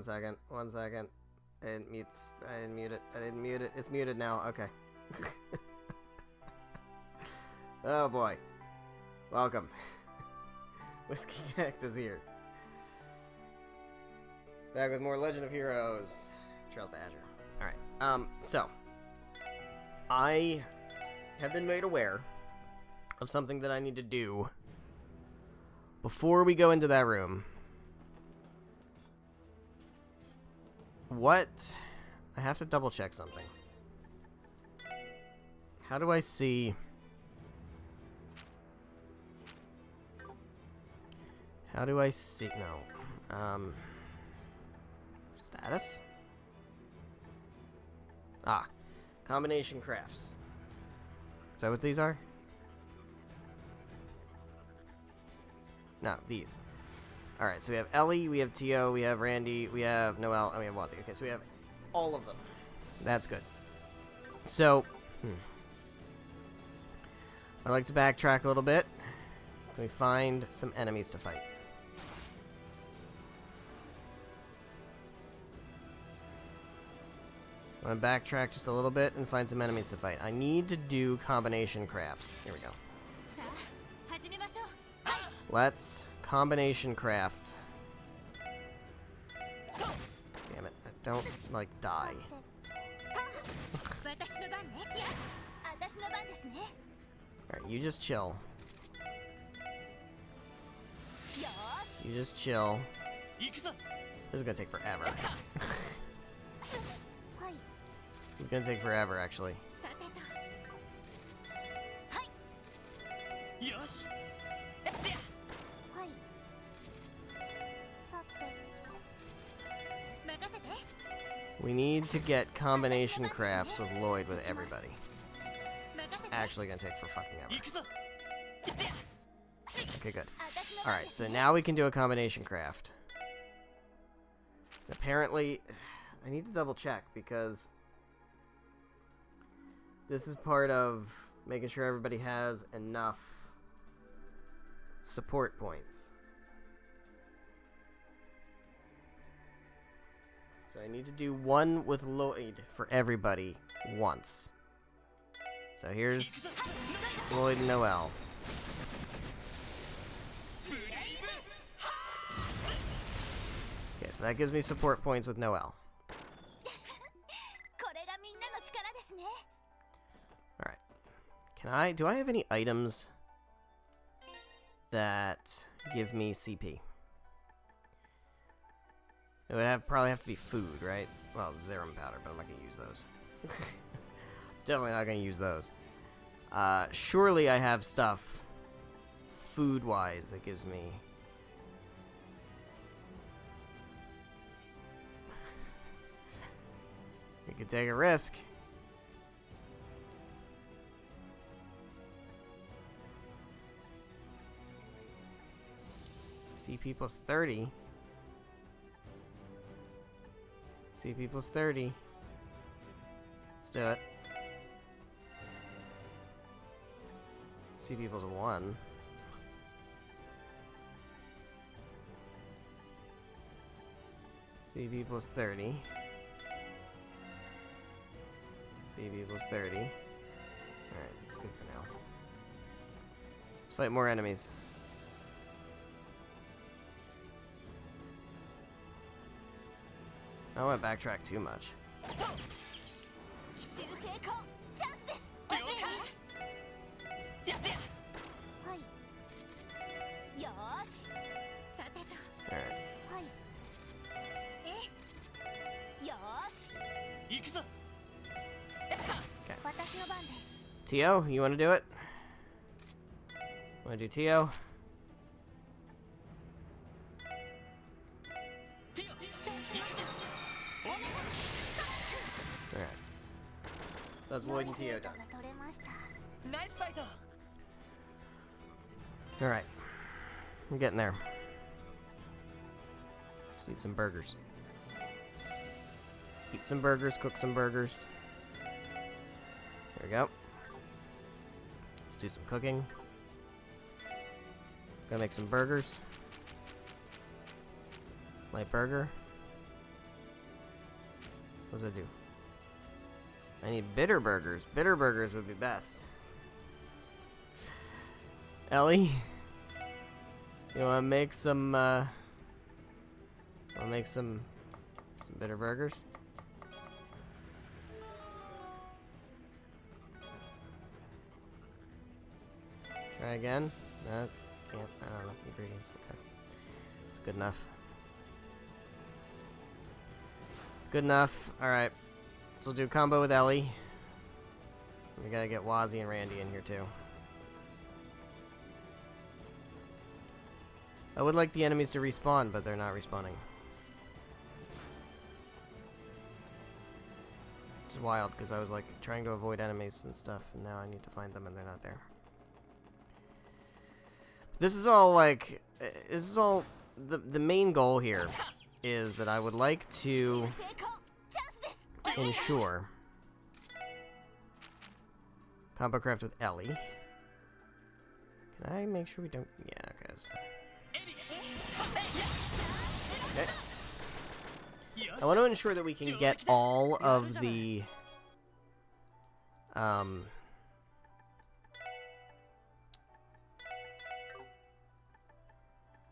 One second. I didn't mute it. I didn't mute it. It's muted now. Okay. Oh boy. Welcome. Whiskey Cactus here. Back with more Legend of Heroes. Trails to Azure. Alright. So. I have been made aware of something that I need to do before we go into that room. What? I have to double check something. How do I see... How do I see... No. Status? Ah. Combination crafts. Is that what these are? No, these. Alright, so we have Ellie, we have Tio, we have Randy, we have Noelle, and we have Wazzy. Okay, so we have all of them. That's good. So, I'd like to backtrack a little bit. Can we find some enemies to fight? I'm going to backtrack just a little bit and find some enemies to fight. I need to do combination crafts. Here we go. Let's combination craft. Damn it. I don't, like, die. Alright, you just chill. You just chill. This is gonna take forever. It's gonna take forever, actually. We need to get combination crafts with Lloyd with everybody. It's actually gonna take for fucking ever. Okay, good. Alright, so now we can do a combination craft. Apparently, I need to double check because this is part of making sure everybody has enough support points. So I need to do one with Lloyd for everybody once. So here's Lloyd and Noelle. Okay, so that gives me support points with Noelle. Alright. Do I have any items that give me CP? It would probably have to be food, right? Well, Zerum powder, but I'm not going to use those. Definitely not going to use those. Surely I have stuff food-wise that gives me... We could take a risk. CP plus 30. CP plus 30. Let's do it. CP plus 1. CP plus 30. CP plus 30. Alright, that's good for now. Let's fight more enemies. I don't want to backtrack too much. Alright. Okay. Tio, you want to do it? Want to do Tio? So that's Lloyd and Tio done. Alright. I'm getting there. Just eat some burgers. Eat some burgers, cook some burgers. There we go. Let's do some cooking. Gonna make some burgers. Light burger. What does that do? I need bitter burgers. Bitter burgers would be best. Ellie? You wanna make some, some bitter burgers? Try again? No, can't. I don't have enough ingredients. Okay. It's good enough. It's good enough. Alright. So we'll do a combo with Ellie. We gotta get Wazzy and Randy in here too. I would like the enemies to respawn, but they're not respawning. Which is wild, because I was like trying to avoid enemies and stuff, and now I need to find them and they're not there. This is all like, this is all, the main goal here is that I would like to ensure combo craft with Ellie. Can I make sure we don't, yeah, okay, that's fine. Okay. I want to ensure that we can get all of the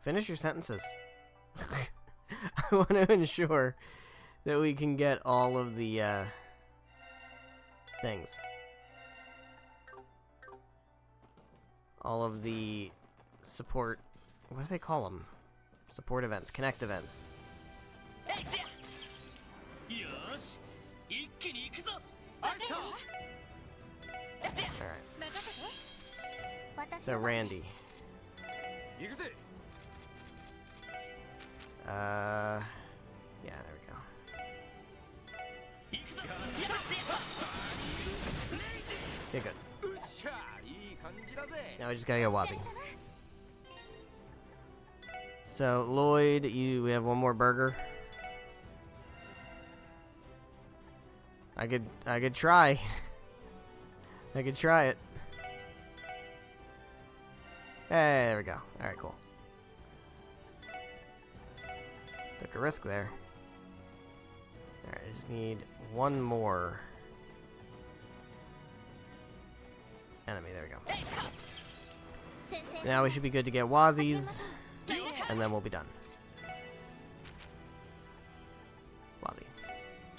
finish your sentences. I want to ensure that we can get all of the things. All of the support, what do they call them? Support events, connect events. Alright. So Randy. Yeah, there we go. Okay, good. Now we just gotta get Wazzy. So Lloyd, we have one more burger. I could try. I could try it. Hey, there we go. Alright, cool. Took a risk there. Alright, I just need one more enemy. There we go. So now we should be good to get Wazzies, and then we'll be done. Wazzy.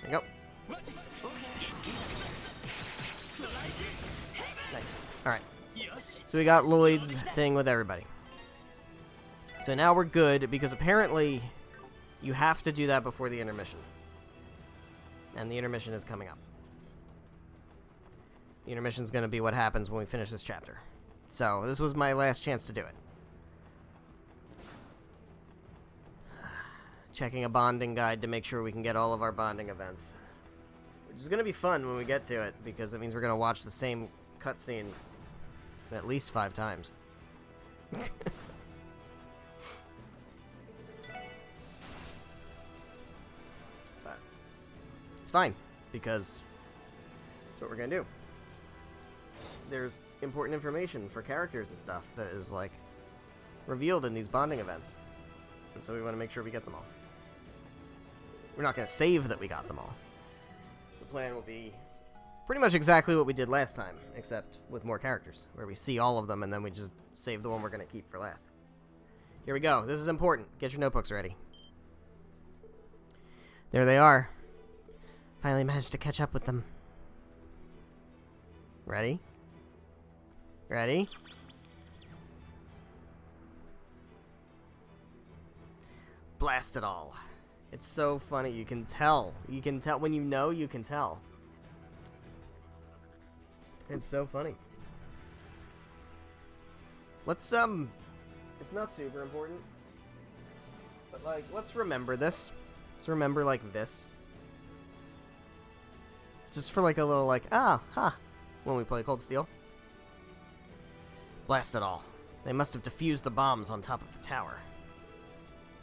There you go. Nice. Alright. So we got Lloyd's thing with everybody. So now we're good, because apparently you have to do that before the intermission. And the intermission is coming up. The intermission is going to be what happens when we finish this chapter. So this was my last chance to do it. Checking a bonding guide to make sure we can get all of our bonding events. Which is going to be fun when we get to it, because it means we're going to watch the same cutscene at least 5 times. But it's fine, because that's what we're going to do. There's important information for characters and stuff that is, like, revealed in these bonding events. And so we want to make sure we get them all. We're not going to save that we got them all. The plan will be pretty much exactly what we did last time, except with more characters, where we see all of them and then we just save the one we're going to keep for last. Here we go. This is important. Get your notebooks ready. There they are. Finally managed to catch up with them. Ready? Ready? Blast it all. It's so funny. You can tell. You can tell. When you know, you can tell. It's so funny. Let's, it's not super important. But, like, let's remember this. Let's remember, like, this. Just for, like, a little, like, when we play Cold Steel. Blast it all. They must have defused the bombs on top of the tower.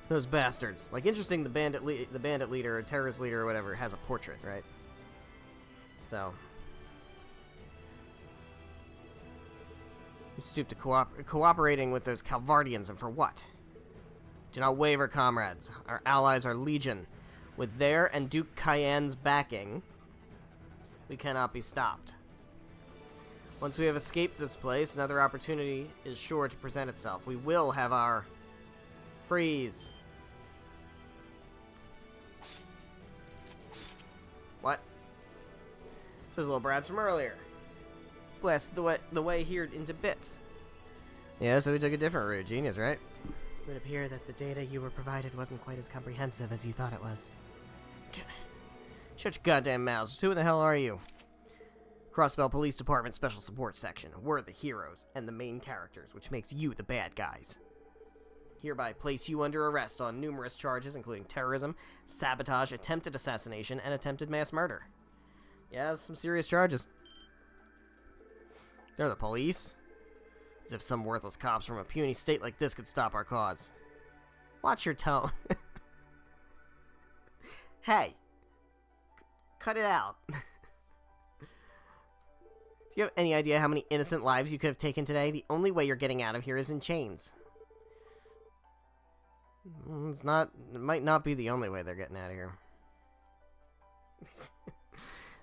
Those bastards. Like, interesting, the bandit leader, or terrorist leader, or whatever, has a portrait, right? So. You stoop to cooperating with those Calvardians, and for what? Do not waver, comrades. Our allies are legion. With their and Duke Cayenne's backing, we cannot be stopped. Once we have escaped this place, another opportunity is sure to present itself. We will have our freeze. What? So those little brats from earlier. Blasted the way here into bits. Yeah, so we took a different route. Genius, right? It would appear that the data you were provided wasn't quite as comprehensive as you thought it was. Shut your goddamn mouths. Who the hell are you? Crossbell Police Department Special Support Section. We're the heroes and the main characters, which makes you the bad guys. Hereby place you under arrest on numerous charges, including terrorism, sabotage, attempted assassination, and attempted mass murder. Yeah, some serious charges. They're the police. As if some worthless cops from a puny state like this could stop our cause. Watch your tone. Hey. Cut it out. Do you have any idea how many innocent lives you could have taken today? The only way you're getting out of here is in chains. It might not be the only way they're getting out of here.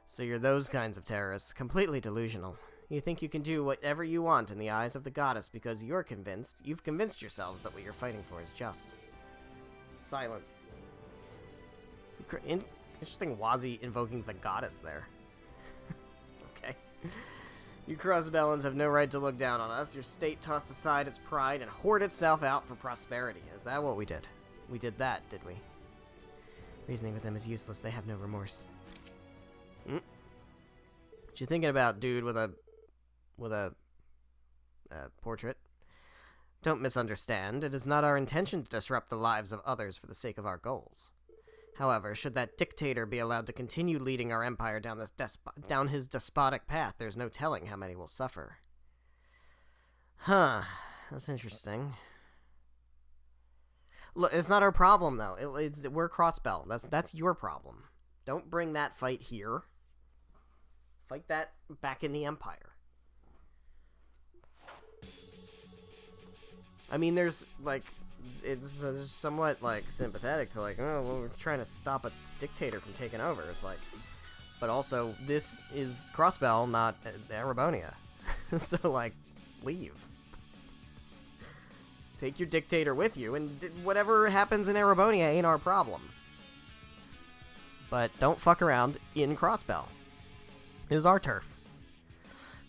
So you're those kinds of terrorists, completely delusional. You think you can do whatever you want in the eyes of the goddess because you've convinced yourselves that what you're fighting for is just. Silence. Interesting Wazi invoking the goddess there. Okay. You crossbellans have no right to look down on us. Your state tossed aside its pride and hoarded itself out for prosperity. Is that what we did? We did that, did we? Reasoning with them is useless. They have no remorse. What you thinking about, dude, with a portrait? Don't misunderstand. It is not our intention to disrupt the lives of others for the sake of our goals. However, should that dictator be allowed to continue leading our empire down his despotic path, there's no telling how many will suffer. Huh. That's interesting. Look, it's not our problem, though. We're Crossbell. That's your problem. Don't bring that fight here. Fight that back in the Empire. I mean, there's, like... It's somewhat, like, sympathetic to, like, oh, well, we're trying to stop a dictator from taking over. It's like... But also, this is Crossbell, not Erebonia. So, like, leave. Take your dictator with you, and whatever happens in Erebonia ain't our problem. But don't fuck around in Crossbell. It is our turf.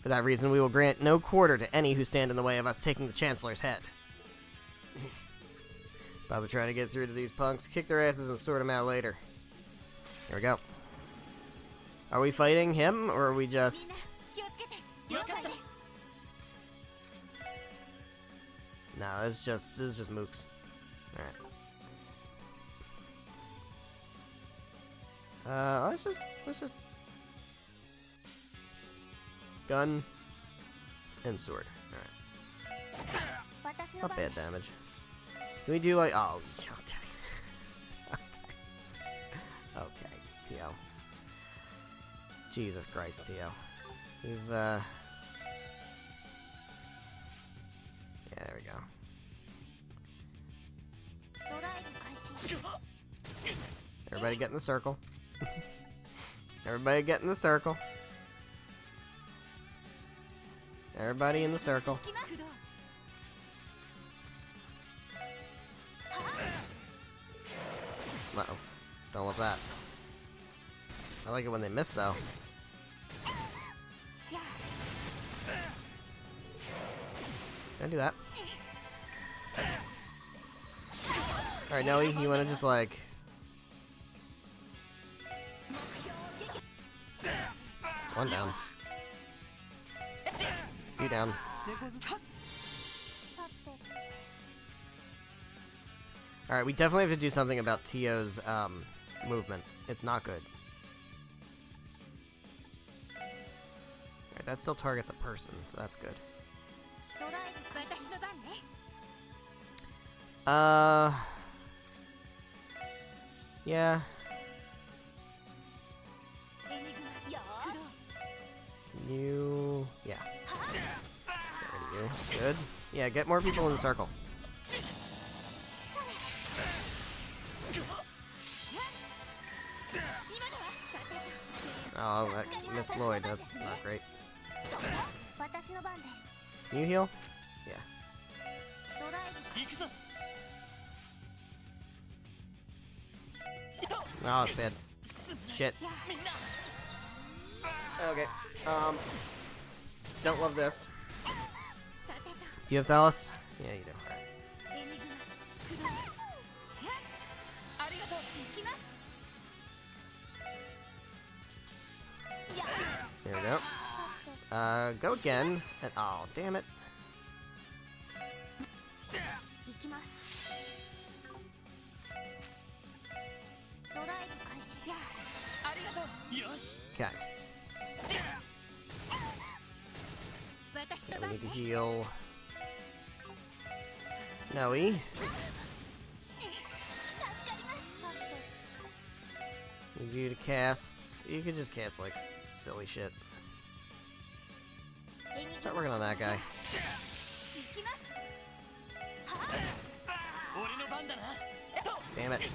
For that reason, we will grant no quarter to any who stand in the way of us taking the Chancellor's head. Bother trying to get through to these punks. Kick their asses and sort them out later. Here we go. Are we fighting him, or are we just... No, this is just mooks. Alright. Let's just... Gun and sword. Alright. Not bad damage. Can we do like... Oh, okay. Okay, T.O. Jesus Christ, T.O. We've, Yeah, there we go. Everybody get in the circle. Everybody get in the circle. Everybody in the circle. Uh-oh. Don't want that. I like it when they miss, though. Can I do that? Alright, Nelly, you wanna just, like... It's one down. Two down. Alright, we definitely have to do something about Tio's, movement. It's not good. Alright, that still targets a person, so that's good. Yeah. You... Yeah. Get rid of you. That's good. Yeah, get more people in the circle. Oh, that missed Lloyd. That's not great. Can you heal? Yeah. Oh, it's bad. Shit. Okay. Don't love this. Do you have Thalos? Yeah, you do. There we go. Go again. And, oh, damn it. Okay. Yeah, we need to heal Noe. Need you to cast. You could just cast like silly shit. Start working on that guy. Damn it.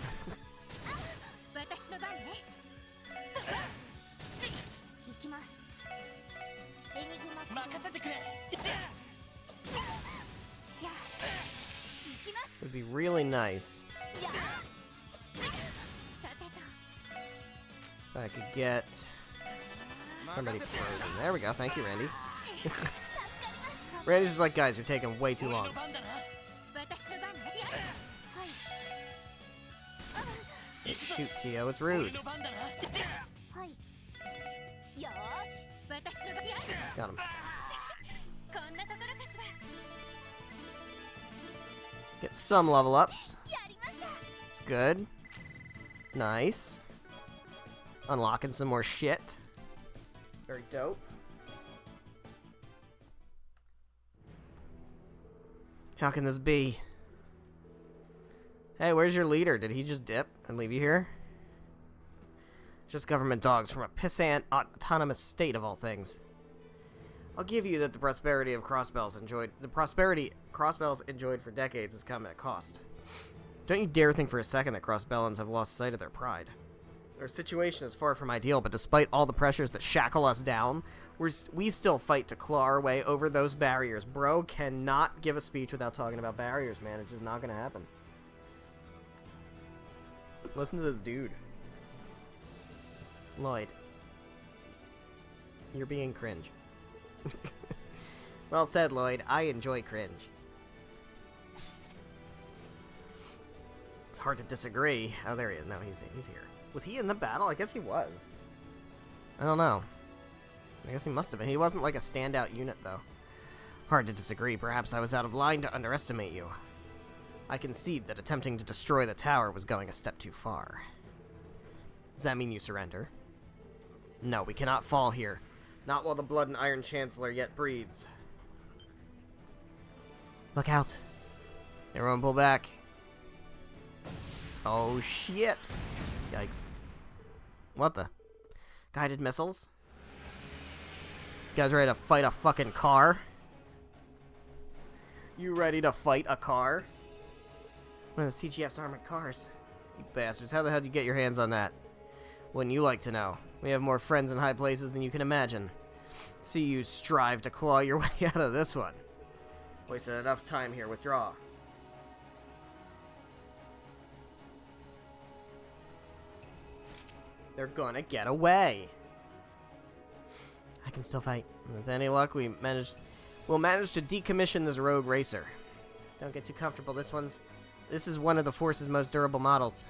Would be really nice if I could get somebody frozen. There we go. Thank you, Randy. Randy's just like, guys, you're taking way too long. Shoot, Tio, it's rude. Got him. Get some level ups. It's good. Nice. Unlocking some more shit. Very dope. How can this be? Hey, where's your leader? Did he just dip and leave you here? Just government dogs from a pissant autonomous state of all things. I'll give you that the prosperity Crossbells enjoyed for decades has come at a cost. Don't you dare think for a second that Crossbellans have lost sight of their pride. Our situation is far from ideal, but despite all the pressures that shackle us down, we still fight to claw our way over those barriers. Bro cannot give a speech without talking about barriers, man. It's just not gonna happen. Listen to this dude. Lloyd. You're being cringe. Well said, Lloyd. I enjoy cringe. It's hard to disagree. Oh, there he is. No, he's here. Was he in the battle? I guess he was. I don't know. I guess he must have been. He wasn't like a standout unit, though. Hard to disagree. Perhaps I was out of line to underestimate you. I concede that attempting to destroy the tower was going a step too far. Does that mean you surrender? No, we cannot fall here. Not while the Blood and Iron Chancellor yet breathes. Look out. Everyone pull back. Oh, shit. Yikes. What the? Guided missiles? You guys ready to fight a fucking car? You ready to fight a car? One of the CGF's armored cars. You bastards, how the hell did you get your hands on that? Wouldn't you like to know? We have more friends in high places than you can imagine. See you strive to claw your way out of this one. Wasted enough time here. Withdraw. They're gonna get away. I can still fight. With any luck, we'll manage to decommission this rogue racer. Don't get too comfortable. This is one of the Force's most durable models.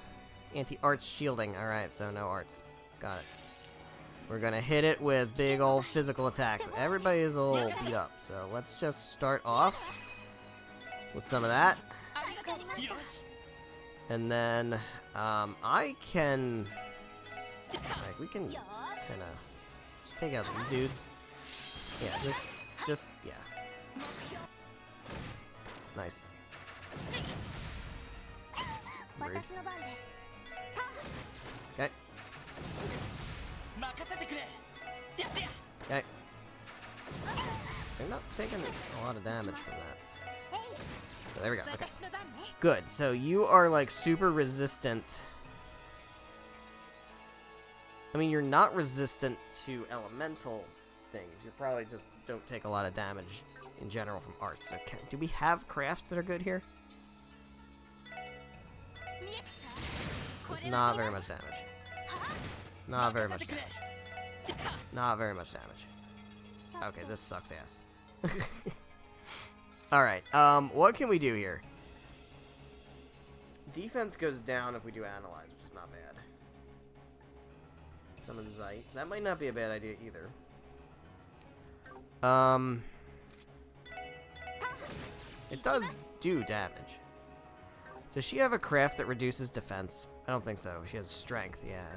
Anti-arts shielding. Alright, so no arts. Got it. We're gonna hit it with big old physical attacks. Everybody is a little beat up, so let's just start off with some of that. And then, I can... Like, we can kinda just take out these dudes. Yeah, yeah. Nice. Rude. Okay. Okay. They're not taking a lot of damage from that. So there we go. Okay. Good. So you are like super resistant I mean, you're not resistant to elemental things. You probably just don't take a lot of damage in general from arts. So do we have crafts that are good here? It's not very much damage. Not very much damage. Not very much damage. Okay, this sucks ass. Alright, what can we do here? Defense goes down if we do Analyze, which is not bad. Summon Zeit. That might not be a bad idea either. It does do damage. Does she have a craft that reduces defense? I don't think so. She has strength, yeah.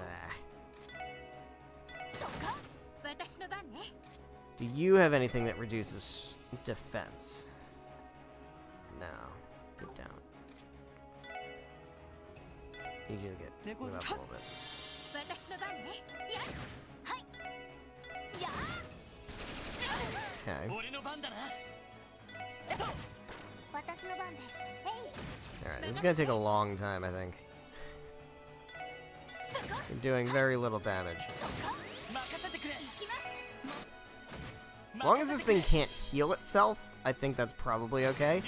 Do you have anything that reduces defense? No. Get down. Need you to get move up a little bit. Okay. Alright, this is gonna take a long time, I think. You're doing very little damage. As long as this thing can't heal itself, I think that's probably okay.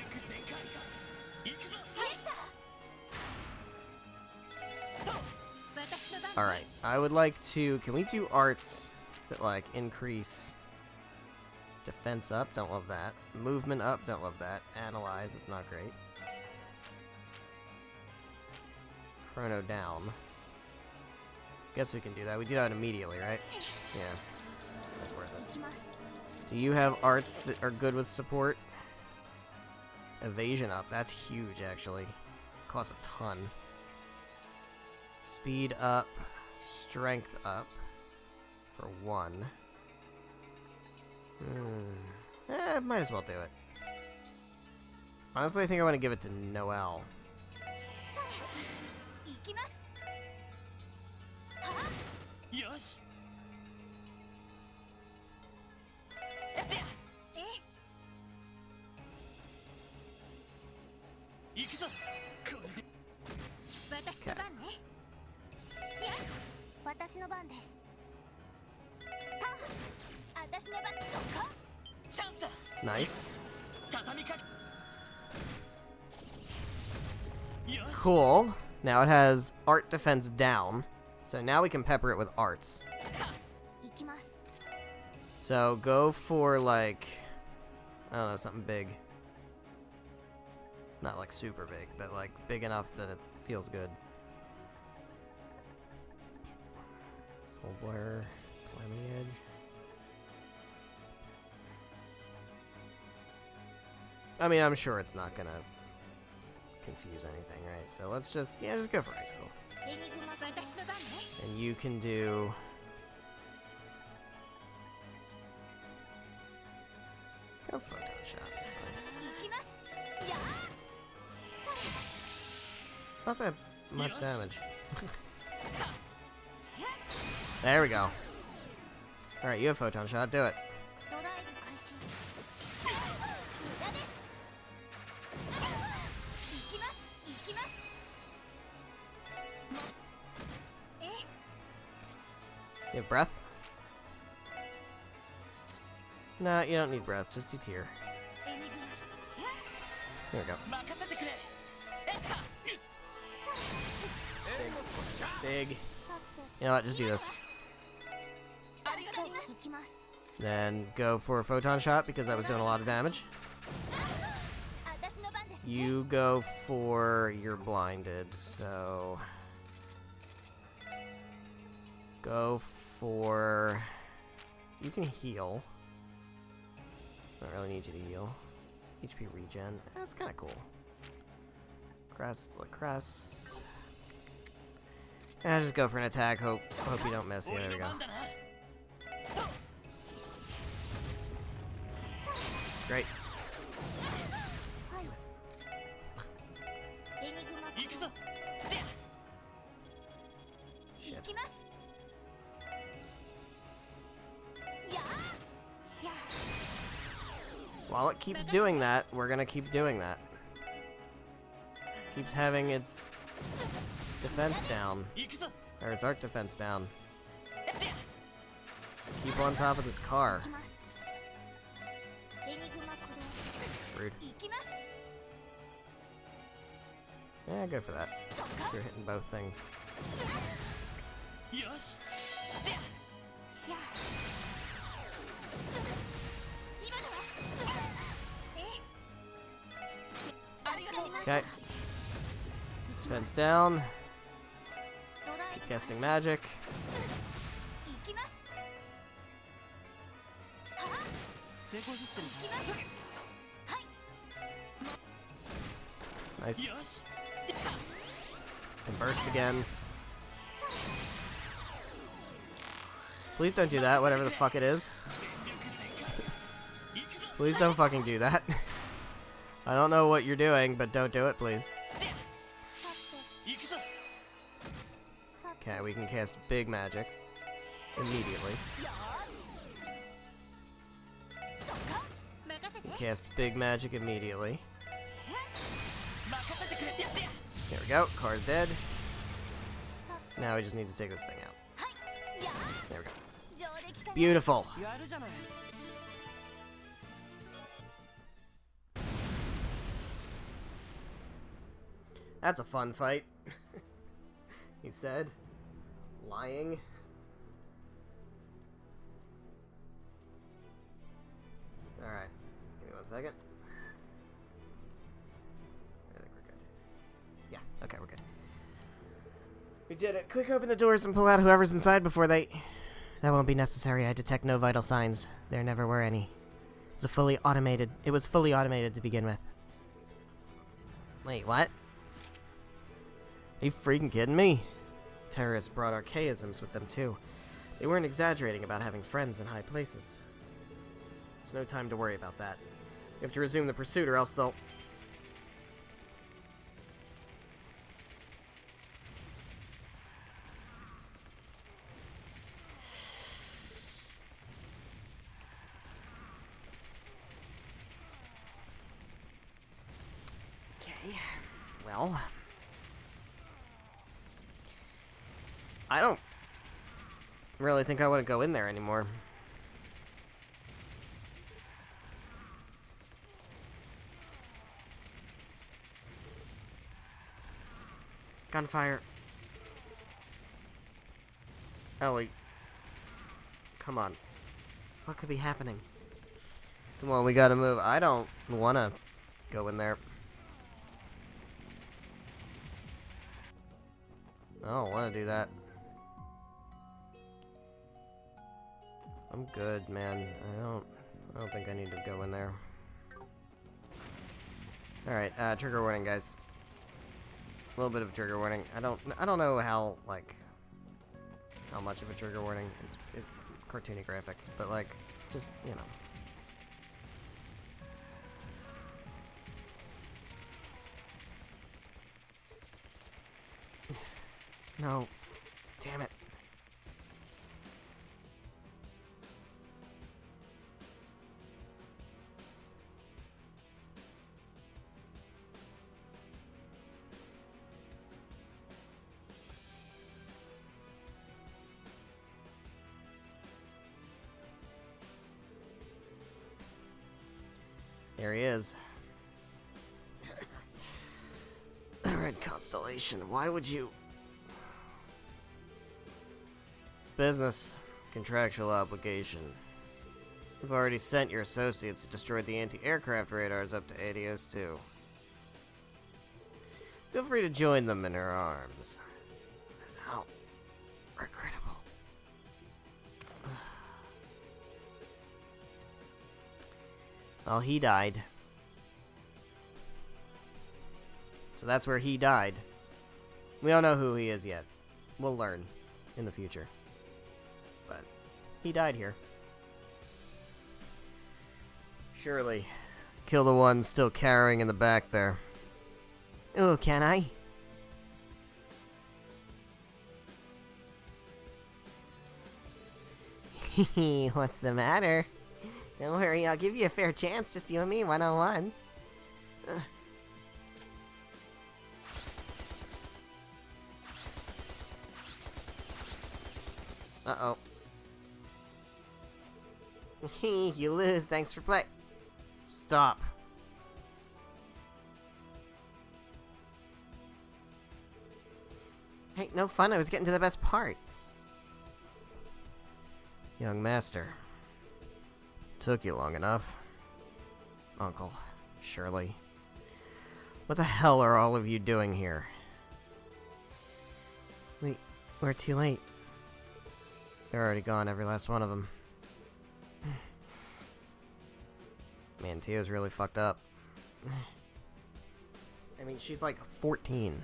Alright, I would like to... Can we do arts that, like, increase defense up? Don't love that. Movement up? Don't love that. Analyze, it's not great. Chrono down. Guess we can do that. We do that immediately, right? Yeah. That's worth it. Do you have arts that are good with support? Evasion up. That's huge, actually. Costs a ton. Speed up. Strength up. For 1. Might as well do it. Honestly, I think I want to give it to Noelle. Nice. Cool. Now it has art defense down. So now we can pepper it with arts. So go for, like, I don't know, something big. Not like super big, but like big enough that it feels good. Soul Blur, Calamity Edge. I mean, I'm sure it's not gonna confuse anything, right? So let's just, yeah, just go for Icicle. And you can do... Go Photon Shot, it's fine. It's not that much damage. There we go. Alright, you have Photon Shot, do it. You have breath? Nah, you don't need breath. Just do tear. There we go. Big. Big. You know what? Just do this. Then go for a Photon Shot because I was doing a lot of damage. You go for... You're blinded, so... Go for... You can heal. Don't really need you to heal. HP regen. That's kind of cool. Crest, crest. Just go for an attack. Hope you don't miss. Yeah, there we go. Great. Shit. While it keeps doing that, we're gonna keep doing that. Keeps having its defense down. Or its art defense down. keep on top of this car. Rude. Yeah, go for that. You're hitting both things. Okay. Defense down. Keep casting magic. Nice. Can burst again. Please don't do that, whatever the fuck it is. Please don't fucking do that. I don't know what you're doing, but don't do it, please. Okay, we can cast big magic immediately. Cast big magic immediately. Here we go. Car's dead. Now we just need to take this thing out. There we go. Beautiful. That's a fun fight. He said. Lying. Alright. Give me 1 second. I think we're good. Yeah, okay, we're good. We did it. Quick, open the doors and pull out whoever's inside before they... That won't be necessary. I detect no vital signs. There never were any. It was fully automated to begin with. Wait, what? Are you freaking kidding me? Terrorists brought archaisms with them too. They weren't exaggerating about having friends in high places. There's no time to worry about that. We have to resume the pursuit or else they'll... Okay, well... I don't really think I want to go in there anymore. Gunfire. Ellie. Come on. What could be happening? Come on, we gotta move. I don't want to go in there. I don't want to do that. I'm good, man. I don't think I need to go in there. Alright, trigger warning, guys. A little bit of trigger warning. I don't know how, like, how much of a trigger warning. It's cartoony graphics, but, like, just, you know. No. Damn it. There he is. Red Constellation, why would you... It's business. Contractual obligation. You've already sent your associates who destroyed the anti-aircraft radars up to Adios 2. Feel free to join them in her arms. How regrettable. Well, he died. So that's where he died. We don't know who he is yet. We'll learn in the future. But he died here. Surely. Kill the one still cowering in the back there. Oh, can I? What's the matter? Don't worry, I'll give you a fair chance, just you and me, one-on-one. Uh-oh. You lose, thanks for play. Stop. Hey, no fun, I was getting to the best part. Young master. Took you long enough. Uncle, Shirley. What the hell are all of you doing here? We're too late. They're already gone, every last one of them. Man, Tia's really fucked up. I mean, she's like 14.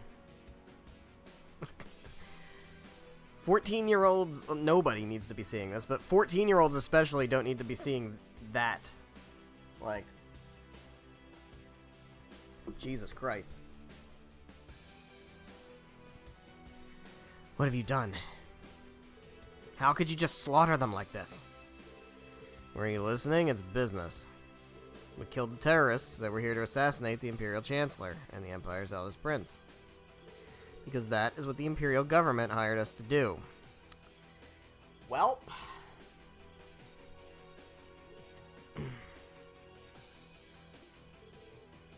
14-year-olds, well, nobody needs to be seeing this, but 14-year-olds especially don't need to be seeing that. Like, Jesus Christ. What have you done? How could you just slaughter them like this? Were you listening? It's business. We killed the terrorists that were here to assassinate the Imperial Chancellor and the Empire's eldest prince. Because that is what the Imperial government hired us to do. Well...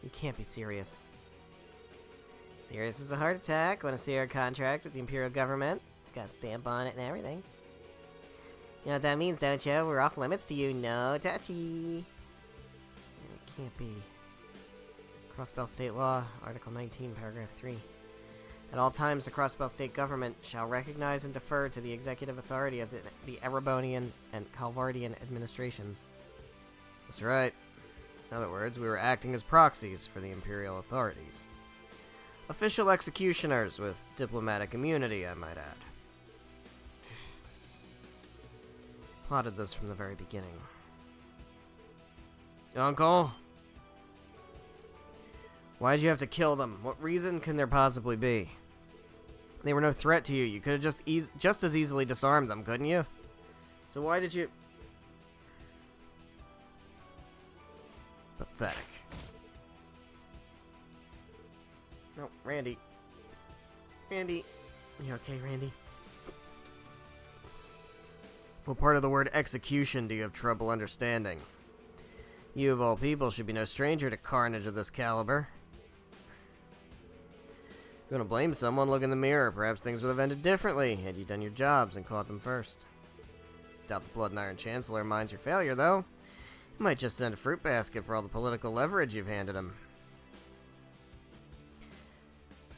You can't be serious. Serious as a heart attack. Want to see our contract with the Imperial government? It's got a stamp on it and everything. You know what that means, don't you? We're off limits to you. No touchy. It can't be. Crossbell State Law, Article 19, Paragraph 3. At all times, the Crossbell State government shall recognize and defer to the executive authority of the Erebonian and Calvardian administrations. That's right. In other words, we were acting as proxies for the Imperial authorities. Official executioners with diplomatic immunity, I might add. Plotted this from the very beginning. Uncle? Why'd you have to kill them? What reason can there possibly be? They were no threat to you. You could have just as easily disarmed them, couldn't you? So why did you... Pathetic. No, Randy. Randy. You okay, Randy? What part of the word execution do you have trouble understanding? You, of all people, should be no stranger to carnage of this caliber. If you want to blame someone, look in the mirror. Perhaps things would have ended differently had you done your jobs and caught them first. Doubt the Blood and Iron Chancellor minds your failure, though. He might just send a fruit basket for all the political leverage you've handed him.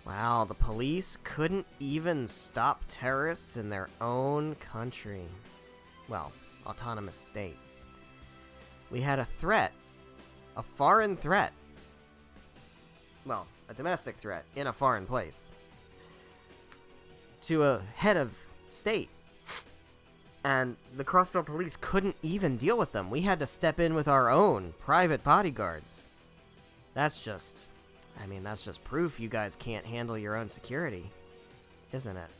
Wow, the police couldn't even stop terrorists in their own country. Well, autonomous state. We had a threat. A foreign threat. Well, a domestic threat in a foreign place. To a head of state. And the Crossbell police couldn't even deal with them. We had to step in with our own private bodyguards. That's just... I mean, that's just proof you guys can't handle your own security. Isn't it?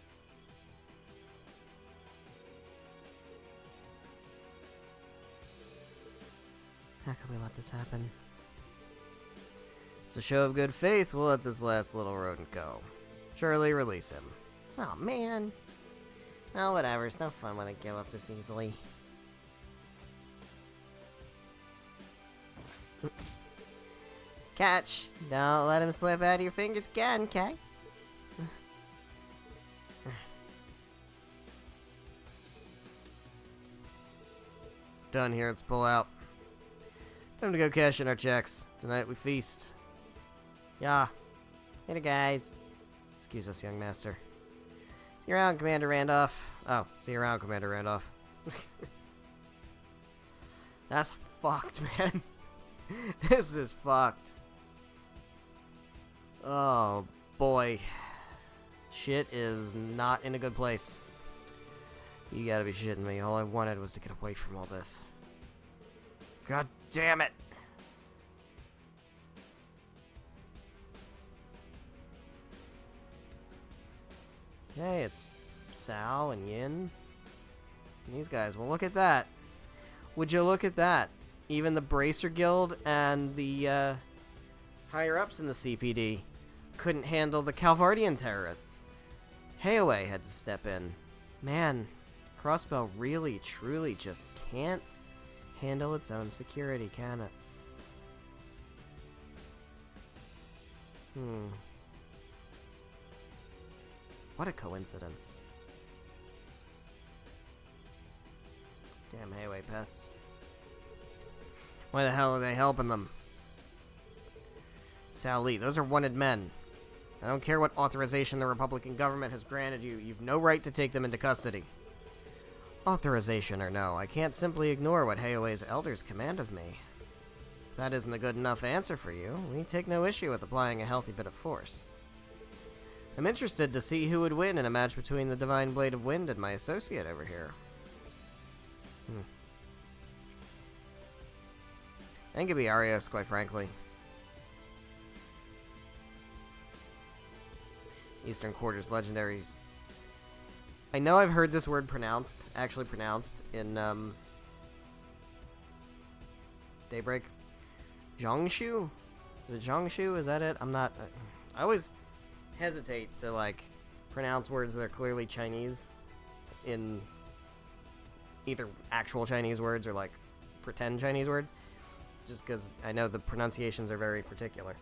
How could we let this happen? It's a show of good faith. We'll let this last little rodent go. Surely release him. Oh, man. Oh, whatever. It's no fun when I give up this easily. Catch. Don't let him slip out of your fingers again, okay? Done here. Let's pull out. Time to go cash in our checks. Tonight we feast. Yeah. Later, guys. Excuse us, young master. See you around, Commander Randolph. Oh, see you around, Commander Randolph. That's fucked, man. This is fucked. Oh, boy. Shit is not in a good place. You gotta be shitting me. All I wanted was to get away from all this. God damn it! Okay, it's Sal and Yin. And these guys. Well, look at that. Would you look at that? Even the Bracer Guild and the higher-ups in the CPD couldn't handle the Calvardian terrorists. Hayaway had to step in. Man, Crossbell really, truly just can't handle its own security, can it? What a coincidence. Damn Hayway pests. Why the hell are they helping them? Sal Lee, those are wanted men. I don't care what authorization the Republican government has granted you. You've no right to take them into custody. Authorization or no, I can't simply ignore what Hayway's elders command of me. If that isn't a good enough answer for you, we take no issue with applying a healthy bit of force. I'm interested to see who would win in a match between the Divine Blade of Wind and my associate over here. I think it'd be Arios, quite frankly. Eastern Quarters legendaries. I know I've heard this word actually pronounced in Daybreak. Zhongshu? Is it Zhongshu? Is that it? I'm not... I always hesitate to, like, pronounce words that are clearly Chinese in either actual Chinese words or, like, pretend Chinese words. Just because I know the pronunciations are very particular.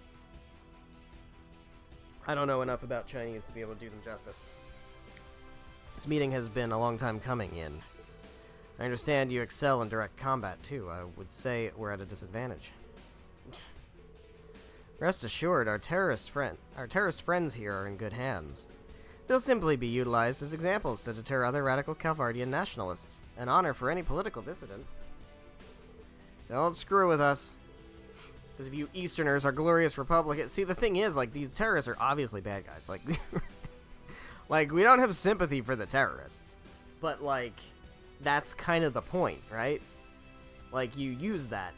I don't know enough about Chinese to be able to do them justice. This meeting has been a long time coming in. I understand you excel in direct combat, too. I would say we're at a disadvantage. Rest assured, our terrorist friends here are in good hands. They'll simply be utilized as examples to deter other radical Calvardian nationalists, an honor for any political dissident. Don't screw with us. Because if you Easterners are glorious Republicans... See, the thing is, like, these terrorists are obviously bad guys. Like, like, we don't have sympathy for the terrorists. But, like, that's kind of the point, right? Like, you use that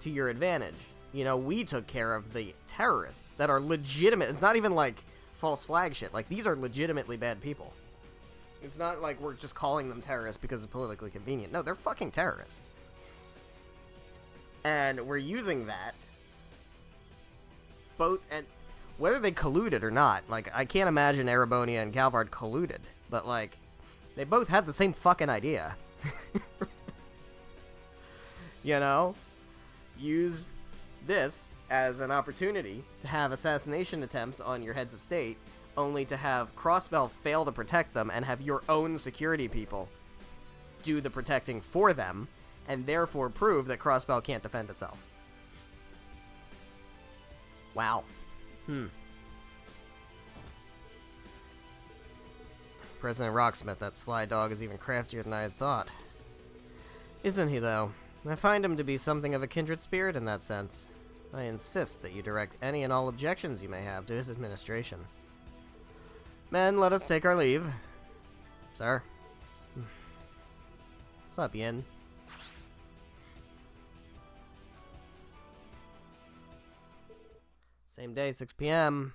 to your advantage. You know, we took care of the terrorists that are legitimate. It's not even, like, false flag shit. Like, these are legitimately bad people. It's not like we're just calling them terrorists because it's politically convenient. No, they're fucking terrorists. And we're using that both, and whether they colluded or not, like, I can't imagine Erebonia and Calvard colluded, but, like, they both had the same fucking idea. You know? Use this as an opportunity to have assassination attempts on your heads of state, only to have Crossbell fail to protect them and have your own security people do the protecting for them, and therefore prove that Crossbell can't defend itself. Wow. President Rocksmith, that sly dog, is even craftier than I had thought. Isn't he, though? I find him to be something of a kindred spirit in that sense. I insist that you direct any and all objections you may have to his administration. Men, let us take our leave. Sir? What's up, Yin? Same day, 6 p.m.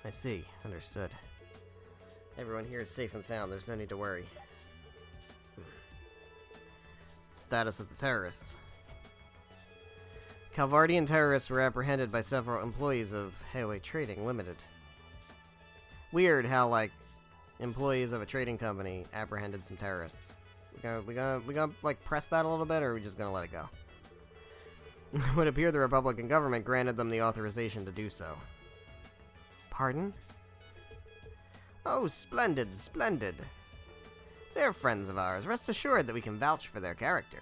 I see. Understood. Everyone here is safe and sound. There's no need to worry. It's the status of the terrorists. Calvardian terrorists were apprehended by several employees of Hayway Trading Limited. Weird how, like, employees of a trading company apprehended some terrorists. We gonna like press that a little bit, or are we just gonna let it go? It would appear the Republican government granted them the authorization to do so. Pardon? Oh, splendid, splendid. They're friends of ours. Rest assured that we can vouch for their character.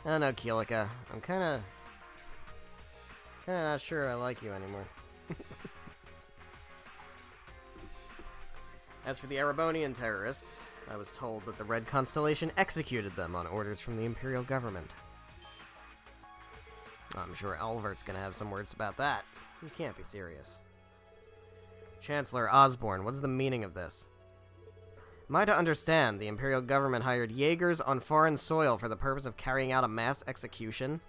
Oh no, Keelika. I'm kinda not sure I like you anymore. As for the Erebonian terrorists, I was told that the Red Constellation executed them on orders from the Imperial government. I'm sure Alvert's gonna have some words about that. You can't be serious. Chancellor Osborne, what's the meaning of this? Am I to understand the Imperial government hired Jaegers on foreign soil for the purpose of carrying out a mass execution?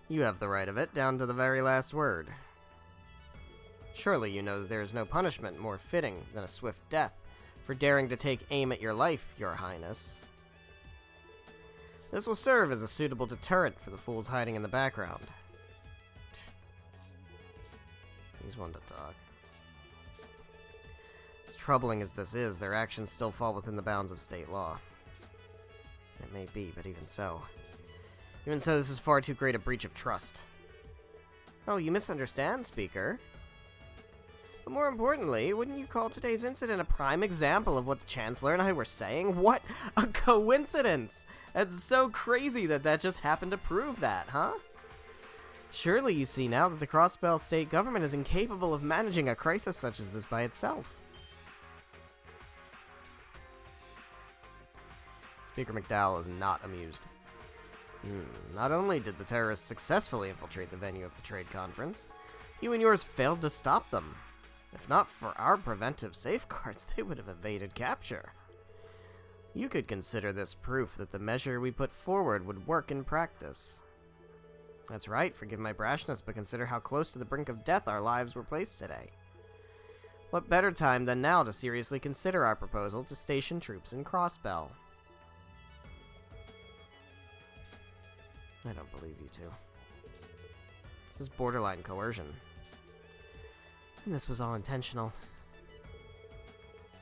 You have the right of it, down to the very last word. Surely you know that there is no punishment more fitting than a swift death for daring to take aim at your life, your highness. This will serve as a suitable deterrent for the fools hiding in the background. He's one to talk. As troubling as this is, their actions still fall within the bounds of state law. It may be, but even so, this is far too great a breach of trust. Oh, you misunderstand, Speaker. But more importantly, wouldn't you call today's incident a prime example of what the Chancellor and I were saying? What a coincidence! That's so crazy that just happened to prove that, huh? Surely you see now that the Crossbell state government is incapable of managing a crisis such as this by itself. Speaker McDowell is not amused. Not only did the terrorists successfully infiltrate the venue of the trade conference, you and yours failed to stop them. If not for our preventive safeguards, they would have evaded capture. You could consider this proof that the measure we put forward would work in practice. That's right, forgive my brashness, but consider how close to the brink of death our lives were placed today. What better time than now to seriously consider our proposal to station troops in Crossbell? I don't believe you two. This is borderline coercion. And this was all intentional.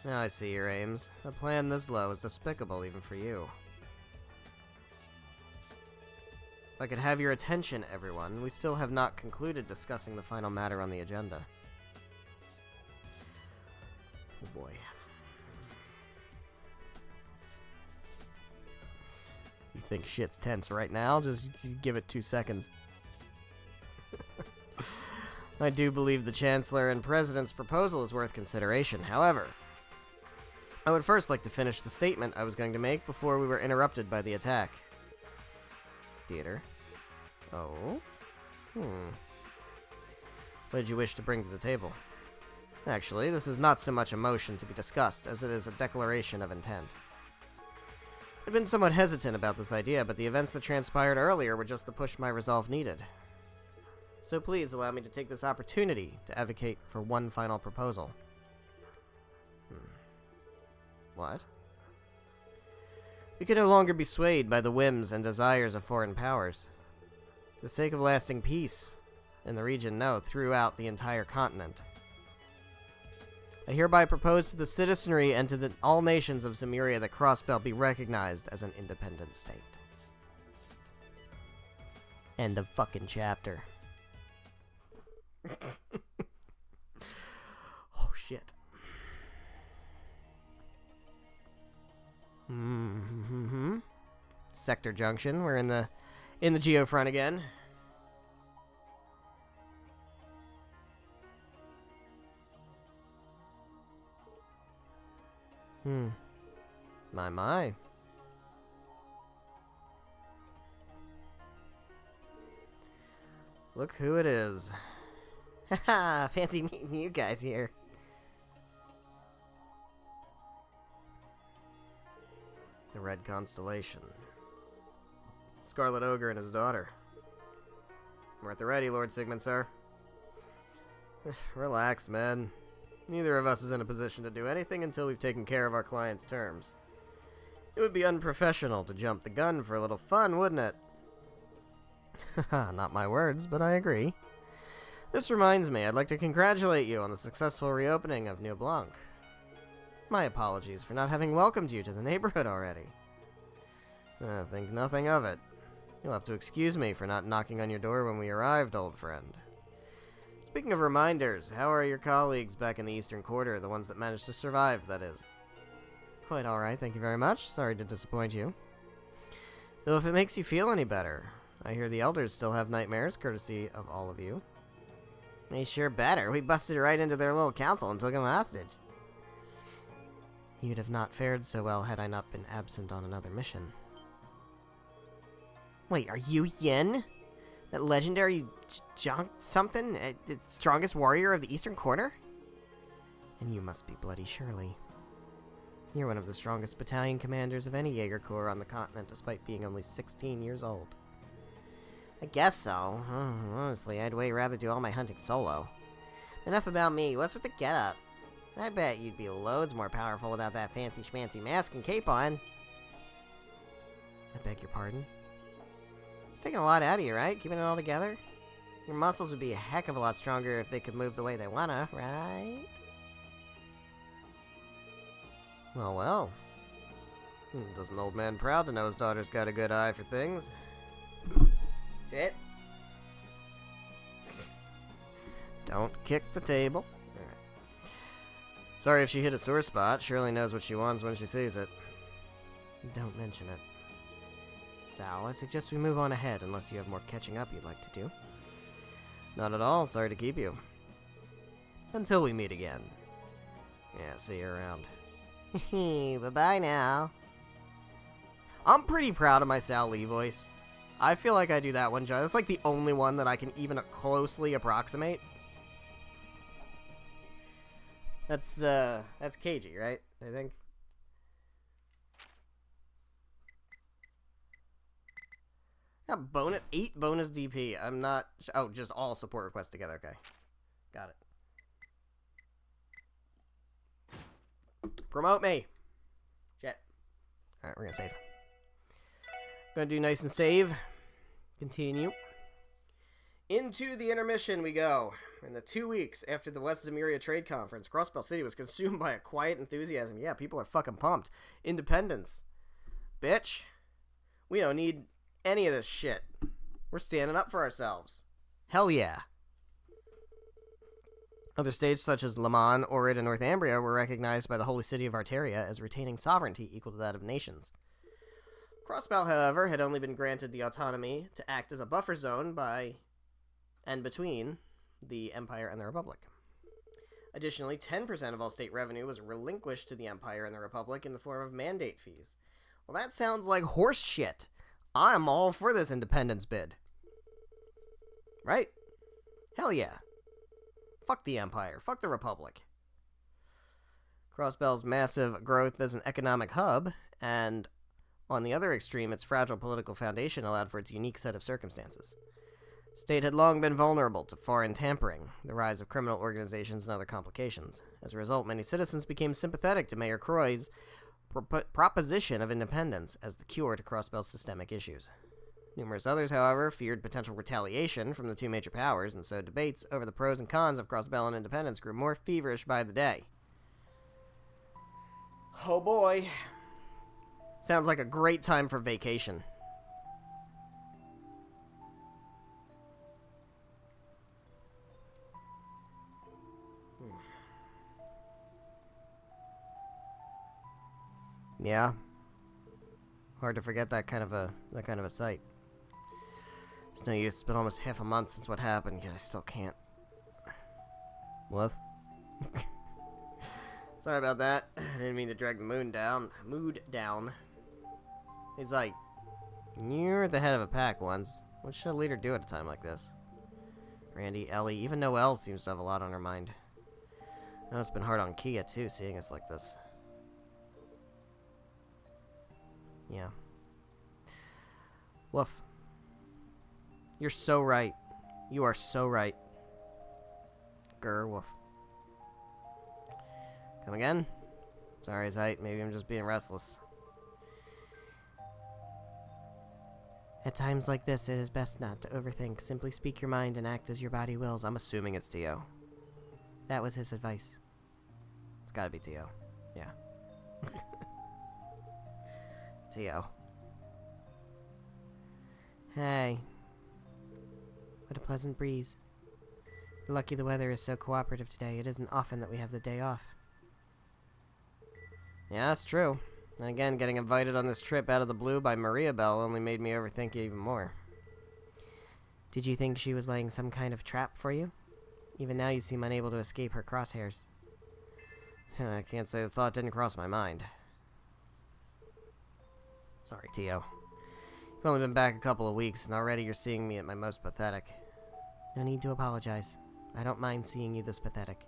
Now I see your aims. A plan this low is despicable even for you. If I could have your attention, everyone, we still have not concluded discussing the final matter on the agenda. Oh boy. You think shit's tense right now? Just give it 2 seconds. I do believe the Chancellor and President's proposal is worth consideration. However, I would first like to finish the statement I was going to make before we were interrupted by the attack. Theater. Oh? What did you wish to bring to the table? Actually, this is not so much a motion to be discussed as it is a declaration of intent. I've been somewhat hesitant about this idea, but the events that transpired earlier were just the push my resolve needed. So please allow me to take this opportunity to advocate for one final proposal. What? We can no longer be swayed by the whims and desires of foreign powers. For the sake of lasting peace in the region, no, throughout the entire continent. I hereby propose to the citizenry and to all nations of Zemuria that Crossbell be recognized as an independent state. End of fucking chapter. Oh shit. Sector Junction. We're in the geofront again. My. Look who it is. Haha, fancy meeting you guys here. The Red Constellation. Scarlet Ogre and his daughter. We're at the ready, Lord Sigmund, sir. Relax, man. Neither of us is in a position to do anything until we've taken care of our client's terms. It would be unprofessional to jump the gun for a little fun, wouldn't it? Haha, not my words, but I agree. This reminds me, I'd like to congratulate you on the successful reopening of New Blanc. My apologies for not having welcomed you to the neighborhood already. Think nothing of it. You'll have to excuse me for not knocking on your door when we arrived, old friend. Speaking of reminders, how are your colleagues back in the Eastern Quarter, the ones that managed to survive, that is? Quite alright, thank you very much. Sorry to disappoint you. Though if it makes you feel any better, I hear the elders still have nightmares, courtesy of all of you. They sure better. We busted right into their little council and took them hostage. You'd have not fared so well had I not been absent on another mission. Wait, are you Yin? That legendary something? The strongest warrior of the Eastern Quarter? And you must be Bloody Shirley. You're one of the strongest battalion commanders of any Jaeger Corps on the continent, despite being only 16 years old. I guess so. Honestly, I'd way rather do all my hunting solo. Enough about me. What's with the getup? I bet you'd be loads more powerful without that fancy schmancy mask and cape on. I beg your pardon? It's taking a lot out of you, right? Keeping it all together? Your muscles would be a heck of a lot stronger if they could move the way they wanna, right? Well, well. Does an old man proud to know his daughter's got a good eye for things? Shit. Don't kick the table. Alright. Sorry if she hit a sore spot. Shirley knows what she wants when she sees it. Don't mention it. Sal, I suggest we move on ahead unless you have more catching up you'd like to do. Not at all. Sorry to keep you. Until we meet again. Yeah, see you around. Bye-bye now. I'm pretty proud of my Sal Lee voice. I feel like I do that one job. That's like the only one that I can even closely approximate. That's cagey, right? I think. Yeah, 8 bonus DP. I'm not... Oh, just all support requests together. Okay. Got it. Promote me. Shit. Alright, we're gonna save. Gonna do nice and save. Continue. Into the intermission we go. In the 2 weeks after the West Zemuria Trade Conference, Crossbell City was consumed by a quiet enthusiasm. Yeah, people are fucking pumped. Independence. Bitch. We don't need any of this shit. We're standing up for ourselves. Hell yeah. Other states such as Le Mans, Orid, and Northumbria were recognized by the Holy City of Arteria as retaining sovereignty equal to that of nations. Crossbell, however, had only been granted the autonomy to act as a buffer zone by and between the Empire and the Republic. Additionally, 10% of all state revenue was relinquished to the Empire and the Republic in the form of mandate fees. Well, that sounds like horse shit. I'm all for this independence bid. Right? Hell yeah. Fuck the Empire. Fuck the Republic. Crossbell's massive growth as an economic hub, and on the other extreme, its fragile political foundation allowed for its unique set of circumstances. The state had long been vulnerable to foreign tampering, the rise of criminal organizations, and other complications. As a result, many citizens became sympathetic to Mayor Croy's proposition of independence as the cure to Crossbell's systemic issues. Numerous others, however, feared potential retaliation from the two major powers, and so debates over the pros and cons of Crossbell and independence grew more feverish by the day. Oh boy. Sounds like a great time for vacation. Yeah. Hard to forget that kind of a sight. It's no use. It's been almost half a month since what happened, yet I still can't. Woof. Sorry about that. I didn't mean to drag the mood down. He's like, you're at the head of a pack once. What should a leader do at a time like this? Randy, Ellie, even Noelle seems to have a lot on her mind. I know it's been hard on Kia, too, seeing us like this. Yeah. Woof. You're so right. You are so right. Grr, woof. Come again? Sorry, Zeit. Maybe I'm just being restless. At times like this, it is best not to overthink. Simply speak your mind and act as your body wills. I'm assuming it's Tio. That was his advice. It's gotta be Tio. Yeah. Tio. Hey. What a pleasant breeze. You're lucky the weather is so cooperative today. It isn't often that we have the day off. Yeah, that's true. And again, getting invited on this trip out of the blue by Maria Bell only made me overthink it even more. Did you think she was laying some kind of trap for you? Even now you seem unable to escape her crosshairs. I can't say the thought didn't cross my mind. Sorry, Tio. You've only been back a couple of weeks, and already you're seeing me at my most pathetic. No need to apologize. I don't mind seeing you this pathetic.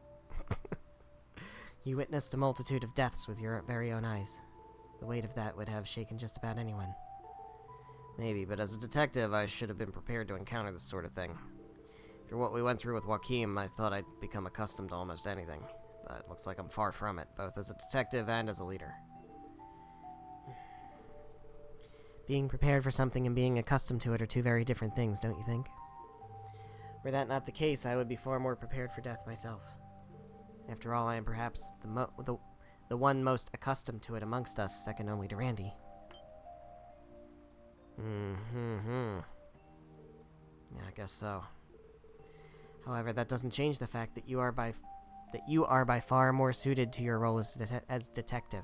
You witnessed a multitude of deaths with your very own eyes. The weight of that would have shaken just about anyone. Maybe, but as a detective, I should have been prepared to encounter this sort of thing. After what we went through with Joaquin, I thought I'd become accustomed to almost anything. But it looks like I'm far from it, both as a detective and as a leader. Being prepared for something and being accustomed to it are two very different things, don't you think? Were that not the case, I would be far more prepared for death myself. After all, I am perhaps the one most accustomed to it amongst us, second only to Randy. Yeah, I guess so. However, that doesn't change the fact that you are by far more suited to your role as detective.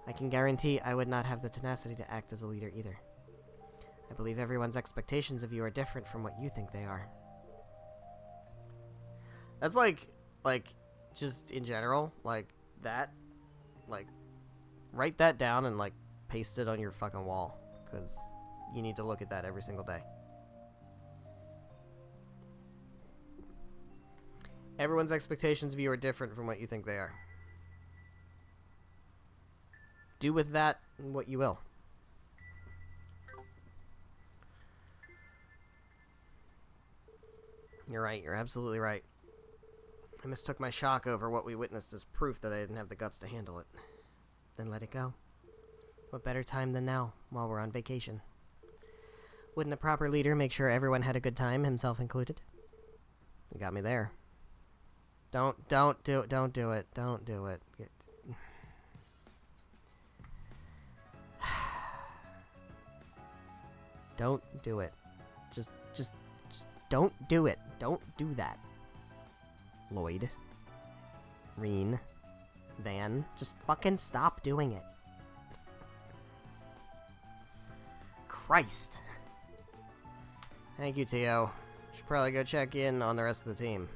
I can guarantee I would not have the tenacity to act as a leader either. I believe everyone's expectations of you are different from what you think they are. That's like, just in general, that, write that down and, paste it on your fucking wall, because you need to look at that every single day. Everyone's expectations of you are different from what you think they are. Do with that what you will. You're right, you're absolutely right. I mistook my shock over what we witnessed as proof that I didn't have the guts to handle it. Then let it go. What better time than now, while we're on vacation? Wouldn't a proper leader make sure everyone had a good time, himself included? You got me there. Don't do it. Don't do it. Don't do it. Just don't do it. Don't do that. Lloyd. Reen. Van. Just fucking stop doing it. Christ. Thank you, Tio. Should probably go check in on the rest of the team.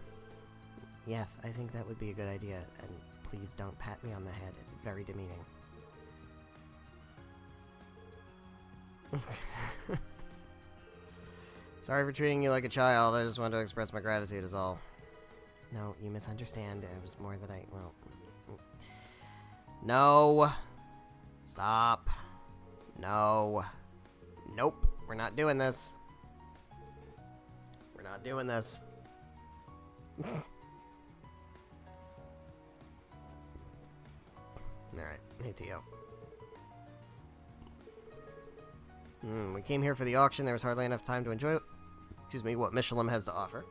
Yes, I think that would be a good idea, and please don't pat me on the head. It's very demeaning. Sorry for treating you like a child. I just wanted to express my gratitude is all. No, you misunderstand. It was more that No. Stop. No. Nope. We're not doing this. We're not doing this. Alright. Hey, Tio. We came here for the auction. There was hardly enough time to enjoy what Michelin has to offer.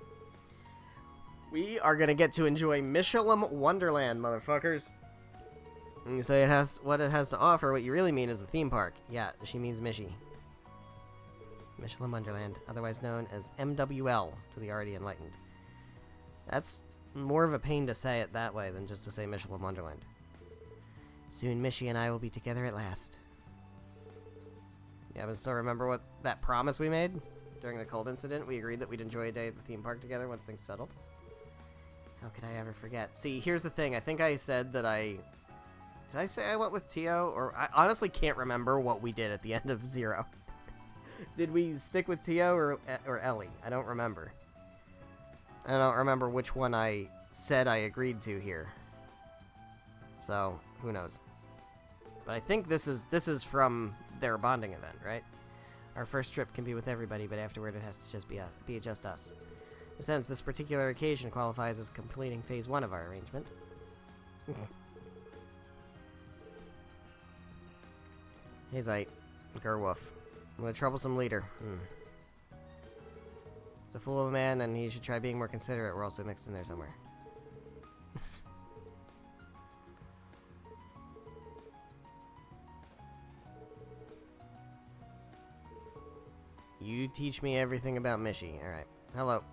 We are gonna get to enjoy Michelin Wonderland, motherfuckers. And you say what it has to offer. What you really mean is the theme park. Yeah, she means Mishy. Michelin Wonderland, otherwise known as MWL to the already enlightened. That's more of a pain to say it that way than just to say Michelin Wonderland. Soon Mishy and I will be together at last. Yeah, but still remember what that promise we made? During the cold incident, we agreed that we'd enjoy a day at the theme park together once things settled. How could I ever forget? See, here's the thing. I think I said that Did I say I went with Tio? Or I honestly can't remember what we did at the end of Zero. Did we stick with Tio or Ellie? I don't remember. I don't remember which one I said I agreed to here. So, who knows? But I think this is from their bonding event, right? Our first trip can be with everybody, but afterward it has to just be just us. In a sense, this particular occasion qualifies as completing phase 1 of our arrangement. Hey, Zeit. Gerwolf. I'm a troublesome leader. He's a fool of a man, and he should try being more considerate. We're also mixed in there somewhere. You teach me everything about Mishy. Alright. Hello.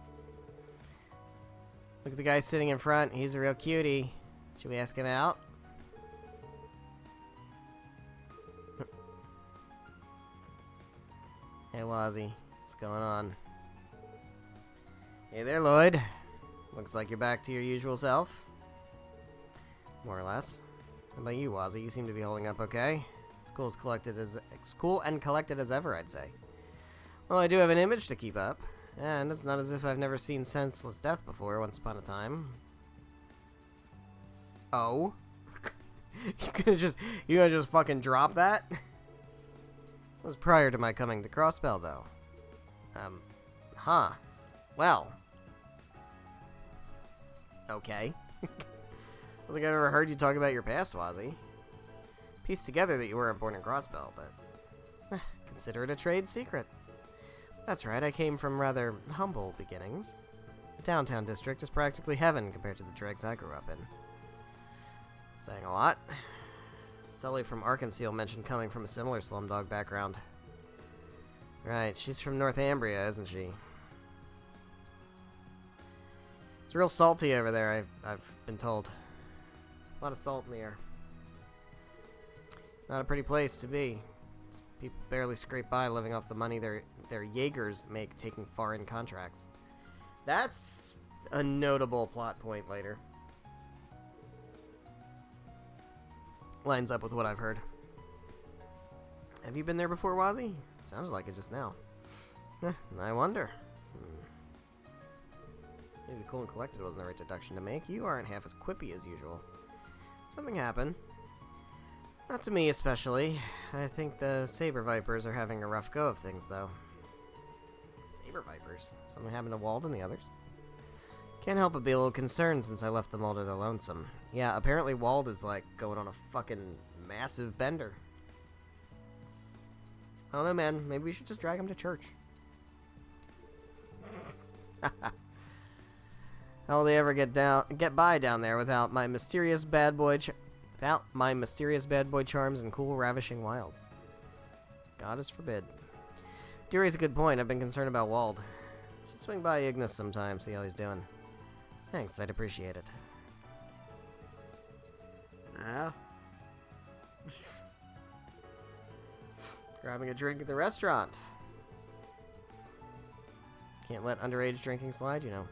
Look at the guy sitting in front. He's a real cutie. Should we ask him out? Hey, Wazzy. What's going on? Hey there, Lloyd. Looks like you're back to your usual self. More or less. How about you, Wazzy? You seem to be holding up okay. As cool and collected as ever, I'd say. Well, I do have an image to keep up, and it's not as if I've never seen senseless death before once upon a time. Oh? You gonna just fucking drop that? was prior to my coming to Crossbell, though. Huh. Well. Okay. I don't think I've ever heard you talk about your past, Wazzy. Pieced together that you weren't born in Crossbell, but consider it a trade secret. That's right, I came from rather humble beginnings. The downtown district is practically heaven compared to the dregs I grew up in. Saying a lot. Sully from Arkansas mentioned coming from a similar slumdog background. Right, she's from Northumbria, isn't she? It's real salty over there, I've been told. A lot of salt in the air. Not a pretty place to be. People barely scrape by living off the money their Jaegers make taking foreign contracts. That's a notable plot point later. Lines up with what I've heard. Have you been there before, Wazzy? Sounds like it just now. I wonder. Maybe Cool and Collected wasn't the right deduction to make. You aren't half as quippy as usual. Something happened. Not to me, especially. I think the Saber Vipers are having a rough go of things, though. Saber Vipers? Something happened to Wald and the others? Can't help but be a little concerned since I left them all to their lonesome. Yeah, apparently Wald is, like, going on a fucking massive bender. I don't know, man. Maybe we should just drag him to church. How will they ever get by down there without my mysterious bad boy charms and cool, ravishing wiles? Goddess forbid. Deary's a good point. I've been concerned about Wald. Should swing by Ignis sometime, see how he's doing. Thanks, I'd appreciate it. Grabbing a drink at the restaurant. Can't let underage drinking slide, you know.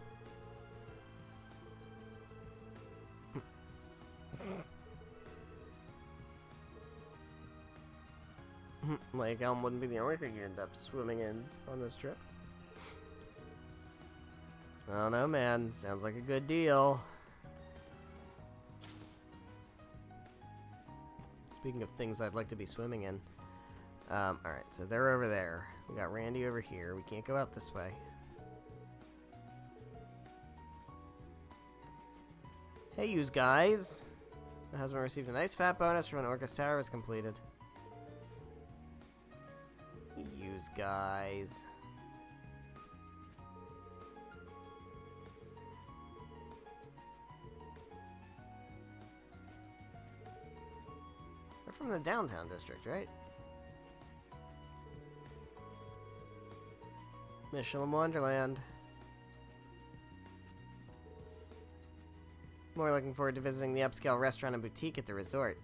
Lake Elm wouldn't be the only thing you end up swimming in on this trip. I don't know, man. Sounds like a good deal. Speaking of things I'd like to be swimming in. Alright, so they're over there. We got Randy over here. We can't go out this way. Hey, yous guys. My husband received a nice fat bonus from when Orcus Tower was completed. Yous guys. They're from the downtown district, right? Michelin Wonderland. More looking forward to visiting the upscale restaurant and boutique at the resort.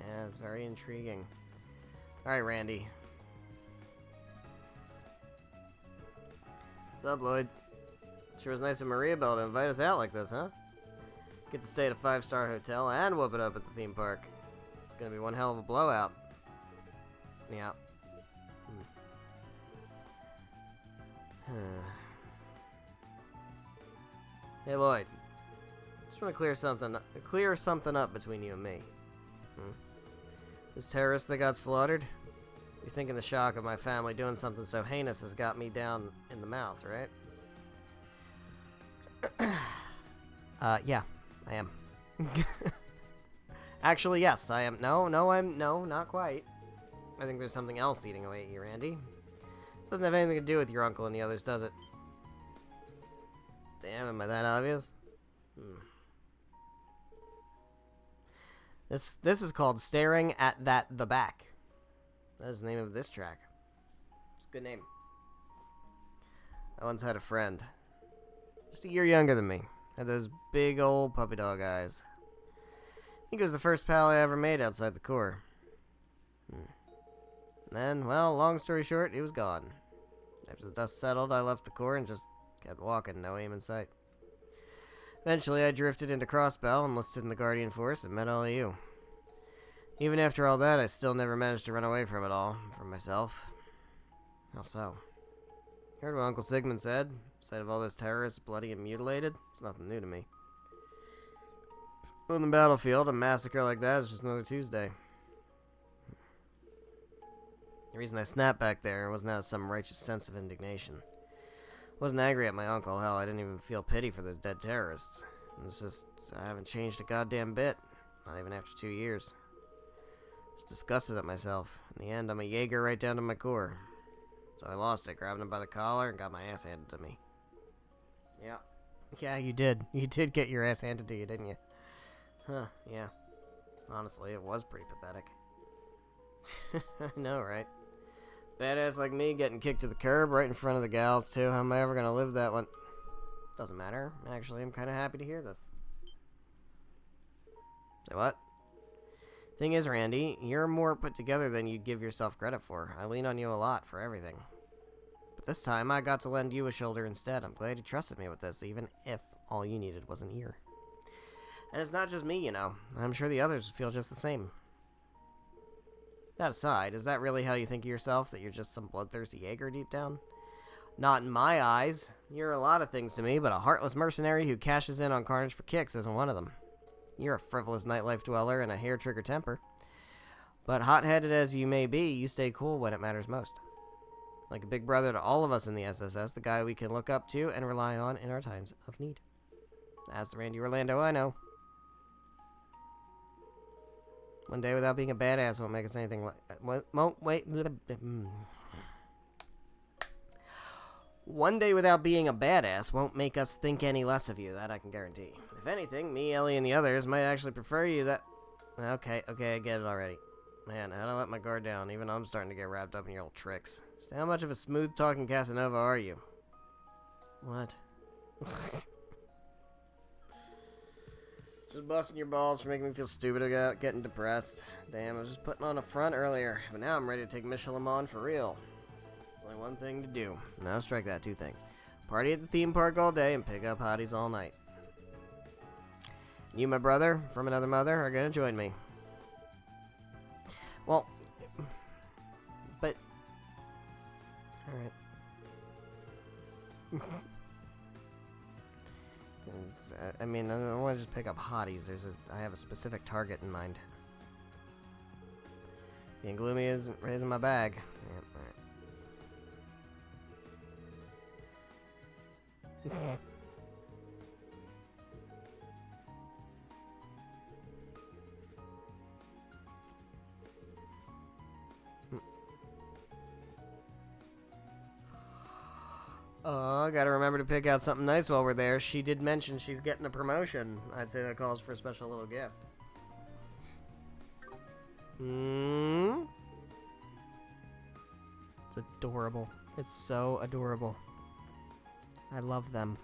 Yeah, it's very intriguing. Alright, Randy. What's up, Lloyd? Sure was nice of Maria Bell to invite us out like this, huh? Get to stay at a 5-star hotel and whoop it up at the theme park. It's gonna be one hell of a blowout. Yeah. Hey, Lloyd. Just want to clear something up between you and me. Those terrorists that got slaughtered? You're thinking the shock of my family doing something so heinous has got me down in the mouth, right? Yeah, I am. Actually, yes, I am. No, not quite. I think there's something else eating away at you, Randy. This doesn't have anything to do with your uncle and the others, does it? Damn, am I that obvious? This is called Staring at the Back. That is the name of this track. It's a good name. I once had a friend. Just a year younger than me. Had those big old puppy dog eyes. I think it was the first pal I ever made outside the Corps. Then, well, long story short, he was gone. After the dust settled, I left the Corps and just kept walking, no aim in sight. Eventually, I drifted into Crossbell, enlisted in the Guardian Force, and met all of you. Even after all that, I still never managed to run away from it all, from myself. How so? Heard what Uncle Sigmund said. Sight of all those terrorists bloody and mutilated. It's nothing new to me. On the battlefield, a massacre like that is just another Tuesday. The reason I snapped back there wasn't out of some righteous sense of indignation. I wasn't angry at my uncle. Hell, I didn't even feel pity for those dead terrorists. It's just, I haven't changed a goddamn bit. Not even after 2 years. I was disgusted at myself. In the end, I'm a Jaeger right down to my core. So I lost it, grabbed him by the collar, and got my ass handed to me. Yeah. Yeah, you did. You did get your ass handed to you, didn't you? Huh, yeah. Honestly, it was pretty pathetic. I know, right? Badass like me getting kicked to the curb right in front of the gals, too. How am I ever gonna live that one? Doesn't matter. Actually, I'm kind of happy to hear this. Say what? Thing is, Randy, you're more put together than you'd give yourself credit for. I lean on you a lot for everything. But this time, I got to lend you a shoulder instead. I'm glad you trusted me with this, even if all you needed was an ear. And it's not just me, you know. I'm sure the others feel just the same. That aside, is that really how you think of yourself? That you're just some bloodthirsty Jaeger deep down? Not in my eyes. You're a lot of things to me, but a heartless mercenary who cashes in on carnage for kicks isn't one of them. You're a frivolous nightlife dweller and a hair-trigger temper. But hot-headed as you may be, you stay cool when it matters most. Like a big brother to all of us in the SSS, the guy we can look up to and rely on in our times of need. That's the Randy Orlando I know. One day without being a badass won't make us anything like... One day without being a badass won't make us think any less of you, that I can guarantee. If anything, me, Ellie, and the others might actually prefer you that... Okay, I get it already. Man, how'd I let my guard down? Even I'm starting to get wrapped up in your old tricks. Just how much of a smooth-talking Casanova are you? What? Just busting your balls for making me feel stupid about getting depressed. Damn, I was just putting on a front earlier, but now I'm ready to take Michelin on for real. There's only one thing to do. Now strike that, 2 things. Party at the theme park all day and pick up hotties all night. You, my brother, from another mother, are gonna join me. Well, but... Alright. I mean, I don't want to just pick up hotties. I have a specific target in mind. Being gloomy isn't raising my bag. Yep, alright. Oh, I gotta remember to pick out something nice while we're there. She did mention she's getting a promotion. I'd say that calls for a special little gift. It's adorable. It's so adorable. I love them.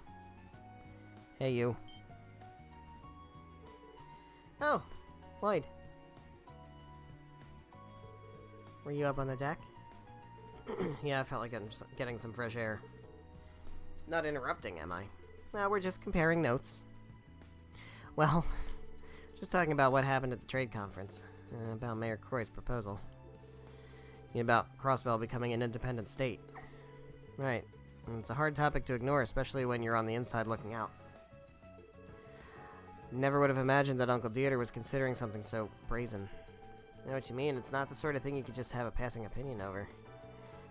Hey, you. Oh, Lloyd. Were you up on the deck? Yeah, I felt like getting some fresh air. Not interrupting, am I? No, we're just comparing notes. Well, just talking about what happened at the trade conference. About Mayor Croy's proposal. About Crossbell becoming an independent state. Right. And it's a hard topic to ignore, especially when you're on the inside looking out. Never would have imagined that Uncle Dieter was considering something so brazen. I know what you mean. It's not the sort of thing you could just have a passing opinion over.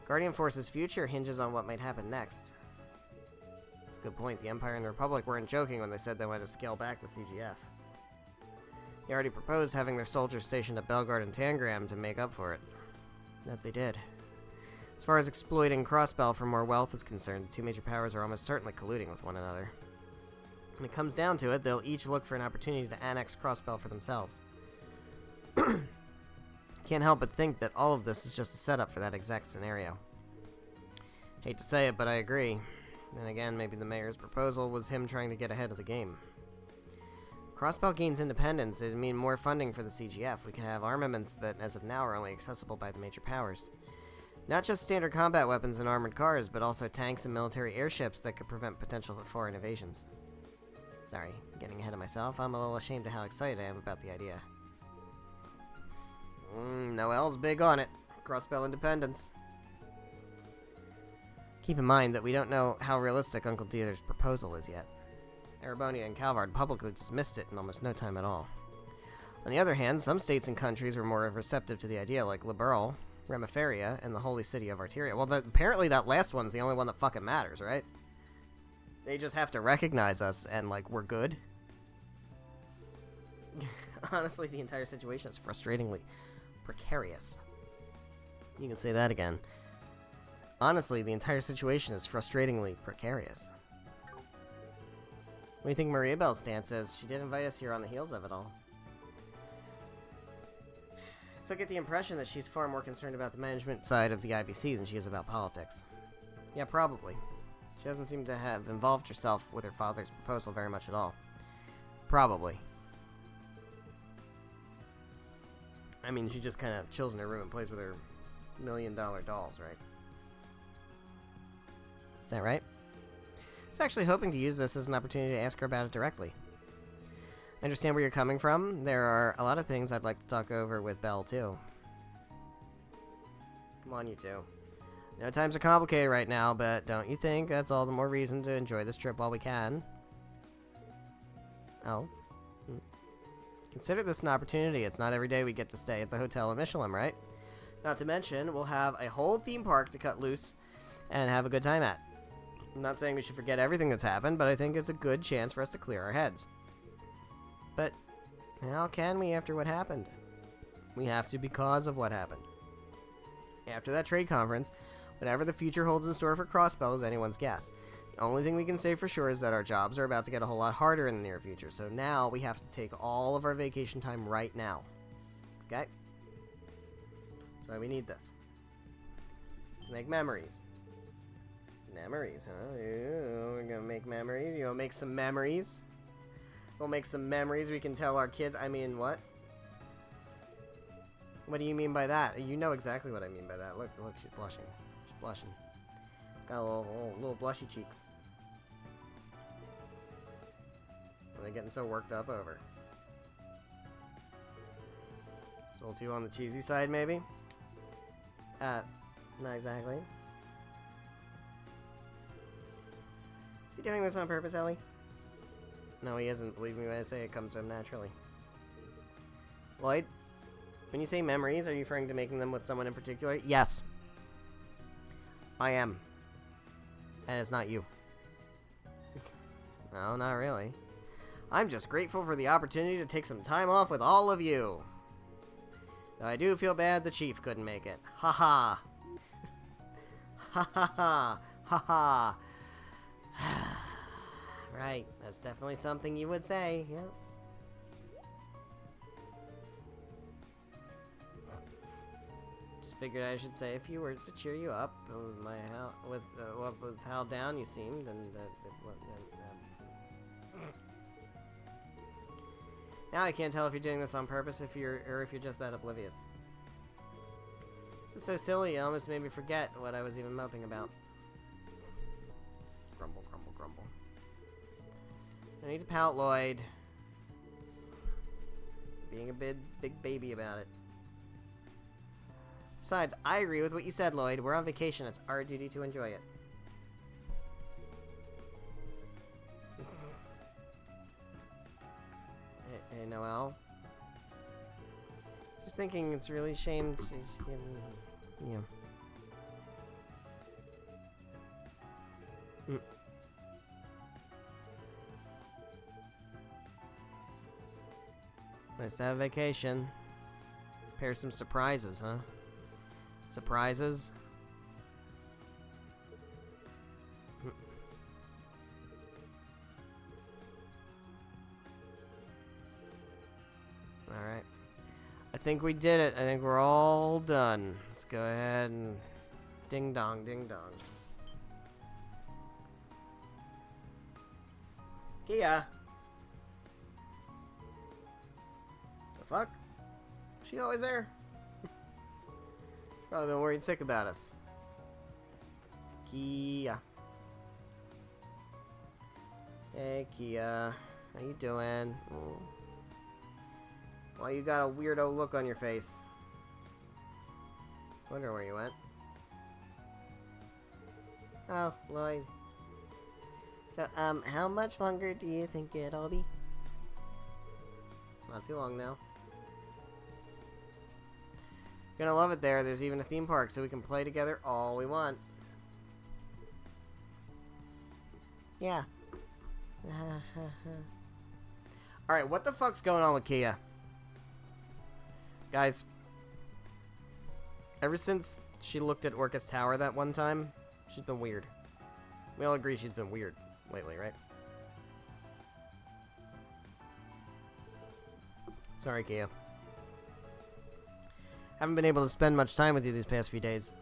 Guardian Force's future hinges on what might happen next. That's a good point. The Empire and the Republic weren't joking when they said they wanted to scale back the CGF. They already proposed having their soldiers stationed at Belgard and Tangram to make up for it. That they did. As far as exploiting Crossbell for more wealth is concerned, the 2 major powers are almost certainly colluding with one another. When it comes down to it, they'll each look for an opportunity to annex Crossbell for themselves. Can't help but think that all of this is just a setup for that exact scenario. Hate to say it, but I agree. Then again, maybe the mayor's proposal was him trying to get ahead of the game. Crossbell gains independence. It'd mean more funding for the CGF. We could have armaments that, as of now, are only accessible by the major powers. Not just standard combat weapons and armored cars, but also tanks and military airships that could prevent potential foreign invasions. Sorry, getting ahead of myself. I'm a little ashamed of how excited I am about the idea. Noel's big on it. Crossbell independence. Keep in mind that we don't know how realistic Uncle Dieter's proposal is yet. Erebonia and Calvard publicly dismissed it in almost no time at all. On the other hand, some states and countries were more receptive to the idea, like Liberal, Remiferia, and the holy city of Arteria. Well, apparently that last one's the only one that fucking matters, right? They just have to recognize us and, like, we're good. Honestly, the entire situation is frustratingly precarious. You can say that again. Honestly, the entire situation is frustratingly precarious. What do you think Maria Bell's stance is? She did invite us here on the heels of it all. I still get the impression that she's far more concerned about the management side of the IBC than she is about politics. Yeah, probably. She doesn't seem to have involved herself with her father's proposal very much at all. Probably. I mean, she just kind of chills in her room and plays with her $1 million dolls, right? Is that right? I was actually hoping to use this as an opportunity to ask her about it directly. I understand where you're coming from. There are a lot of things I'd like to talk over with Belle, too. Come on, you two. I know times are complicated right now, but don't you think that's all the more reason to enjoy this trip while we can? Oh. Consider this an opportunity. It's not every day we get to stay at the hotel in Michelin, right? Not to mention, we'll have a whole theme park to cut loose and have a good time at. I'm not saying we should forget everything that's happened, but I think it's a good chance for us to clear our heads. But how can we after what happened? We have to because of what happened. After that trade conference, whatever the future holds in store for Crossbell is anyone's guess. The only thing we can say for sure is that our jobs are about to get a whole lot harder in the near future, so now we have to take all of our vacation time right now. Okay? That's why we need this. To make memories. Memories, huh? Ooh, we're gonna make memories. You wanna make some memories? We'll make some memories we can tell our kids. I mean, what? What do you mean by that? You know exactly what I mean by that. Look, she's blushing. She's blushing. Got a little blushy cheeks. What are they getting so worked up over? It's a little too on the cheesy side, maybe? Not exactly. Is he doing this on purpose, Ellie? No, he isn't. Believe me when I say it comes to him naturally. Lloyd, when you say memories, are you referring to making them with someone in particular? Yes. I am. And it's not you. No, not really. I'm just grateful for the opportunity to take some time off with all of you. Though I do feel bad the chief couldn't make it. Ha ha. Ha ha ha. Ha ha. Right, that's definitely something you would say, yep. Just figured I should say a few words to cheer you up with how down you seemed, and now I can't tell if you're doing this on purpose or if you're just that oblivious. This is so silly, it almost made me forget what I was even moping about. Grumble, grumble, grumble. I need to pout, Lloyd. Being a big baby about it. Besides, I agree with what you said, Lloyd. We're on vacation. It's our duty to enjoy it. Hey, Noelle. Just thinking it's really a shame to... Yeah. Nice to have a vacation. Prepare some surprises, huh? Surprises? Alright. I think we did it. I think we're all done. Let's go ahead and... Ding dong, ding dong. Kia! The fuck? Is she always there? Probably been worried sick about us. Kia. Hey, Kia. How you doing? Oh. Why you got a weirdo look on your face? Wonder where you went. Oh, Lloyd. So, how much longer do you think it'll be? Not too long now. Gonna love it there. There's even a theme park, so we can play together all we want. Yeah. Alright, what the fuck's going on with Kia? Guys, ever since she looked at Orcus Tower that one time, she's been weird. We all agree she's been weird lately, right? Sorry, Kia. Haven't been able to spend much time with you these past few days.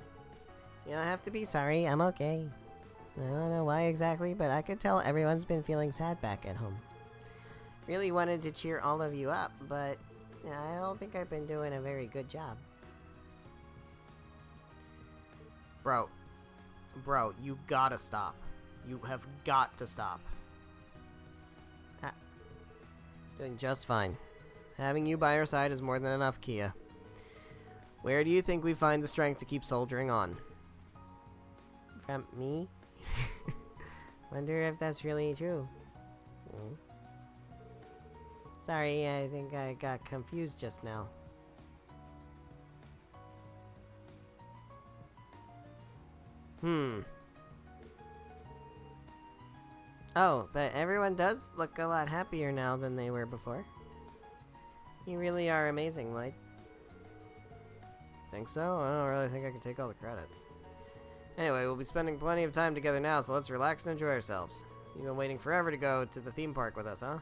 You don't have to be sorry, I'm okay. I don't know why exactly, but I could tell everyone's been feeling sad back at home. Really wanted to cheer all of you up, but I don't think I've been doing a very good job. Bro, you gotta stop. You have got to stop. Doing just fine. Having you by our side is more than enough, Kia. Where do you think we find the strength to keep soldiering on? From me? Wonder if that's really true. Sorry, I think I got confused just now. Oh, but everyone does look a lot happier now than they were before. You really are amazing, Lloyd. Think so? I don't really think I can take all the credit. Anyway, we'll be spending plenty of time together now, so let's relax and enjoy ourselves. You've been waiting forever to go to the theme park with us, huh?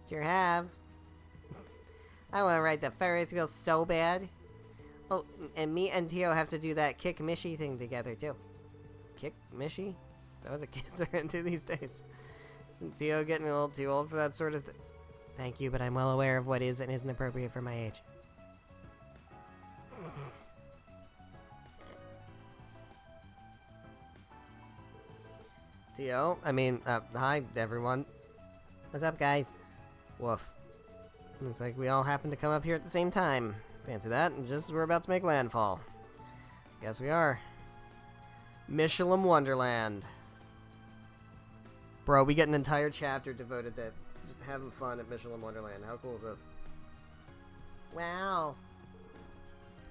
Sure have. I want to ride the Ferris wheel so bad. Oh, and me and Tio have to do that kick Mishy thing together, too. Kick Mishy? Is that what the kids are into these days? Isn't Tio getting a little too old for that sort of thing? Thank you, but I'm well aware of what is and isn't appropriate for my age. Hi, everyone. What's up, guys? Woof. Looks like we all happen to come up here at the same time. Fancy that, and just as we're about to make landfall. Guess we are. Michelin Wonderland. Bro, we get an entire chapter devoted to just having fun at Michelin Wonderland. How cool is this? Wow.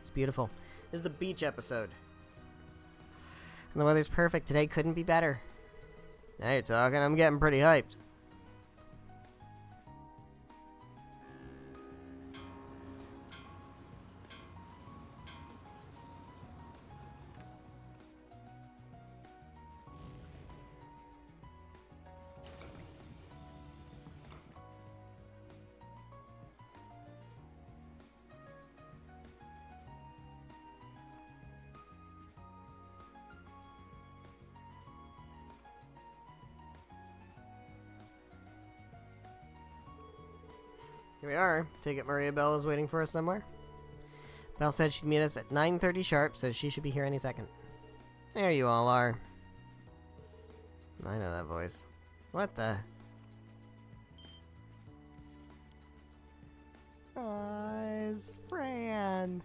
It's beautiful. This is the beach episode. And the weather's perfect today. Couldn't be better. Now you're talking. I'm getting pretty hyped. Here we are. Take it Maria Bell is waiting for us somewhere. Belle said she'd meet us at 9:30 sharp, so she should be here any second. There you all are. I know that voice. What the? Oh, it's Fran.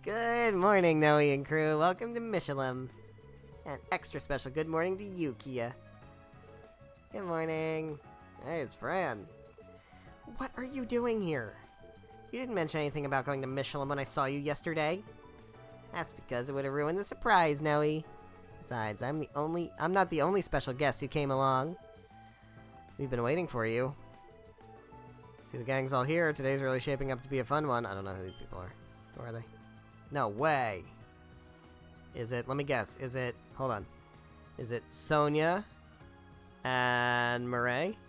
Good morning, Noe and crew. Welcome to Michelin. An extra special good morning to you, Kia. Good morning. Hey, it's Fran. What are you doing here? You didn't mention anything about going to Michelin when I saw you yesterday. That's because it would have ruined the surprise, Noe. Besides, I'm not the only special guest who came along. We've been waiting for you. See, the gang's all here. Today's really shaping up to be a fun one. I don't know who these people are. Who are they? No way. Is it? Let me guess. Is it? Hold on. Is it Sonia and Murray?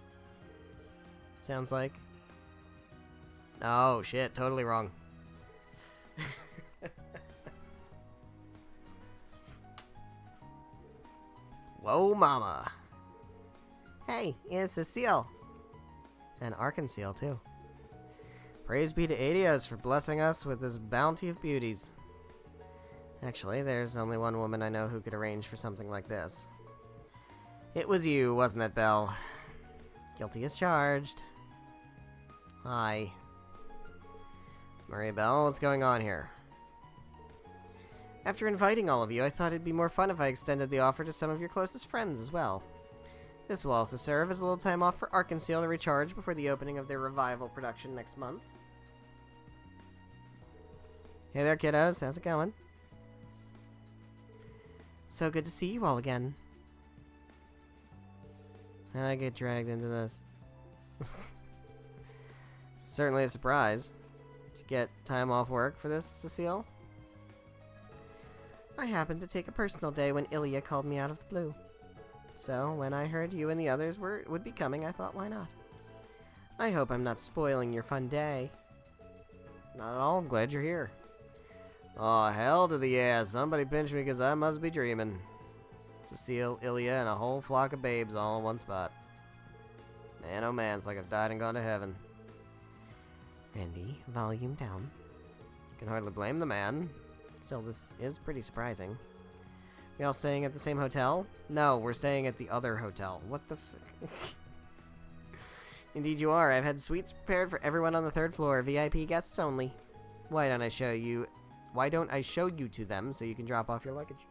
Sounds like. Oh, shit. Totally wrong. Whoa, mama. Hey, it's Cecile. And Arkansas, too. Praise be to Adios for blessing us with this bounty of beauties. Actually, there's only one woman I know who could arrange for something like this. It was you, wasn't it, Belle? Guilty as charged. Hi. Maria Belle, what's going on here? After inviting all of you, I thought it'd be more fun if I extended the offer to some of your closest friends as well. This will also serve as a little time off for Arkansas to recharge before the opening of their revival production next month. Hey there, kiddos. How's it going? So good to see you all again. And I get dragged into this. Certainly a surprise. Did you get time off work for this, Cecile? I happened to take a personal day when Ilya called me out of the blue. So, when I heard you and the others would be coming, I thought, why not? I hope I'm not spoiling your fun day. Not at all. I'm glad you're here. Oh, hell to the yeah. Somebody pinch me because I must be dreaming. Cecile, Ilya, and a whole flock of babes all in one spot. Man, oh man, it's like I've died and gone to heaven. Andy, volume down. Can hardly blame the man. Still, this is pretty surprising. We all staying at the same hotel? No, we're staying at the other hotel. What the f... Indeed you are. I've had suites prepared for everyone on the 3rd floor. VIP guests only. Why don't I show you to them so you can drop off your luggage?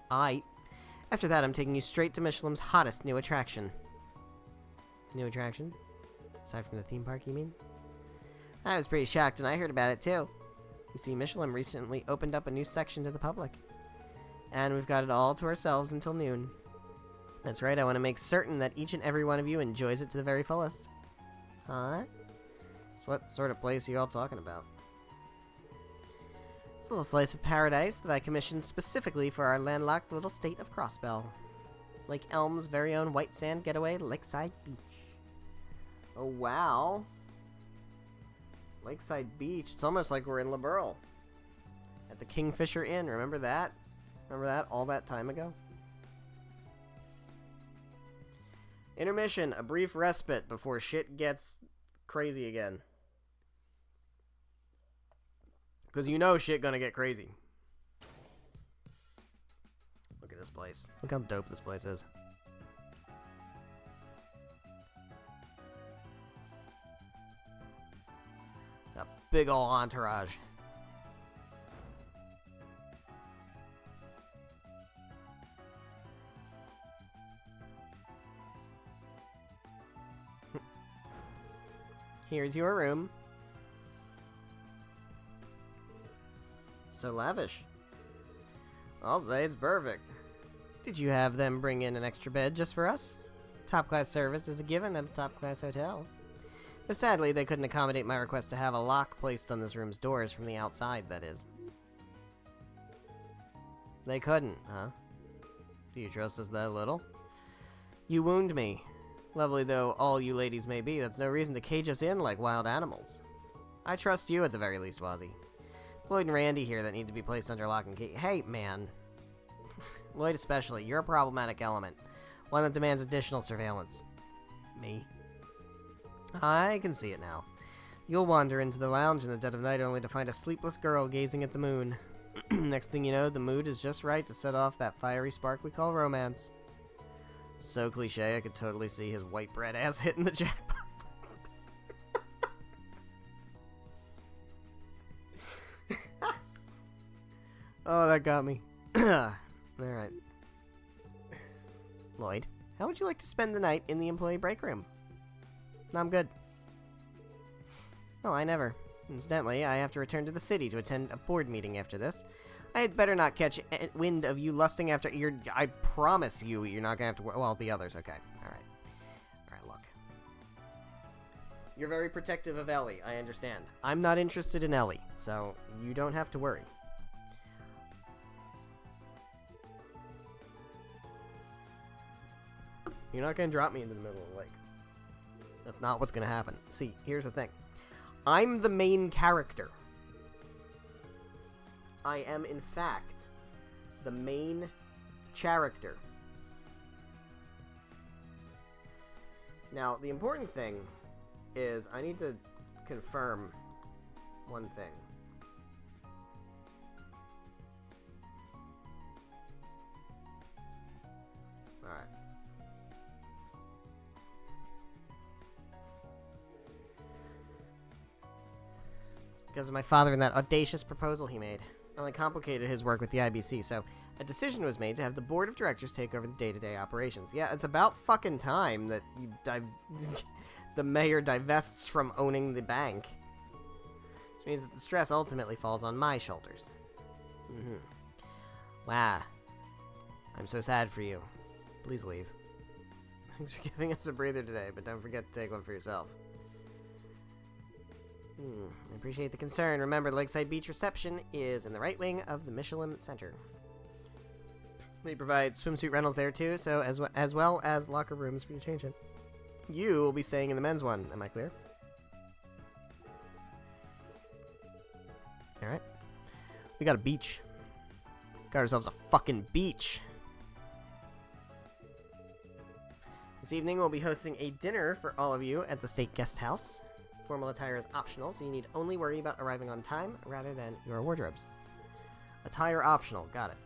After that, I'm taking you straight to Michelin's hottest new attraction. New attraction? Aside from the theme park, you mean? I was pretty shocked when I heard about it, too. You see, Michelin recently opened up a new section to the public. And we've got it all to ourselves until noon. That's right, I want to make certain that each and every one of you enjoys it to the very fullest. Huh? What sort of place are you all talking about? It's a little slice of paradise that I commissioned specifically for our landlocked little state of Crossbell. Lake Elm's very own white sand getaway, Lakeside Beach. Oh, wow. Lakeside Beach. It's almost like we're in LaBeurle. At the Kingfisher Inn. Remember that? Remember that all that time ago? Intermission. A brief respite before shit gets crazy again. Because you know shit gonna get crazy. Look at this place. Look how dope this place is. A big ol' entourage. Here's your room. So lavish. I'll say it's perfect. Did you have them bring in an extra bed just for us? Top-class service is a given at a top-class hotel. Though sadly, they couldn't accommodate my request to have a lock placed on this room's doors from the outside, that is. They couldn't, huh? Do you trust us that little? You wound me. Lovely though all you ladies may be, that's no reason to cage us in like wild animals. I trust you at the very least, Wazzy. Lloyd and Randy here that need to be placed under lock and key. Hey, man. Lloyd especially, you're a problematic element. One that demands additional surveillance. Me? I can see it now. You'll wander into the lounge in the dead of night only to find a sleepless girl gazing at the moon. Next thing you know, the mood is just right to set off that fiery spark we call romance. So cliche, I could totally see his white bread ass hitting the jackpot. Oh, that got me. Alright. Lloyd, how would you like to spend the night in the employee break room? No, I'm good. No, I never. Incidentally, I have to return to the city to attend a board meeting after this. I had better not catch wind of you lusting after your... I promise you, you're not gonna have to... Well, the others, okay. Alright. Alright, look. You're very protective of Ellie, I understand. I'm not interested in Ellie, so you don't have to worry. You're not gonna drop me into the middle of the lake. That's not what's gonna happen. See, here's the thing. I'm the main character. I am, in fact, the main character. Now, the important thing is I need to confirm one thing. Alright. Because of my father and that audacious proposal he made. only complicated his work with the IBC, so a decision was made to have the board of directors take over the day-to-day operations. Yeah, it's about fucking time that the mayor divests from owning the bank. Which means that the stress ultimately falls on my shoulders. Wow. I'm so sad for you. Please leave. Thanks for giving us a breather today, but don't forget to take one for yourself. I appreciate the concern. Remember, Lakeside Beach Reception is in the right wing of the Michelin Center. They provide swimsuit rentals there too, so as well as locker rooms for you to change in. You will be staying in the men's one. Am I clear? Alright. We got a beach. Got ourselves a fucking beach. This evening we'll be hosting a dinner for all of you at the State Guest House. Formal attire is optional, so you need only worry about arriving on time rather than your wardrobes. Attire optional. Got it.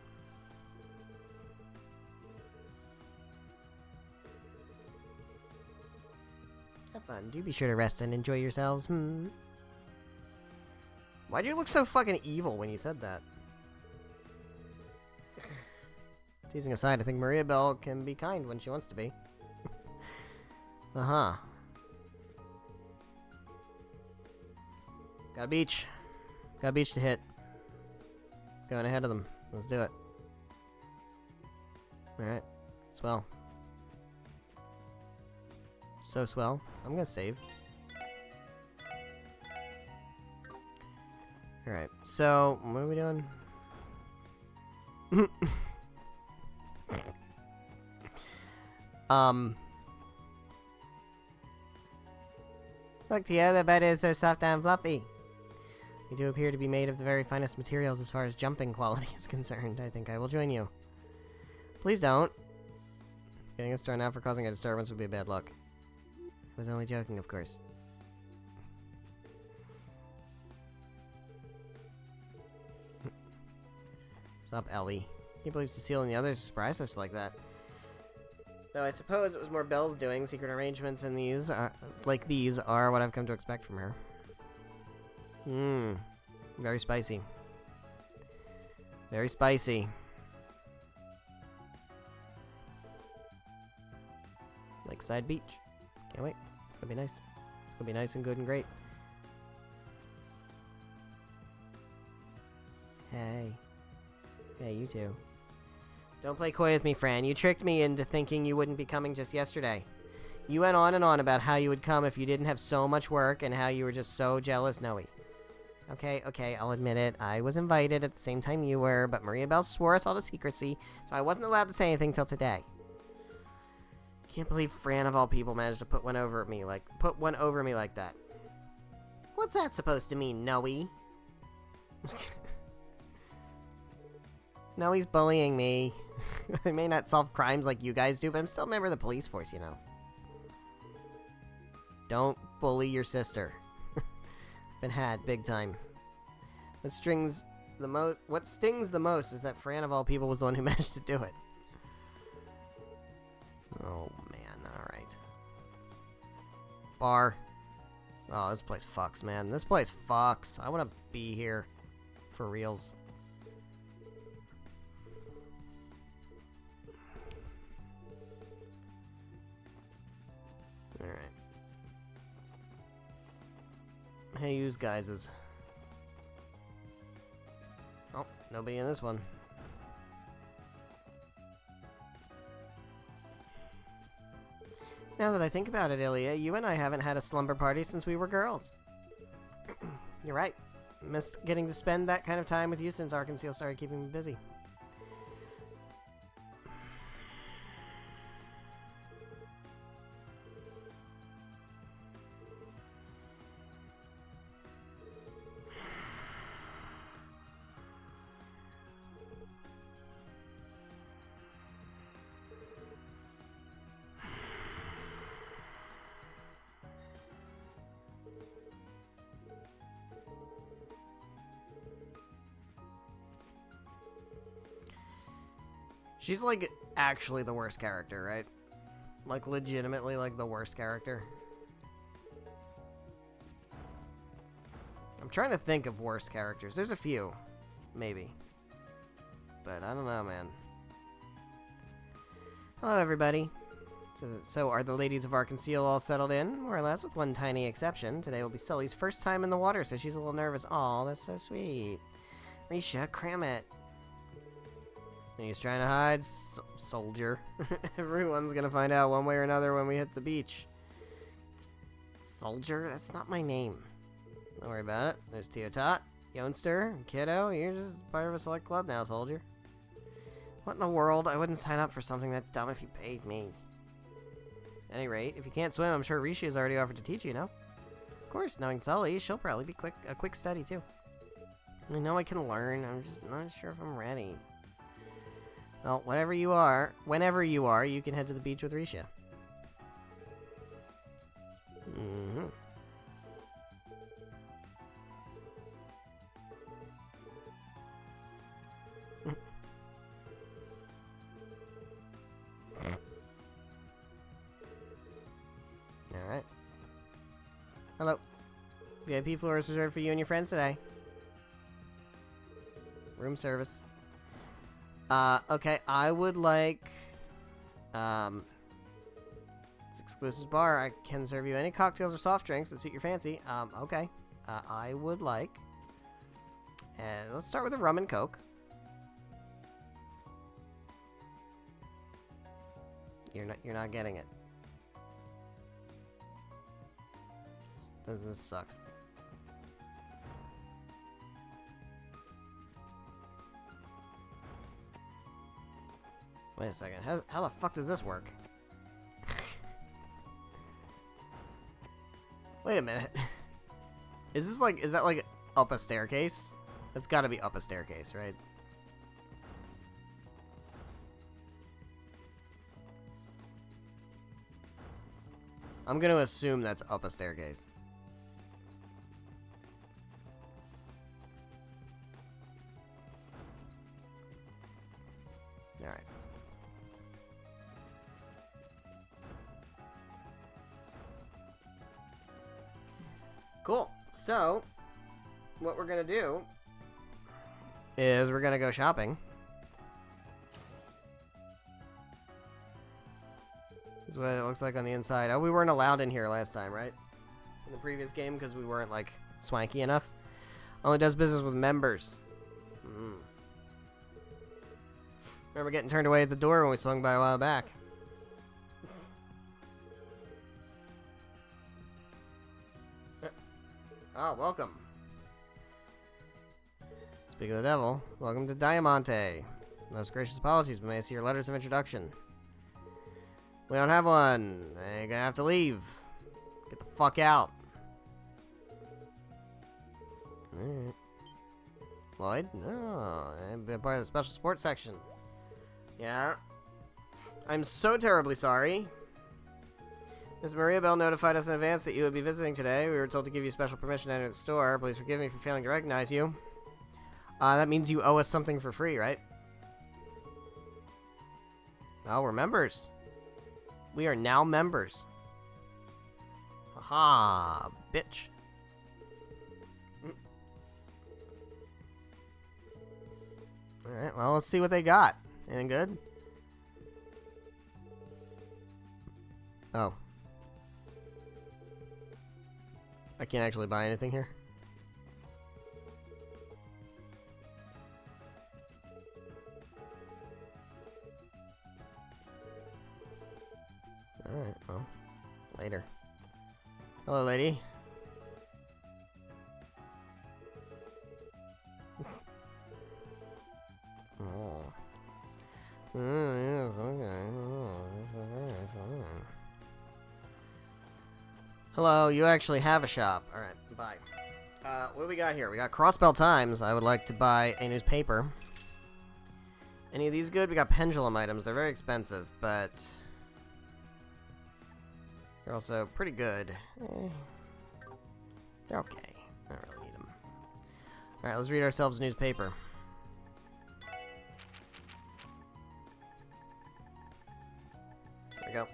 Have fun. Do be sure to rest and enjoy yourselves. Why'd you look so fucking evil when you said that? Teasing aside, I think Maria Bell can be kind when she wants to be. Uh-huh. Got a beach. Got a beach to hit. Going ahead of them. Let's do it. Alright. Swell. So swell. I'm gonna save. Alright, so, what are we doing? Look, Tia, the bed is so soft and fluffy. You do appear to be made of the very finest materials as far as jumping quality is concerned. I think I will join you. Please don't. Getting us thrown out for causing a disturbance would be bad luck. I was only joking, of course. What's up, Ellie? Can't believe Cecile and the others surprised us like that. Though I suppose it was more Belle's doing. Secret arrangements in these are, like these are what I've come to expect from her. Very spicy. Very spicy. Lakeside Beach. Can't wait. It's gonna be nice. It's gonna be nice and good and great. Hey. Hey, you two. Don't play coy with me, Fran. You tricked me into thinking you wouldn't be coming just yesterday. You went on and on about how you would come if you didn't have so much work and how you were just so jealous, Noe. Okay, I'll admit it. I was invited at the same time you were, but Maria Bell swore us all to secrecy, so I wasn't allowed to say anything till today. Can't believe Fran of all people managed to put one over me like that. What's that supposed to mean, Noe? Noe's bullying me. I may not solve crimes like you guys do, but I'm still a member of the police force, you know. Don't bully your sister. Been had big time. What stings the most is that Fran of all people was the one who managed to do it. Oh man, alright. Bar. Oh, this place fucks, man. This place fucks. I want to be here. For reals. Alright. Hey, use guises. Oh, nobody in this one. Now that I think about it, Ilya, you and I haven't had a slumber party since we were girls. You're right. Missed getting to spend that kind of time with you since Arkansas started keeping me busy. She's, like, actually the worst character, right? Like, legitimately, like, the worst character. I'm trying to think of worst characters. There's a few. maybe. But I don't know, man. Hello, everybody. So are the ladies of Arkansas all settled in? More or less, with one tiny exception. Today will be Sully's first time in the water, so she's a little nervous. Aw, that's so sweet. Risha, cram it. He's trying to hide. Soldier. Everyone's gonna find out one way or another when we hit the beach. Soldier? That's not my name. Don't worry about it. There's Teotot, Youngster, Kiddo. You're just part of a select club now, Soldier. What in the world? I wouldn't sign up for something that dumb if you paid me. At any rate, if you can't swim, I'm sure Rishi has already offered to teach you, no? Of course, knowing Sully, she'll probably be a quick study, too. I know I can learn, I'm just not sure if I'm ready. Well, whenever you are, you can head to the beach with Risha. Mm-hmm. Alright. Hello. VIP floor is reserved for you and your friends today. Room service. Okay, I would like, it's exclusive bar. I can serve you any cocktails or soft drinks that suit your fancy. Okay. I would like, and let's start with a rum and coke. You're not getting it. This sucks. Wait a second. How the fuck does this work? Wait a minute. Is that like up a staircase? That's gotta be up a staircase, right? I'm gonna assume that's up a staircase. Alright. Cool. So, what we're gonna do is we're gonna go shopping. This is what it looks like on the inside. Oh, we weren't allowed in here last time, right? In the previous game, because we weren't, like, swanky enough. Only does business with members. Remember getting turned away at the door when we swung by a while back. Oh, welcome. Speak of the devil, welcome to Diamante. Most gracious apologies, but may I see your letters of introduction? We don't have one. You're gonna have to leave. Get the fuck out. Alright. Lloyd? No, I've been part of the special sports section. Yeah. I'm so terribly sorry. Miss Maria Bell notified us in advance that you would be visiting today. We were told to give you special permission to enter the store. Please forgive me for failing to recognize you. That means you owe us something for free, right? Oh, we're members. We are now members. Haha, bitch. Alright, well, let's see what they got. Anything good? Oh. I can't actually buy anything here. Alright, well, later. Hello, lady. Oh. Yes, okay. Hello, you actually have a shop. Alright, bye. What do we got here? We got Crossbell Times. I would like to buy a newspaper. Any of these good? We got pendulum items. They're very expensive, but they're also pretty good. They're okay. I don't really need them. Alright, let's read ourselves a newspaper. There we go.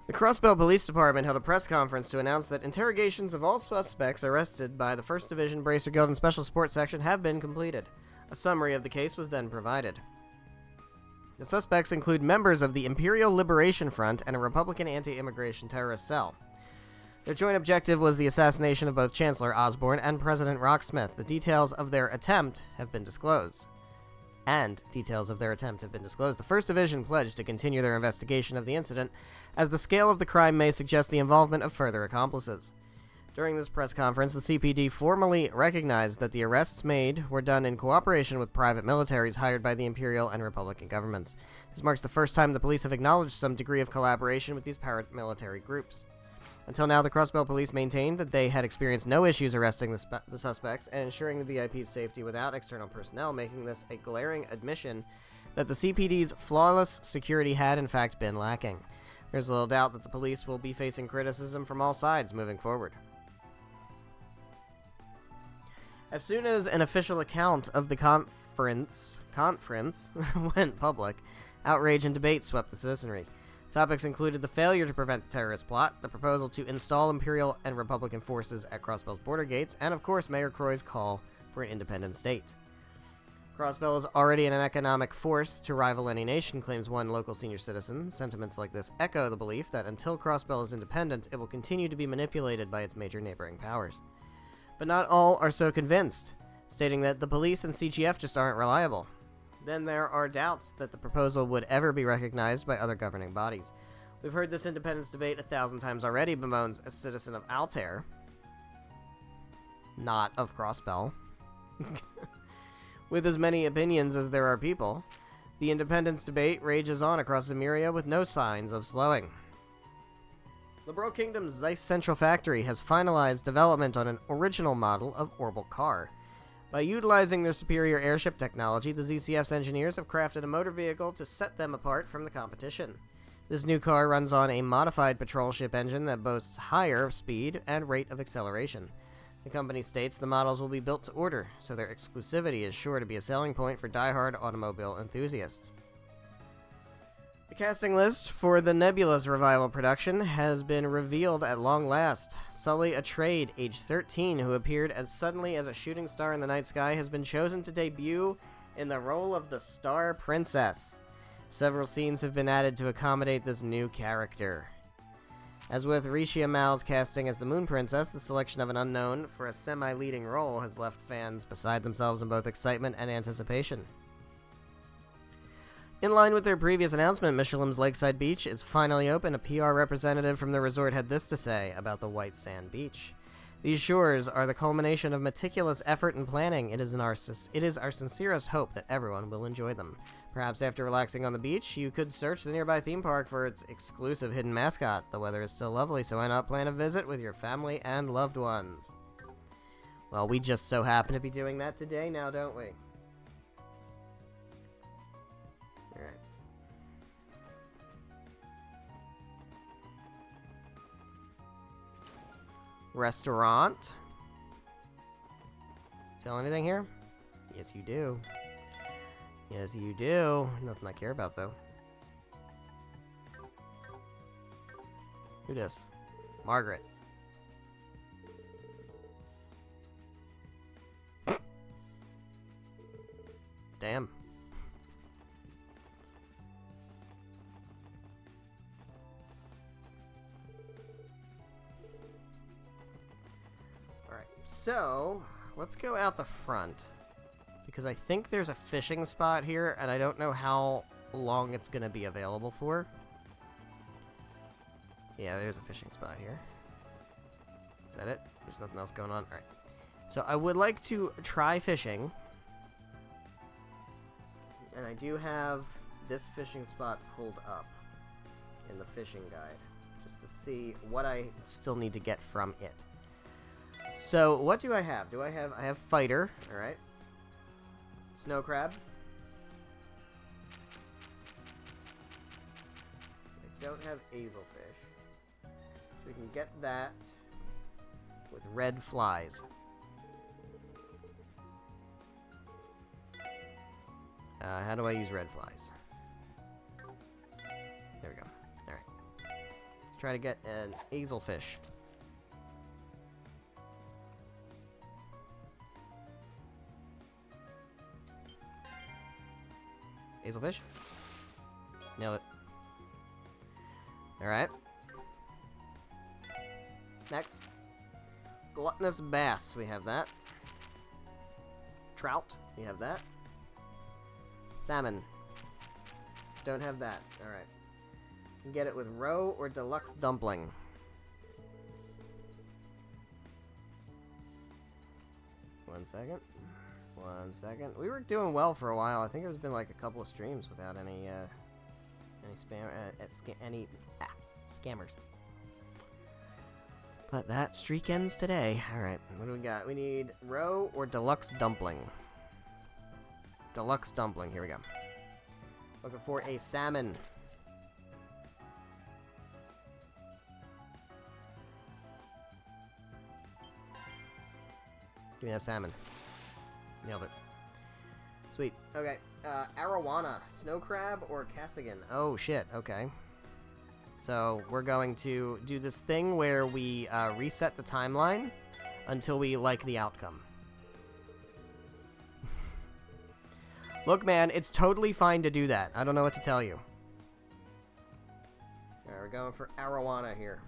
The Crossbell Police Department held a press conference to announce that interrogations of all suspects arrested by the 1st Division Bracer Guild and Special Sports Section have been completed. A summary of the case was then provided. The suspects include members of the Imperial Liberation Front and a Republican anti-immigration terrorist cell. Their joint objective was the assassination of both Chancellor Osborne and President Rocksmith. The details of their attempt have been disclosed. The 1st Division pledged to continue their investigation of the incident, as the scale of the crime may suggest the involvement of further accomplices. During this press conference, the CPD formally recognized that the arrests made were done in cooperation with private militaries hired by the Imperial and Republican governments. This marks the first time the police have acknowledged some degree of collaboration with these paramilitary groups. Until now, the Crossbell Police maintained that they had experienced no issues arresting the suspects and ensuring the VIP's safety without external personnel, making this a glaring admission that the CPD's flawless security had in fact been lacking. There's little doubt that the police will be facing criticism from all sides moving forward. As soon as an official account of the conference went public, outrage and debate swept the citizenry. Topics included the failure to prevent the terrorist plot, the proposal to install Imperial and Republican forces at Crossbell's border gates, and of course Mayor Croy's call for an independent state. Crossbell is already an economic force to rival any nation, claims one local senior citizen. Sentiments like this echo the belief that until Crossbell is independent, it will continue to be manipulated by its major neighboring powers. But not all are so convinced, stating that the police and CGF just aren't reliable. Then there are doubts that the proposal would ever be recognized by other governing bodies. We've heard this independence debate 1,000 times already, bemoans a citizen of Altair. Not of Crossbell. With as many opinions as there are people, the independence debate rages on across Emeria with no signs of slowing. Liberal Kingdom's Zeiss Central Factory has finalized development on an original model of orbital car. By utilizing their superior airship technology, the ZCF's engineers have crafted a motor vehicle to set them apart from the competition. This new car runs on a modified patrol ship engine that boasts higher speed and rate of acceleration. The company states the models will be built to order, so their exclusivity is sure to be a selling point for die-hard automobile enthusiasts. The casting list for the Nebula's revival production has been revealed at long last. Sully Atreides, age 13, who appeared as suddenly as a shooting star in the night sky, has been chosen to debut in the role of the Star Princess. Several scenes have been added to accommodate this new character. As with Rishia Mal's casting as the Moon Princess, the selection of an unknown for a semi-leading role has left fans beside themselves in both excitement and anticipation. In line with their previous announcement, Michelin's Lakeside Beach is finally open. A PR representative from the resort had this to say about the White Sand Beach. These shores are the culmination of meticulous effort and planning. It is our sincerest hope that everyone will enjoy them. Perhaps after relaxing on the beach, you could search the nearby theme park for its exclusive hidden mascot. The weather is still lovely, so why not plan a visit with your family and loved ones? Well, we just so happen to be doing that today now, don't we? Alright. Restaurant. Sell anything here? Yes, you do. Yes, you do. Nothing I care about, though. Who does? Margaret. Damn. Alright, so let's go out the front. Because I think there's a fishing spot here, and I don't know how long it's going to be available for. Yeah, there's a fishing spot here. Is that it? There's nothing else going on? Alright. So I would like to try fishing. And I do have this fishing spot pulled up in the fishing guide, just to see what I still need to get from it. So, what do I have? I have fighter, alright. Snow crab. I don't have azelfish. So we can get that with red flies. How do I use red flies? There we go. Alright. Let's try to get an hazelfish. Hazelfish? Nailed it. Alright. Next. Gluttonous bass, we have that. Trout, we have that. Salmon. Don't have that. Alright. Can get it with roe or deluxe dumpling. One second. We were doing well for a while. I think there's been like a couple of streams without any scammers. But that streak ends today. Alright, what do we got? We need roe or deluxe dumpling. Deluxe dumpling, here we go. Looking for a salmon. Give me that salmon. Nailed it. Sweet. Okay. Arowana. Snow crab or Cassigan? Oh, shit. Okay. So, we're going to do this thing where we reset the timeline until we like the outcome. Look, man, it's totally fine to do that. I don't know what to tell you. Alright, we're going for Arowana here.